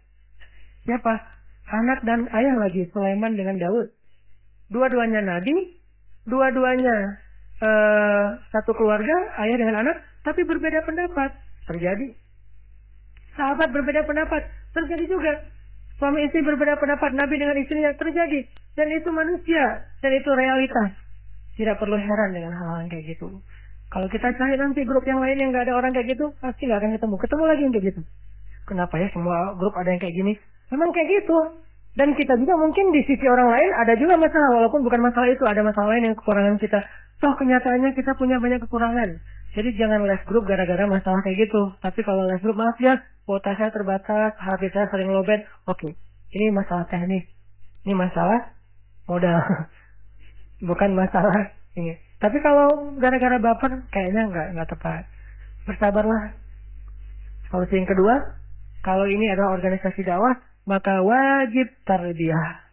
Siapa? Anak dan ayah lagi, Sulaiman dengan Daud. Dua-duanya nabi, dua-duanya satu keluarga, ayah dengan anak, tapi berbeda pendapat. Terjadi. Sahabat berbeda pendapat, terjadi juga. Suami istri berbeda pendapat, nabi dengan istrinya, terjadi. Dan itu manusia, dan itu realitas. Tidak perlu heran dengan hal-hal kayak gitu. Kalau kita cari nanti grup yang lain yang nggak ada orang kayak gitu, pasti nggak akan ketemu lagi yang kayak gitu. Kenapa ya semua grup ada yang kayak gini? Memang kayak gitu. Dan kita juga mungkin di sisi orang lain ada juga masalah, walaupun bukan masalah itu, ada masalah lain yang kekurangan kita. Toh kenyataannya kita punya banyak kekurangan. Jadi jangan left group gara-gara masalah kayak gitu. Tapi kalau left group, maaf ya, kuota saya terbatas, HP saya sering lowbat. Oke, ini masalah teknis. Ini masalah modal. Bukan masalah ini. Tapi kalau gara-gara baper, kayaknya nggak tepat. Bersabarlah. Solusi yang kedua, kalau ini adalah organisasi dakwah, maka wajib tarbiyah.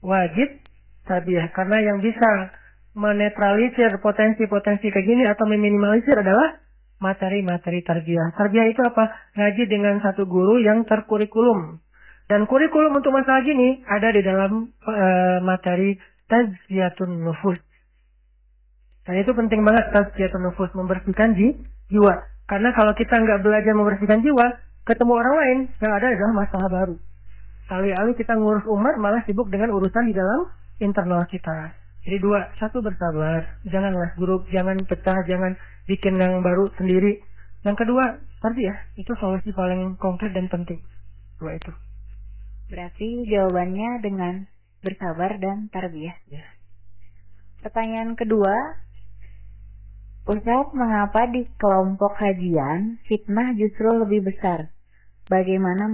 Wajib tarbiyah. Karena yang bisa menetralisir potensi-potensi kayak gini atau meminimalisir adalah materi-materi tarbiyah. Tarbiyah itu apa? Ngaji dengan satu guru yang terkurikulum. Dan kurikulum untuk masalah gini ada di dalam materi tazkiyatun nufus. Dan itu penting banget, tazkiyatun nufus, membersihkan jiwa. Karena kalau kita nggak belajar membersihkan jiwa, ketemu orang lain yang ada adalah masalah baru. Alih-alih kita ngurus umat, malah sibuk dengan urusan di dalam internal kita. Jadi dua, satu bersabar, janganlah grup, jangan pecah, jangan bikin yang baru sendiri. Yang kedua, tarbiyah, itu solusi paling konkret dan penting. Dua itu. Berarti jawabannya dengan bersabar dan tarbiyah. Ya. Pertanyaan kedua, Ustaz, mengapa di kelompok kajian fitnah justru lebih besar? Bagaimana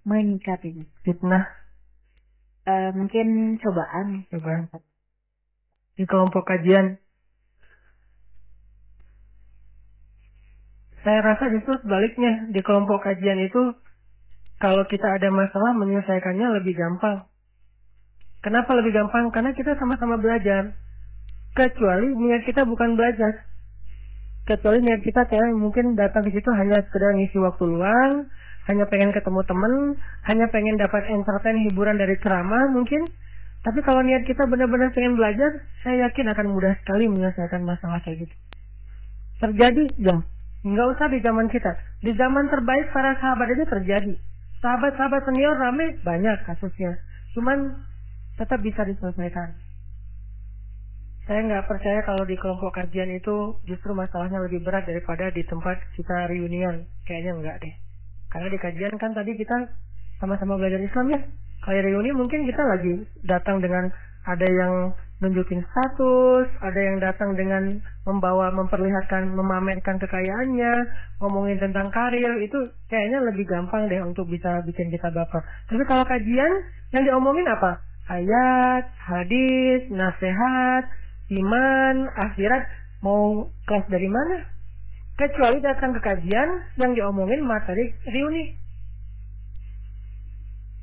menyikapinya? Fitnah? Mungkin cobaan. Di kelompok kajian, saya rasa justru sebaliknya. Di kelompok kajian itu, kalau kita ada masalah, menyelesaikannya lebih gampang. Kenapa lebih gampang? Karena kita sama-sama belajar. Kecuali niat kita bukan belajar. Kecuali niat kita kayak mungkin datang ke situ hanya sekedar ngisi waktu luang, hanya pengen ketemu teman, hanya pengen dapat entertain, hiburan dari ceramah mungkin. Tapi kalau niat kita benar-benar pengen belajar, saya yakin akan mudah sekali menyelesaikan masalah kayak gitu. Terjadi, ya. Nggak usah di zaman kita. Di zaman terbaik para sahabat itu terjadi. Sahabat-sahabat senior rame, banyak kasusnya. Cuman tetap bisa diselesaikan. Saya nggak percaya kalau di kelompok kajian itu justru masalahnya lebih berat daripada di tempat kita reunian. Kayaknya enggak deh. Karena di kajian kan tadi kita sama-sama belajar Islam ya. Kalau reuni mungkin kita lagi datang dengan ada yang nunjukin status, ada yang datang dengan memperlihatkan, memamerkan kekayaannya, ngomongin tentang karir, itu kayaknya lebih gampang deh untuk bisa bikin kita baper. Tapi kalau kajian, yang diomongin apa? Ayat, hadis, nasihat, iman, akhirat, mau kelas dari mana? Kecuali datang ke kajian yang diomongin materi reuni.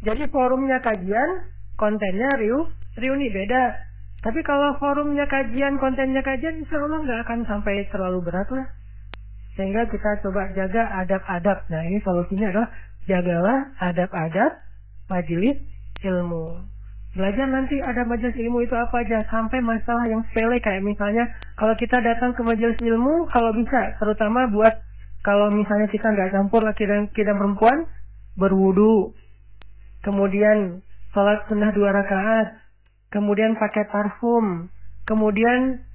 Jadi forumnya kajian, kontennya reuni beda. Tapi kalau forumnya kajian, kontennya kajian, insya Allah nggak akan sampai terlalu berat lah. Sehingga kita coba jaga adab-adab. Nah, ini solusinya adalah jagalah adab-adab majelis ilmu. Belajar nanti ada majelis ilmu itu apa aja, sampai masalah yang sepele kayak misalnya kalau kita datang ke majelis ilmu, kalau bisa, terutama buat kalau misalnya kita nggak campur laki dan perempuan, berwudu, kemudian sholat sunnah 2 rakaat, kemudian pakai parfum, kemudian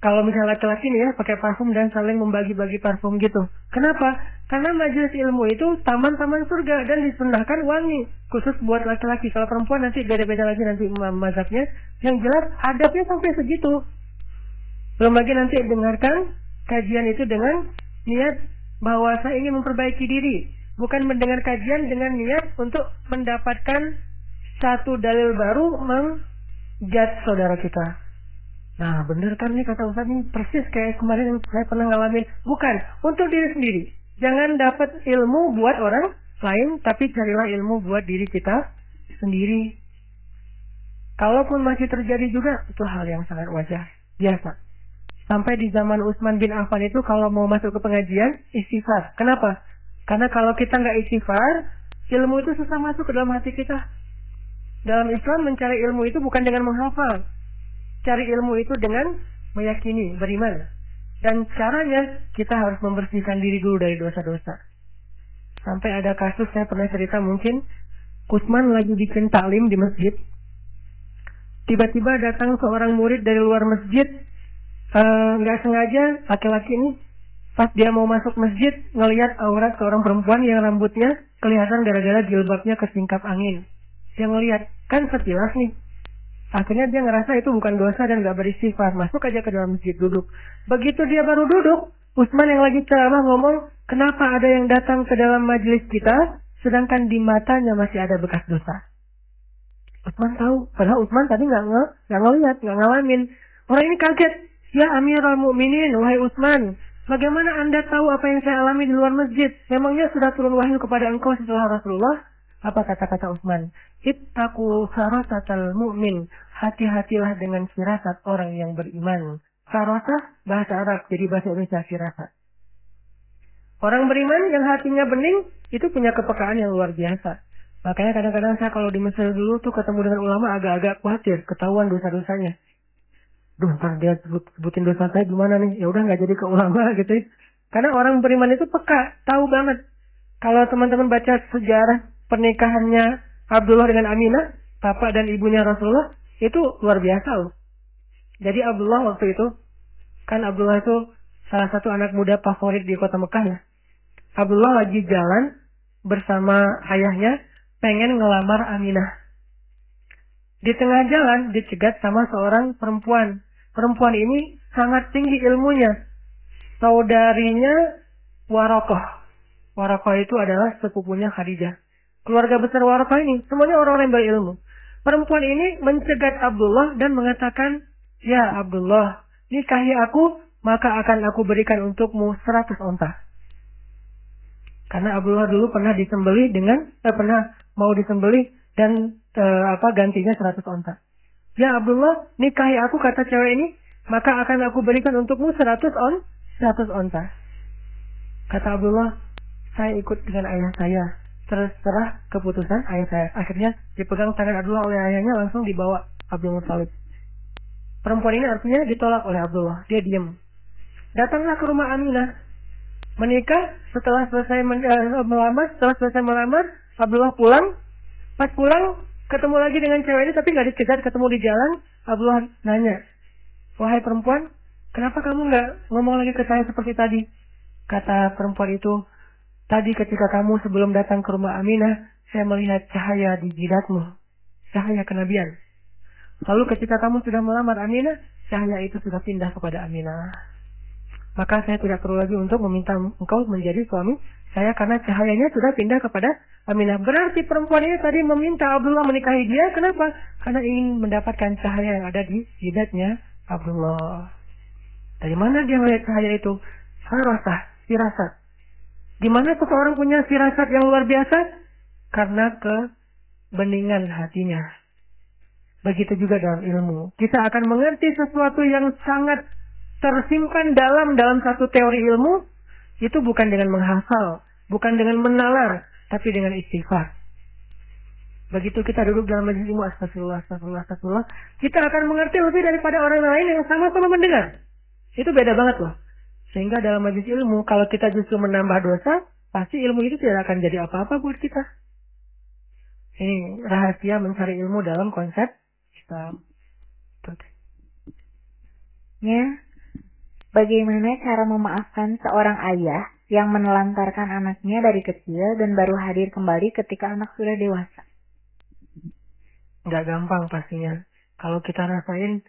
kalau misalnya laki-laki nih ya pakai parfum dan saling membagi-bagi parfum gitu. Kenapa? Karena majelis ilmu itu taman-taman surga dan disunnahkan wangi khusus buat laki-laki. Kalau perempuan nanti beda-beda lagi nanti mazhabnya. Yang jelas adabnya sampai segitu. Belum lagi nanti dengarkan kajian itu dengan niat bahwa saya ingin memperbaiki diri, bukan mendengar kajian dengan niat untuk mendapatkan satu dalil baru menjudge saudara kita. Nah, bener kan nih kata Ustaz ini persis kayak kemarin yang saya pernah ngalamin. Bukan, untuk diri sendiri. Jangan dapat ilmu buat orang lain, tapi carilah ilmu buat diri kita sendiri. Kalaupun masih terjadi juga, itu hal yang sangat wajar, biasa. Sampai di zaman Utsman bin Affan itu kalau mau masuk ke pengajian, istighfar. Kenapa? Karena kalau kita nggak istighfar, ilmu itu susah masuk ke dalam hati kita. Dalam Islam mencari ilmu itu bukan dengan menghafal. Cari ilmu itu dengan meyakini, beriman. Dan caranya kita harus membersihkan diri dulu dari dosa-dosa. Sampai ada kasus saya pernah cerita mungkin, Utsman lagi bikin taklim di masjid. Tiba-tiba datang seorang murid dari luar masjid, nggak sengaja laki-laki ini pas dia mau masuk masjid ngelihat aurat seorang perempuan yang rambutnya kelihatan gara-gara jilbabnya kesingkap angin. Dia ngelihat, kan sekilas nih. Akhirnya dia ngerasa itu bukan dosa dan gak beristighfar. Masuk aja ke dalam masjid, duduk. Begitu dia baru duduk, Utsman yang lagi ceramah ngomong, kenapa ada yang datang ke dalam majelis kita, sedangkan di matanya masih ada bekas dosa. Utsman tahu, padahal Utsman tadi gak ngelihat, gak ngalamin. Orang ini kaget, ya Amirul Mukminin, wahai Utsman, bagaimana Anda tahu apa yang saya alami di luar masjid? Memangnya sudah turun wahyu kepada engkau setelah Rasulullah? Apa kata-kata Utsman? Ittaqu farasatal mu'min. Hati-hatilah dengan firasat orang yang beriman. Farasah bahasa Arab, jadi bahasa Indonesia firasat. Orang beriman yang hatinya bening itu punya kepekaan yang luar biasa. Makanya kadang-kadang saya kalau di Mesir dulu tuh ketemu dengan ulama agak-agak khawatir, ketahuan dosa-dosanya. Duh, ntar dia sebutin dosa saya gimana nih? Ya udah nggak jadi ke ulama gitu. Karena orang beriman itu peka, tahu banget. Kalau teman-teman baca sejarah pernikahannya Abdullah dengan Aminah, bapak dan ibunya Rasulullah, itu luar biasa loh. Jadi Abdullah waktu itu, kan Abdullah itu salah satu anak muda favorit di kota Mekah ya. Abdullah lagi jalan bersama ayahnya, pengen ngelamar Aminah. Di tengah jalan dicegat sama seorang perempuan. Perempuan ini sangat tinggi ilmunya. Saudarinya Warokoh. Warokoh itu adalah sepupunya Khadijah. Keluarga besar Warokoh ini semuanya orang-orang yang berilmu. Perempuan ini mencegat Abdullah dan mengatakan, ya Abdullah, nikahi aku, maka akan aku berikan untukmu 100 onta. Karena Abdullah dulu pernah disembelih pernah mau disembelih dan gantinya 100 onta. Ya Abdullah, nikahi aku, kata cewek ini, maka akan aku berikan untukmu 100 onta. Kata Abdullah, saya ikut dengan ayah saya. Terserah keputusan ayah saya. Akhirnya dipegang tangan Abdullah oleh ayahnya, langsung dibawa Abdul Muthalib. Perempuan ini artinya ditolak oleh Abdullah. Dia diam. Datanglah ke rumah Aminah. Menikah, setelah selesai melamar, Abdullah pulang. Pas pulang, ketemu lagi dengan cewek ini, tapi nggak dicegat, ketemu di jalan. Abdullah nanya, wahai perempuan, kenapa kamu nggak ngomong lagi ke saya seperti tadi? Kata perempuan itu, tadi ketika kamu sebelum datang ke rumah Aminah, saya melihat cahaya di jidatmu. cahaya kenabian. Lalu ketika kamu sudah melamar Aminah, cahaya itu sudah pindah kepada Aminah. Maka saya tidak perlu lagi untuk meminta engkau menjadi suami saya karena cahayanya sudah pindah kepada Aminah. Berarti perempuan ini tadi meminta Abdullah menikahi dia. Kenapa? Karena ingin mendapatkan cahaya yang ada di jidatnya Abdullah. Dari mana dia melihat cahaya itu? Firasat. Di mana seseorang punya firasat yang luar biasa? Karena kebeningan hatinya. Begitu juga dalam ilmu. Kita akan mengerti sesuatu yang sangat tersimpan dalam satu teori ilmu, itu bukan dengan menghafal, bukan dengan menalar, tapi dengan istighfar. Begitu kita duduk dalam majelis ilmu, astagfirullah, kita akan mengerti lebih daripada orang lain yang sama-sama mendengar. Itu beda banget loh. Sehingga dalam majelis ilmu, kalau kita justru menambah dosa, pasti ilmu itu tidak akan jadi apa-apa buat kita. Ini rahasia mencari ilmu dalam konsep Islam. Ya. Bagaimana cara memaafkan seorang ayah yang menelantarkan anaknya dari kecil dan baru hadir kembali ketika anak sudah dewasa? Nggak gampang pastinya. Kalau kita rasain,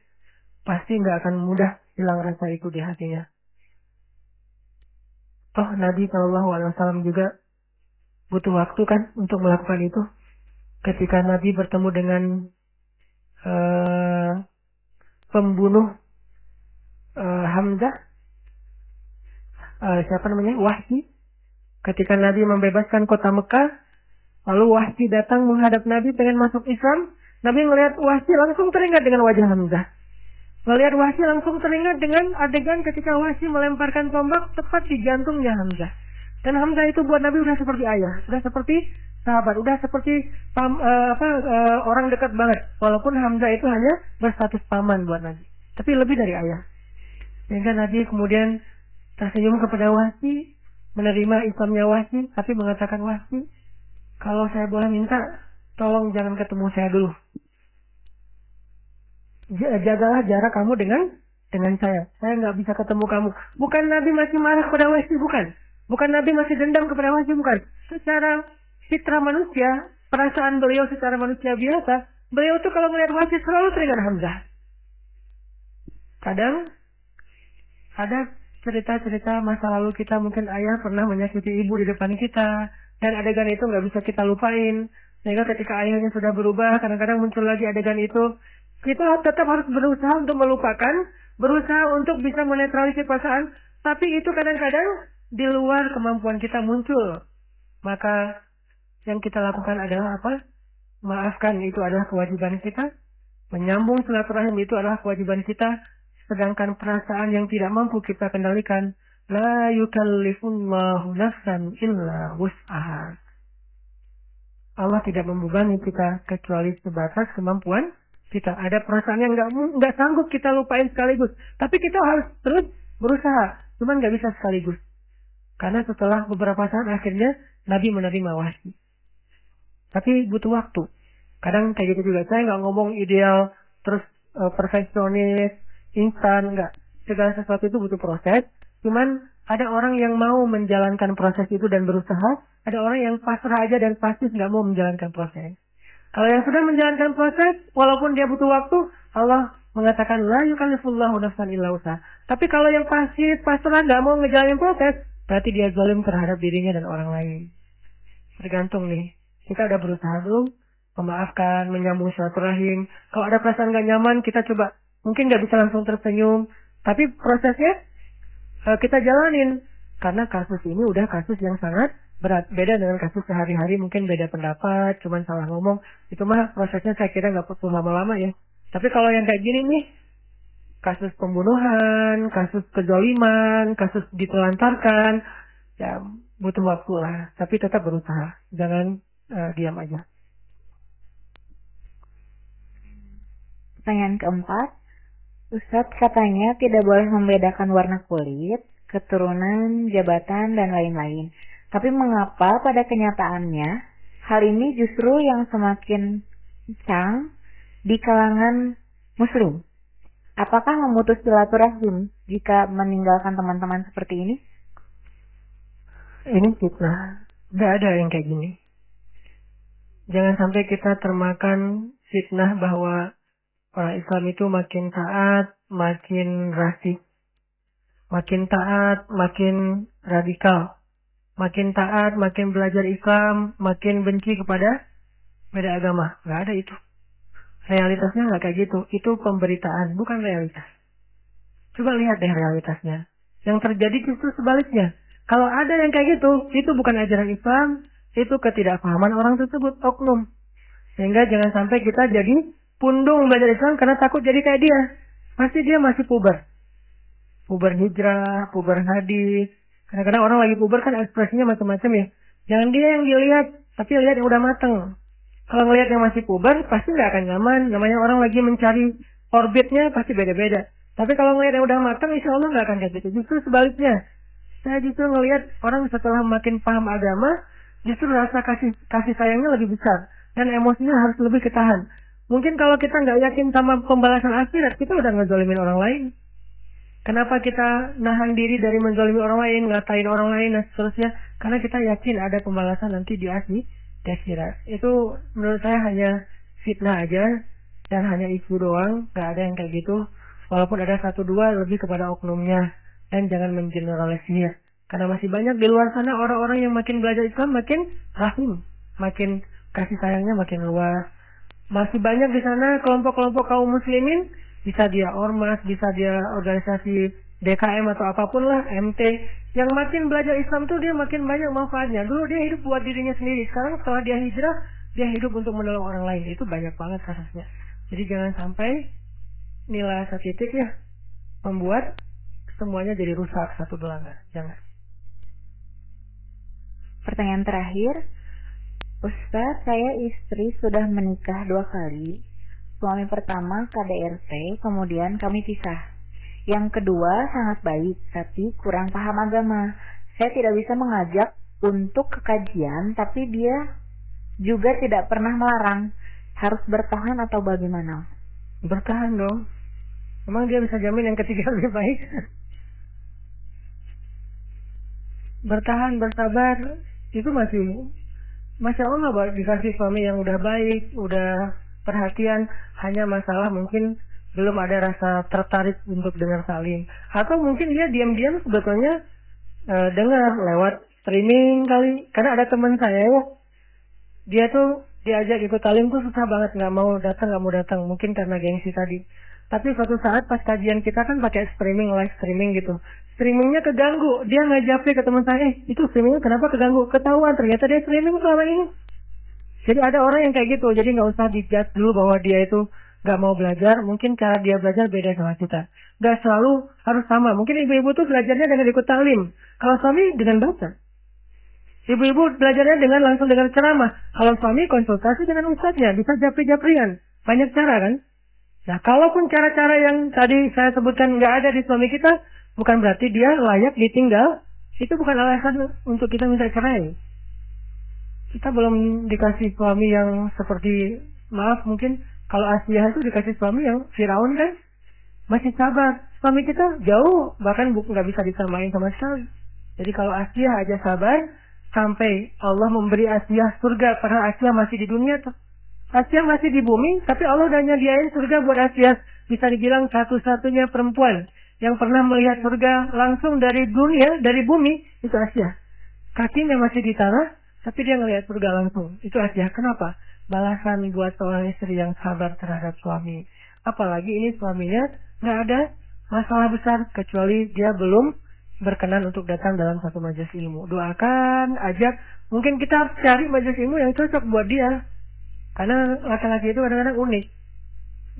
pasti nggak akan mudah hilang rasa itu di hatinya. Toh Nabi SAW juga butuh waktu kan untuk melakukan itu. Ketika Nabi bertemu dengan pembunuh Hamzah, Wahsy. Ketika Nabi membebaskan kota Mekah, lalu Wahsy datang menghadap Nabi pengen masuk Islam. Nabi melihat Wahsy langsung teringat dengan wajah Hamzah. Melihat Wahsy langsung teringat dengan adegan ketika Wahsy melemparkan tombak tepat di jantungnya Hamzah. Dan Hamzah itu buat Nabi udah seperti ayah, udah seperti sahabat, udah seperti orang dekat banget. Walaupun Hamzah itu hanya berstatus paman buat Nabi, tapi lebih dari ayah. Sehingga Nabi kemudian tersenyum kepada Wahsy, menerima Islamnya Wahsy, tapi mengatakan, Wahsy, kalau saya boleh minta, tolong jangan ketemu saya dulu. Jagalah jarak kamu dengan saya. Saya nggak bisa ketemu kamu. Bukan Nabi masih marah kepada Wahsy, bukan. Bukan Nabi masih dendam kepada Wahsy, bukan. Secara fitrah manusia, perasaan beliau secara manusia biasa, beliau tuh kalau melihat Wahsy selalu teringat Hamzah. Kadang ada cerita-cerita masa lalu kita, mungkin ayah pernah menyakiti ibu di depan kita, dan adegan itu nggak bisa kita lupain. Sehingga ketika ayahnya sudah berubah, kadang-kadang muncul lagi adegan itu. Kita tetap harus berusaha untuk melupakan, berusaha untuk bisa menetralisir perasaan, tapi itu kadang-kadang di luar kemampuan kita muncul. Maka yang kita lakukan adalah apa? Maafkan itu adalah kewajiban kita. Menyambung silaturahim itu adalah kewajiban kita. Sedangkan perasaan yang tidak mampu kita kendalikan, la yukallifullahu nafsan illa wus'aha. Allah tidak membebani kita kecuali sebatas kemampuan kita. Ada perasaan yang nggak sanggup kita lupain sekaligus, tapi kita harus terus berusaha. Cuman nggak bisa sekaligus. Karena setelah beberapa saat akhirnya Nabi menerima wahyu. Tapi butuh waktu. Kadang kayak gitu juga. Saya nggak ngomong ideal terus perfeksionis, instan, enggak. Segala sesuatu itu butuh proses. Cuman ada orang yang mau menjalankan proses itu dan berusaha. Ada orang yang pasrah aja dan pasti nggak mau menjalankan proses. Kalau yang sudah menjalankan proses, walaupun dia butuh waktu, Allah mengatakan la yukallifullahu nafsan illa wus'aha. Tapi kalau yang pasti pasrah nggak mau ngejalanin proses, berarti dia zalim terhadap dirinya dan orang lain. Tergantung nih. Kita udah berusaha belum? Memaafkan, menyambung silaturahim. Kalau ada perasaan nggak nyaman, kita coba. Mungkin nggak bisa langsung tersenyum, tapi prosesnya kita jalanin. Karena kasus ini udah kasus yang sangat berat. Beda dengan kasus sehari-hari, mungkin beda pendapat, cuman salah ngomong. Itu mah prosesnya saya kira nggak perlu lama-lama ya. Tapi kalau yang kayak gini nih, kasus pembunuhan, kasus kezaliman, kasus ditelantarkan, ya butuh waktu lah. Tapi tetap berusaha, jangan diam aja. Pertanyaan keempat, Ustadz katanya tidak boleh membedakan warna kulit, keturunan, jabatan, dan lain-lain. Tapi mengapa pada kenyataannya hal ini justru yang semakin kencang di kalangan muslim? Apakah memutus silaturahim jika meninggalkan teman-teman seperti ini? Ini fitnah. Gak ada yang kayak gini. Jangan sampai kita termakan fitnah bahwa orang Islam itu makin taat, makin rasik, makin taat, makin radikal, makin taat, makin belajar Islam, makin benci kepada beda agama. Nggak ada itu. Realitasnya nggak kayak gitu. Itu pemberitaan, bukan realitas. Coba lihat deh realitasnya. Yang terjadi justru sebaliknya. Kalau ada yang kayak gitu, itu bukan ajaran Islam, itu ketidakpahaman orang tersebut, oknum. Sehingga jangan sampai kita jadi pundung belajar Islam karena takut jadi kayak dia. Pasti dia masih puber. Puber hijrah, puber hadis. Kadang-kadang orang lagi puber kan ekspresinya macam-macam ya. Jangan dia yang dilihat, tapi lihat yang udah mateng. Kalau ngelihat yang masih puber, pasti nggak akan nyaman. Namanya orang lagi mencari orbitnya pasti beda-beda. Tapi kalau ngelihat yang udah mateng, insya Allah nggak akan kayak gitu. Justru sebaliknya. Saya justru ngelihat orang setelah makin paham agama, justru rasa kasih sayangnya lebih besar. Dan emosinya harus lebih ketahan. Mungkin kalau kita nggak yakin sama pembalasan akhirat, kita udah ngezolimin orang lain. Kenapa kita nahan diri dari menzalimi orang lain, ngatain orang lain, dan seterusnya? Karena kita yakin ada pembalasan nanti di akhirat. Itu menurut saya hanya fitnah aja, dan hanya isu doang, nggak ada yang kayak gitu. Walaupun ada satu dua lebih kepada oknumnya, dan jangan mengeneralisir. Karena masih banyak di luar sana orang-orang yang makin belajar Islam makin rahim, makin kasih sayangnya makin luas. Masih banyak di sana kelompok-kelompok kaum muslimin, bisa dia ormas, bisa dia organisasi DKM atau apapun lah, MT, yang makin belajar Islam tuh dia makin banyak manfaatnya. Dulu dia hidup buat dirinya sendiri, sekarang setelah dia hijrah, dia hidup untuk menolong orang lain. Itu banyak banget kasusnya. Jadi jangan sampai nilai setitik ya membuat semuanya jadi rusak satu belanga. Jangan. Pertanyaan terakhir, Ustaz, saya istri sudah menikah 2 kali. Suami pertama KDRT, kemudian kami pisah. Yang kedua sangat baik, tapi kurang paham agama. Saya tidak bisa mengajak untuk ke kajian, tapi dia juga tidak pernah melarang. Harus bertahan atau bagaimana? Bertahan dong. Emang dia bisa jamin yang ketiga lebih baik? Bertahan, bersabar, itu masih Masya Allah, dikasih suami yang udah baik, udah perhatian. Hanya masalah mungkin belum ada rasa tertarik untuk dengar salim. Atau mungkin dia diam-diam sebetulnya dengar lewat streaming kali. Karena ada teman saya ya, dia tuh diajak ikut talim tuh susah banget, nggak mau datang. Mungkin karena gengsi tadi. Tapi suatu saat pas kajian kita kan pakai streaming, live streaming gitu. Streamingnya keganggu, dia ngajak ke teman saya, itu streamingnya kenapa keganggu? Ketahuan ternyata dia streaming selama ini. Jadi ada orang yang kayak gitu, jadi nggak usah dijudge dulu bahwa dia itu nggak mau belajar. Mungkin cara dia belajar beda sama kita. Nggak selalu harus sama. Mungkin ibu-ibu tuh belajarnya dengan ikut talim. Kalau suami dengan baca. Ibu-ibu belajarnya dengan langsung dengan ceramah. Kalau suami konsultasi dengan ustadznya, bisa japri-japrian. Banyak cara kan? Nah, kalaupun cara-cara yang tadi saya sebutkan nggak ada di suami kita, bukan berarti dia layak ditinggal. Itu bukan alasan untuk kita minta cerai. Kita belum dikasih suami yang seperti, maaf mungkin kalau Asia itu dikasih suami yang Firaun kan, masih sabar. Suami kita jauh, bahkan nggak bisa disamain sama sekali. Jadi kalau Asia aja sabar, sampai Allah memberi Asia surga, padahal Asia masih di dunia tuh. Asia masih di bumi, tapi Allah udah nyediain surga buat Asia. Bisa dibilang satu-satunya perempuan yang pernah melihat surga langsung dari dunia, dari bumi, itu Asia. Kakinya masih di tanah, tapi dia ngelihat surga langsung. Itu Asia. Kenapa? Balasan buat seorang istri yang sabar terhadap suami. Apalagi ini suaminya nggak ada masalah besar, kecuali dia belum berkenan untuk datang dalam satu majelis ilmu. Doakan, ajak. Mungkin kita harus cari majelis ilmu yang cocok buat dia. Karena laki-laki itu kadang-kadang unik.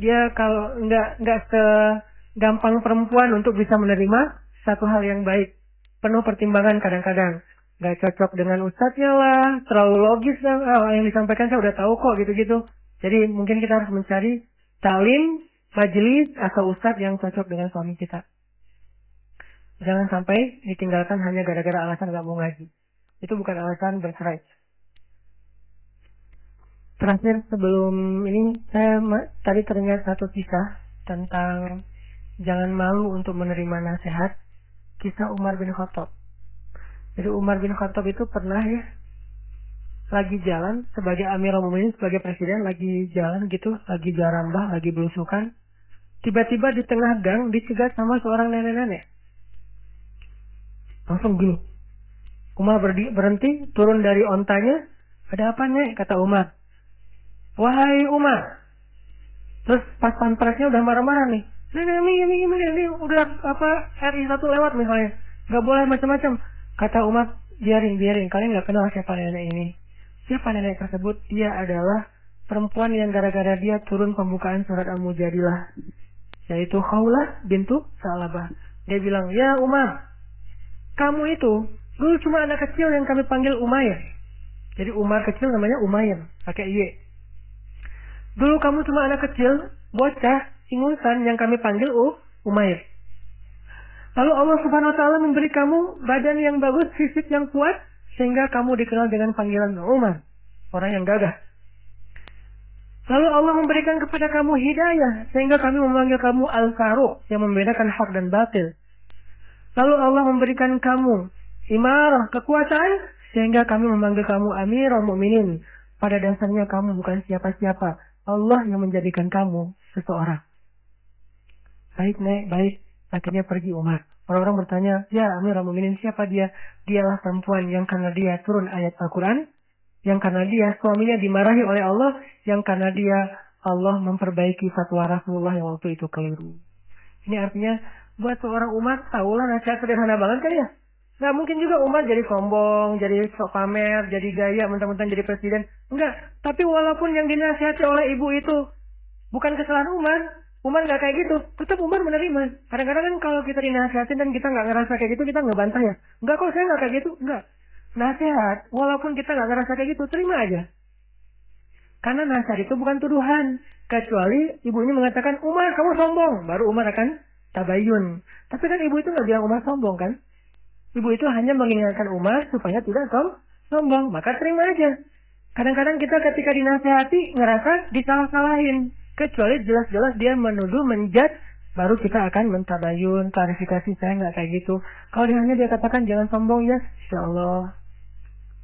Dia kalau nggak segampang perempuan untuk bisa menerima satu hal yang baik. Penuh pertimbangan kadang-kadang. Nggak cocok dengan ustadznya lah, terlalu logis lah, yang disampaikan saya udah tahu kok gitu-gitu. Jadi mungkin kita harus mencari talim, majelis, atau ustadz yang cocok dengan suami kita. Jangan sampai ditinggalkan hanya gara-gara alasan nggak mau ngaji. Itu bukan alasan bercerai. Terakhir sebelum ini saya tadi teringat satu kisah tentang jangan malu untuk menerima nasihat, kisah Umar bin Khattab. Jadi Umar bin Khattab itu pernah ya lagi jalan sebagai Amirul Mukminin, sebagai presiden, lagi jalan gitu, lagi jarambah, lagi belusukan. Tiba-tiba di tengah gang dicegat sama seorang nenek-nenek. Langsung gini. Umar berhenti, turun dari ontanya. Ada apa, Nek? Kata Umar. Wahai Umar. Terus pas pampresnya udah marah-marah nih. Ini udah RI 1 lewat misalnya. Gak boleh macam-macam. Kata Umar, biarin. Kalian gak kenal siapa nenek ini. Siapa nenek tersebut? Dia adalah perempuan yang gara-gara dia turun pembukaan surat Al-Mujadilah, yaitu Khawlah bintu Sa'labah. Dia bilang, ya Umar, kamu itu dulu cuma anak kecil yang kami panggil Umair. Jadi Umar kecil namanya Umair, pakai Y. Dulu kamu cuma anak kecil, bocah, ingusan yang kami panggil Umair. Lalu Allah Subhanahu Wa Taala memberi kamu badan yang bagus, fisik yang kuat, sehingga kamu dikenal dengan panggilan Umar, orang yang gagah. Lalu Allah memberikan kepada kamu hidayah, sehingga kami memanggil kamu Al-Faruq, yang membedakan hak dan batil. Lalu Allah memberikan kamu imarah, kekuasaan, sehingga kami memanggil kamu Amirul Mukminin. Pada dasarnya kamu bukan siapa-siapa, Allah yang menjadikan kamu seseorang. Baik, Nek, baik. Akhirnya pergi Umar. Orang-orang bertanya, ya Amirul Mukminin siapa dia? Dialah perempuan yang karena dia turun ayat Al-Quran, yang karena dia suaminya dimarahi oleh Allah, yang karena dia Allah memperbaiki fatwa Rasulullah yang waktu itu keliru. Ini artinya buat seorang Umar, tahulah nasihat sederhana banget kan ya? Nggak mungkin juga Umar jadi sombong, jadi sok pamer, jadi gaya, mentang-mentang jadi presiden. Enggak, tapi walaupun yang dinasihati oleh ibu itu bukan kesalahan Umar nggak kayak gitu, tetap Umar menerima. Kadang-kadang kan kalau kita dinasihatin dan kita nggak ngerasa kayak gitu, kita nggak bantah ya. Enggak kok, saya nggak kayak gitu, enggak. Nasihat, walaupun kita nggak ngerasa kayak gitu, terima aja. Karena nasihat itu bukan tuduhan. Kecuali ibu ini mengatakan, Umar kamu sombong, baru Umar akan tabayun. Tapi kan ibu itu nggak bilang Umar sombong kan? Ibu itu hanya mengingatkan Umar supaya tidak sombong, maka terima aja. Kadang-kadang kita ketika dinasihati ngerasa disalah-salahin. Kecuali jelas-jelas dia menuduh, menjudge, baru kita akan mentabayun, klarifikasi, saya nggak kayak gitu. Kalau hanya dia katakan jangan sombong ya, insya Allah.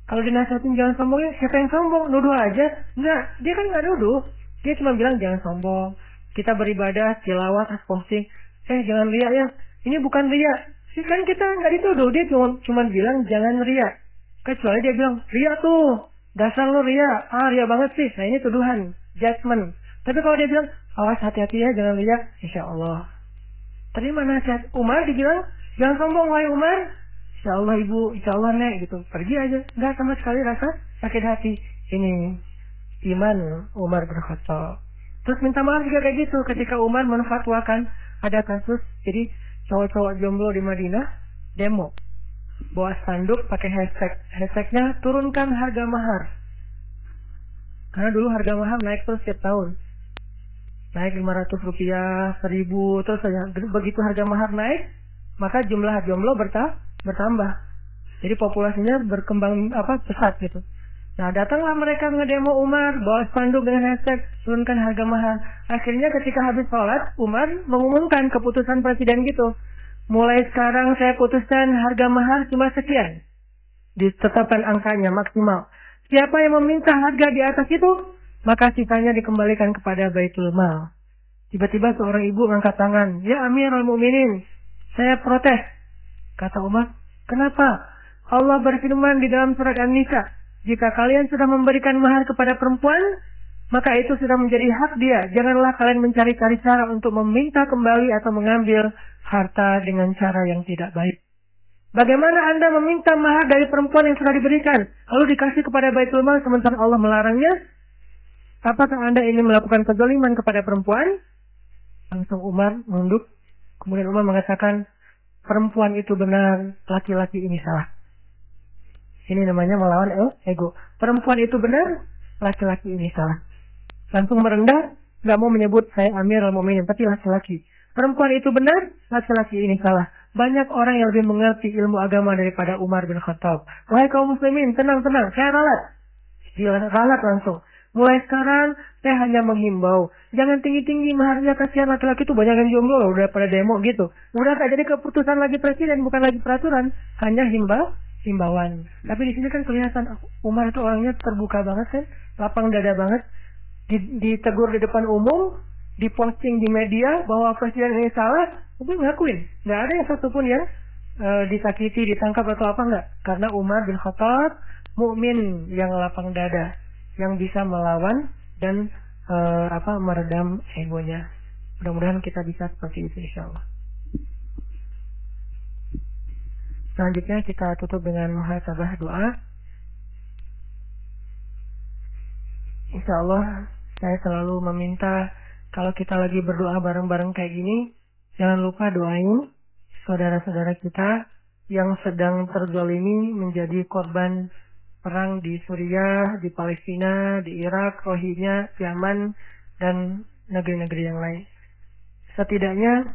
Kalau dinasihatin jangan sombong ya, siapa yang sombong? Nuduh aja? Enggak, dia kan nggak nuduh. Dia cuma bilang jangan sombong. Kita beribadah, tilawah, posting. Jangan riak ya. Ini bukan riak. Kan kita nggak dituduh, dia cuma bilang jangan riak. Kecuali dia bilang, riak tuh, dasar lu riak. Riak banget sih. Nah ini tuduhan, judgment. Tapi kalau dia bilang, awas hati-hati ya, jangan riak, insya Allah. Terima nasihat. Umar dibilang, jangan sombong wahai Umar. Insya Allah ibu, insya Allah nek, gitu. Pergi aja, nggak sama sekali rasa sakit hati. Ini iman Umar bin Khattab. Terus minta maaf juga kayak gitu, ketika Umar menfatwakan ada kasus, jadi cowok-cowok jomblo di Madinah demo, bawa spanduk pakai hashtagnya turunkan harga mahar. Karena dulu harga mahar naik terus setiap tahun. Naik 500 rupiah, 1000, terus saja. Begitu harga mahar naik, maka jumlah jomblo bertambah. Jadi populasinya berkembang pesat gitu. Nah, datanglah mereka ngedemo Umar, bawa spanduk dengan hashtag turunkan harga mahar. Akhirnya ketika habis sholat, Umar mengumumkan keputusan presiden gitu. Mulai sekarang saya putuskan harga mahar cuma sekian. Ditetapkan angkanya maksimal. Siapa yang meminta harga di atas itu, maka sisanya dikembalikan kepada Baitul Mal. Tiba-tiba seorang ibu mengangkat tangan. Ya Amirul Mukminin, saya protes. Kata Umar, kenapa? Allah berfirman di dalam surat An-Nisa, jika kalian sudah memberikan mahar kepada perempuan, maka itu sudah menjadi hak dia. Janganlah kalian mencari-cari cara untuk meminta kembali atau mengambil harta dengan cara yang tidak baik. Bagaimana Anda meminta mahar dari perempuan yang sudah diberikan, lalu dikasih kepada Baitul Mal sementara Allah melarangnya? Apakah Anda ingin melakukan kezaliman kepada perempuan? Langsung Umar menunduk. Kemudian Umar mengatakan, perempuan itu benar, laki-laki ini salah. Ini namanya melawan ego. Perempuan itu benar, laki-laki ini salah. Langsung merendah, gak mau menyebut saya Amirul Mukminin, tapi laki-laki. Perempuan itu benar, laki-laki ini salah. Banyak orang yang lebih mengerti ilmu agama daripada Umar bin Khattab. Wahai kaum muslimin, tenang, saya ralat. Dia ralat langsung. Mulai sekarang, saya hanya menghimbau. Jangan tinggi-tinggi maharnya, kasihan laki-laki itu banyak yang jomblo, udah pada demo gitu. Udah gak jadi keputusan lagi presiden, bukan lagi peraturan. Hanya himbauan. Tapi di sini kan kelihatan Umar itu orangnya terbuka banget kan, lapang dada banget, ditegur di depan umum, diposting di media bahwa presiden ini salah, itu ngakuin. Nggak ada yang satupun yang disakiti, ditangkap atau apa enggak. Karena Umar bin Khattab mukmin yang lapang dada, yang bisa melawan dan meredam egonya. Mudah-mudahan kita bisa seperti itu insyaallah. Selanjutnya kita tutup dengan muhasabah doa. Insyaallah saya selalu meminta kalau kita lagi berdoa bareng-bareng kayak gini, jangan lupa doain saudara-saudara kita yang sedang terzalimi menjadi korban perang di Suriah, di Palestina, di Irak, Rohingya, Yaman, dan negeri-negeri yang lain. Setidaknya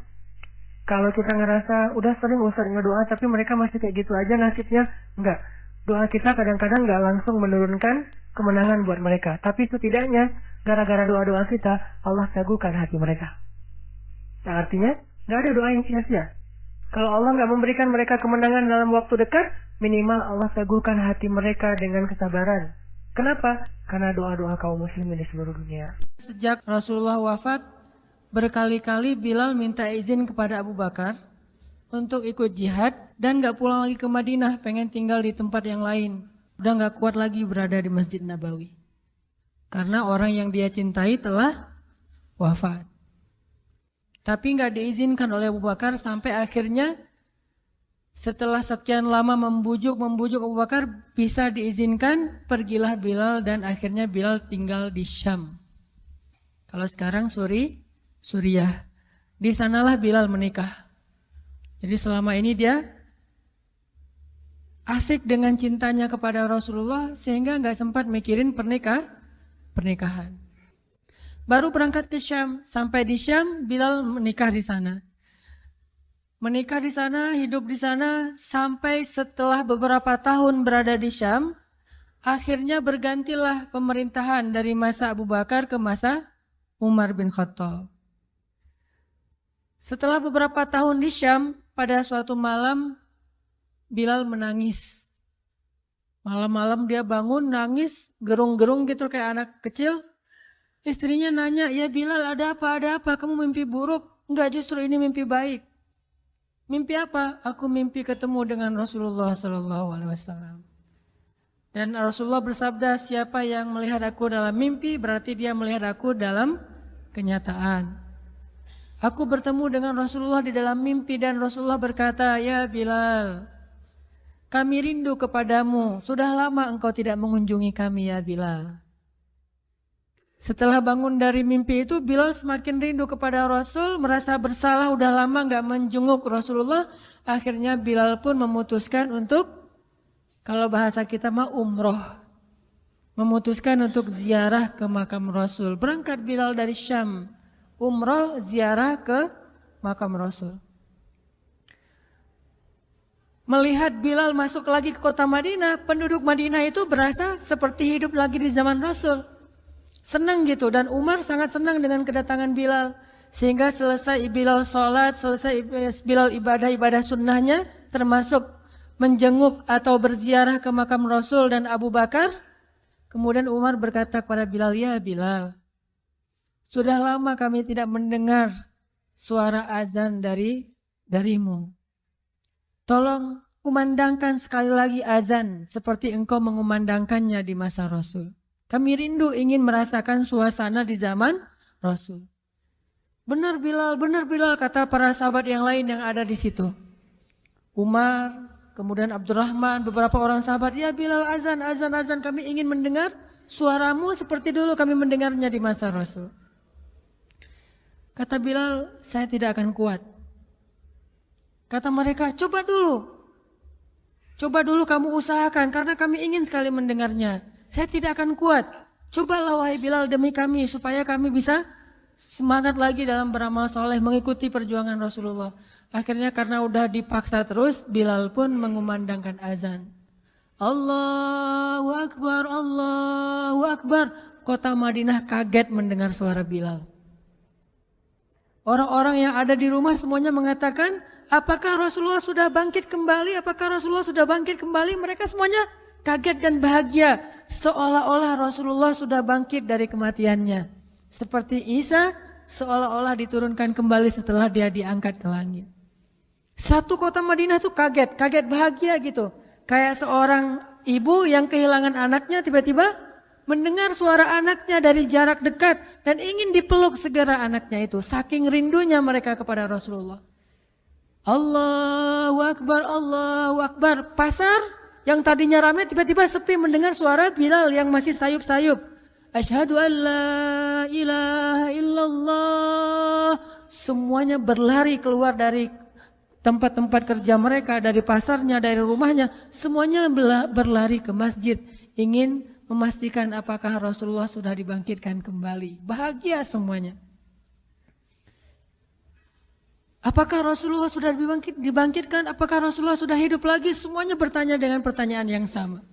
kalau kita ngerasa udah sering Ustaz ngedoa tapi mereka masih kayak gitu aja nasibnya, enggak. Doa kita kadang-kadang enggak langsung menurunkan kemenangan buat mereka. Tapi setidaknya gara-gara doa-doa kita, Allah teguhkan hati mereka. Nah, artinya enggak ada doa yang sia-sia. Kalau Allah enggak memberikan mereka kemenangan dalam waktu dekat, minimal Allah teguhkan hati mereka dengan kesabaran. Kenapa? Karena doa-doa kaum muslimin di seluruh dunia. Sejak Rasulullah wafat, berkali-kali Bilal minta izin kepada Abu Bakar untuk ikut jihad dan gak pulang lagi ke Madinah, pengen tinggal di tempat yang lain. Udah gak kuat lagi berada di Masjid Nabawi. Karena orang yang dia cintai telah wafat. Tapi gak diizinkan oleh Abu Bakar sampai akhirnya setelah sekian lama membujuk Abu Bakar bisa diizinkan, pergilah Bilal dan akhirnya Bilal tinggal di Syam. Kalau sekarang Suriah. Di sanalah Bilal menikah. Jadi selama ini dia asik dengan cintanya kepada Rasulullah sehingga nggak sempat mikirin pernikahan. Baru berangkat ke Syam, sampai di Syam Bilal menikah di sana. Menikah di sana, hidup di sana, sampai setelah beberapa tahun berada di Syam, akhirnya bergantilah pemerintahan dari masa Abu Bakar ke masa Umar bin Khattab. Setelah beberapa tahun di Syam, pada suatu malam Bilal menangis. Malam-malam dia bangun, nangis, gerung-gerung gitu kayak anak kecil. Istrinya nanya, "Ya Bilal, ada apa? Ada apa? Kamu mimpi buruk?" "Enggak, justru ini mimpi baik." "Mimpi apa?" "Aku mimpi ketemu dengan Rasulullah SAW." Dan Rasulullah bersabda, "Siapa yang melihat aku dalam mimpi, berarti dia melihat aku dalam kenyataan." Aku bertemu dengan Rasulullah di dalam mimpi dan Rasulullah berkata, "Ya Bilal, kami rindu kepadamu. Sudah lama engkau tidak mengunjungi kami ya Bilal." Setelah bangun dari mimpi itu, Bilal semakin rindu kepada Rasul, merasa bersalah udah lama gak menjenguk Rasulullah. Akhirnya Bilal pun memutuskan untuk, kalau bahasa kita mah umroh, memutuskan untuk ziarah ke makam Rasul. Berangkat Bilal dari Syam, umroh ziarah ke makam Rasul. Melihat Bilal masuk lagi ke kota Madinah, penduduk Madinah itu berasa seperti hidup lagi di zaman Rasul. Senang gitu, dan Umar sangat senang dengan kedatangan Bilal. Sehingga selesai Bilal sholat, selesai Bilal ibadah sunnahnya, termasuk menjenguk atau berziarah ke makam Rasul dan Abu Bakar. Kemudian Umar berkata kepada Bilal, "Ya Bilal, sudah lama kami tidak mendengar suara azan darimu. Tolong kumandangkan sekali lagi azan seperti engkau mengumandangkannya di masa Rasul. Kami rindu ingin merasakan suasana di zaman Rasul." Benar Bilal, kata para sahabat yang lain yang ada di situ. Umar, kemudian Abdurrahman, beberapa orang sahabat, "Ya Bilal, azan, kami ingin mendengar suaramu seperti dulu kami mendengarnya di masa Rasul." Kata Bilal, "Saya tidak akan kuat." Kata mereka, coba dulu kamu usahakan karena kami ingin sekali mendengarnya. "Saya tidak akan kuat. Cobalah wahai Bilal demi kami supaya kami bisa semangat lagi dalam beramal soleh mengikuti perjuangan Rasulullah." Akhirnya karena udah dipaksa terus, Bilal pun mengumandangkan azan. Allahu Akbar, Allahu Akbar. Kota Madinah kaget mendengar suara Bilal. Orang-orang yang ada di rumah semuanya mengatakan, apakah Rasulullah sudah bangkit kembali? Apakah Rasulullah sudah bangkit kembali? Mereka semuanya kaget dan bahagia, seolah-olah Rasulullah sudah bangkit dari kematiannya. Seperti Isa seolah-olah diturunkan kembali setelah dia diangkat ke langit. Satu kota Madinah tuh kaget bahagia gitu. Kayak seorang ibu yang kehilangan anaknya tiba-tiba mendengar suara anaknya dari jarak dekat dan ingin dipeluk segera anaknya itu. Saking rindunya mereka kepada Rasulullah. Allahu Akbar, Allahu Akbar. Pasar yang tadinya ramai tiba-tiba sepi mendengar suara Bilal yang masih sayup-sayup. Asyhadu an la ilaha illallah. Semuanya berlari keluar dari tempat-tempat kerja mereka, dari pasarnya, dari rumahnya. Semuanya berlari ke masjid. Ingin memastikan apakah Rasulullah sudah dibangkitkan kembali. Bahagia semuanya. Apakah Rasulullah sudah dibangkitkan? Apakah Rasulullah sudah hidup lagi? Semuanya bertanya dengan pertanyaan yang sama.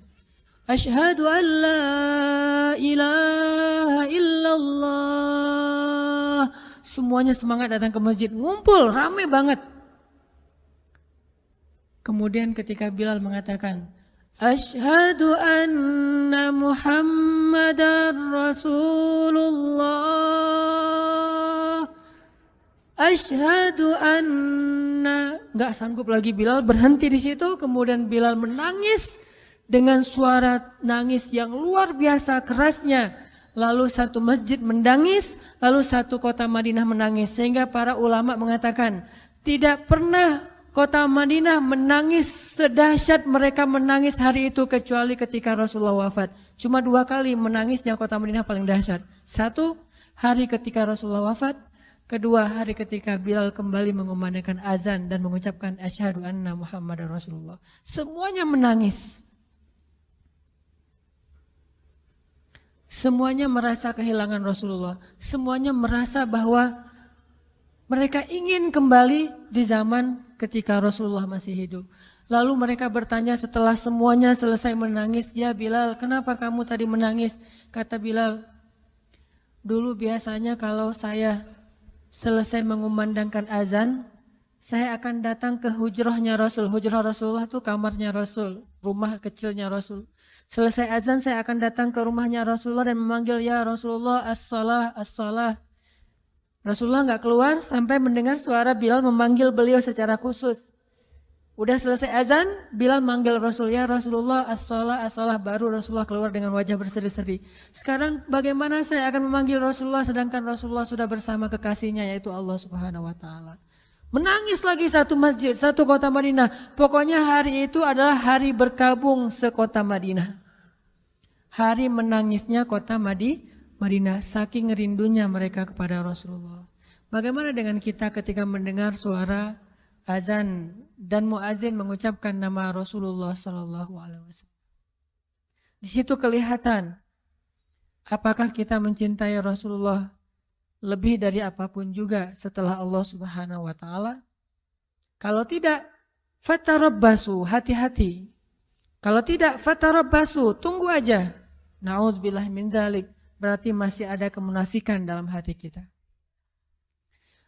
Asyhadu an la ilaha illallah. Semuanya semangat datang ke masjid. Ngumpul, rame banget. Kemudian ketika Bilal mengatakan, Asyhadu anna Muhammadar Rasulullah. Asyhadu anna. Gak sanggup lagi Bilal, berhenti di situ. Kemudian Bilal menangis dengan suara nangis yang luar biasa kerasnya. Lalu satu masjid menangis, lalu satu kota Madinah menangis. Sehingga para ulama mengatakan, tidak pernah kota Madinah menangis sedahsyat mereka menangis hari itu kecuali ketika Rasulullah wafat. Cuma 2 kali menangisnya kota Madinah paling dahsyat. 1, hari ketika Rasulullah wafat. 2, hari ketika Bilal kembali mengumandangkan azan dan mengucapkan asyhadu anna Muhammadar Rasulullah. Semuanya menangis. Semuanya merasa kehilangan Rasulullah. Semuanya merasa bahwa mereka ingin kembali di zaman ketika Rasulullah masih hidup. Lalu mereka bertanya setelah semuanya selesai menangis, ya Bilal, kenapa kamu tadi menangis? Kata Bilal, dulu biasanya kalau saya selesai mengumandangkan azan, saya akan datang ke hujrahnya Rasul. Hujrah Rasulullah itu kamarnya Rasul, rumah kecilnya Rasul. Selesai azan saya akan datang ke rumahnya Rasulullah dan memanggil, ya Rasulullah, as-salah, as-salah. Rasulullah nggak keluar sampai mendengar suara Bilal memanggil beliau secara khusus. Udah selesai azan, Bilal manggil Rasul, ya Rasulullah, as-salah, as-salah. Baru Rasulullah keluar dengan wajah berseri-seri. Sekarang bagaimana saya akan memanggil Rasulullah sedangkan Rasulullah sudah bersama kekasihnya yaitu Allah Subhanahu wa Ta'ala. Menangis lagi satu masjid, satu kota Madinah. Pokoknya hari itu adalah hari berkabung sekota Madinah. Hari menangisnya kota Madinah, saking rindunya mereka kepada Rasulullah. Bagaimana dengan kita ketika mendengar suara azan dan muazin mengucapkan nama Rasulullah Sallallahu Alaihi Wasallam? Di situ kelihatan apakah kita mencintai Rasulullah lebih dari apapun juga setelah Allah Subhanahu Wa Taala. Kalau tidak, fatarabbasu, hati-hati. Kalau tidak, fatarabbasu, tunggu aja. Na'udzubillah min dzalik. Berarti masih ada kemunafikan dalam hati kita.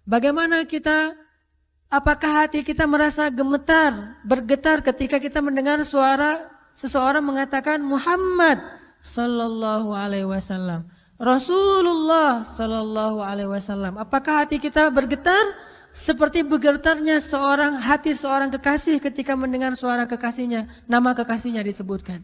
Bagaimana kita, apakah hati kita merasa gemetar, bergetar ketika kita mendengar suara seseorang mengatakan Muhammad sallallahu alaihi wasallam, Rasulullah sallallahu alaihi wasallam. Apakah hati kita bergetar seperti bergetarnya hati seorang kekasih ketika mendengar suara kekasihnya, nama kekasihnya disebutkan?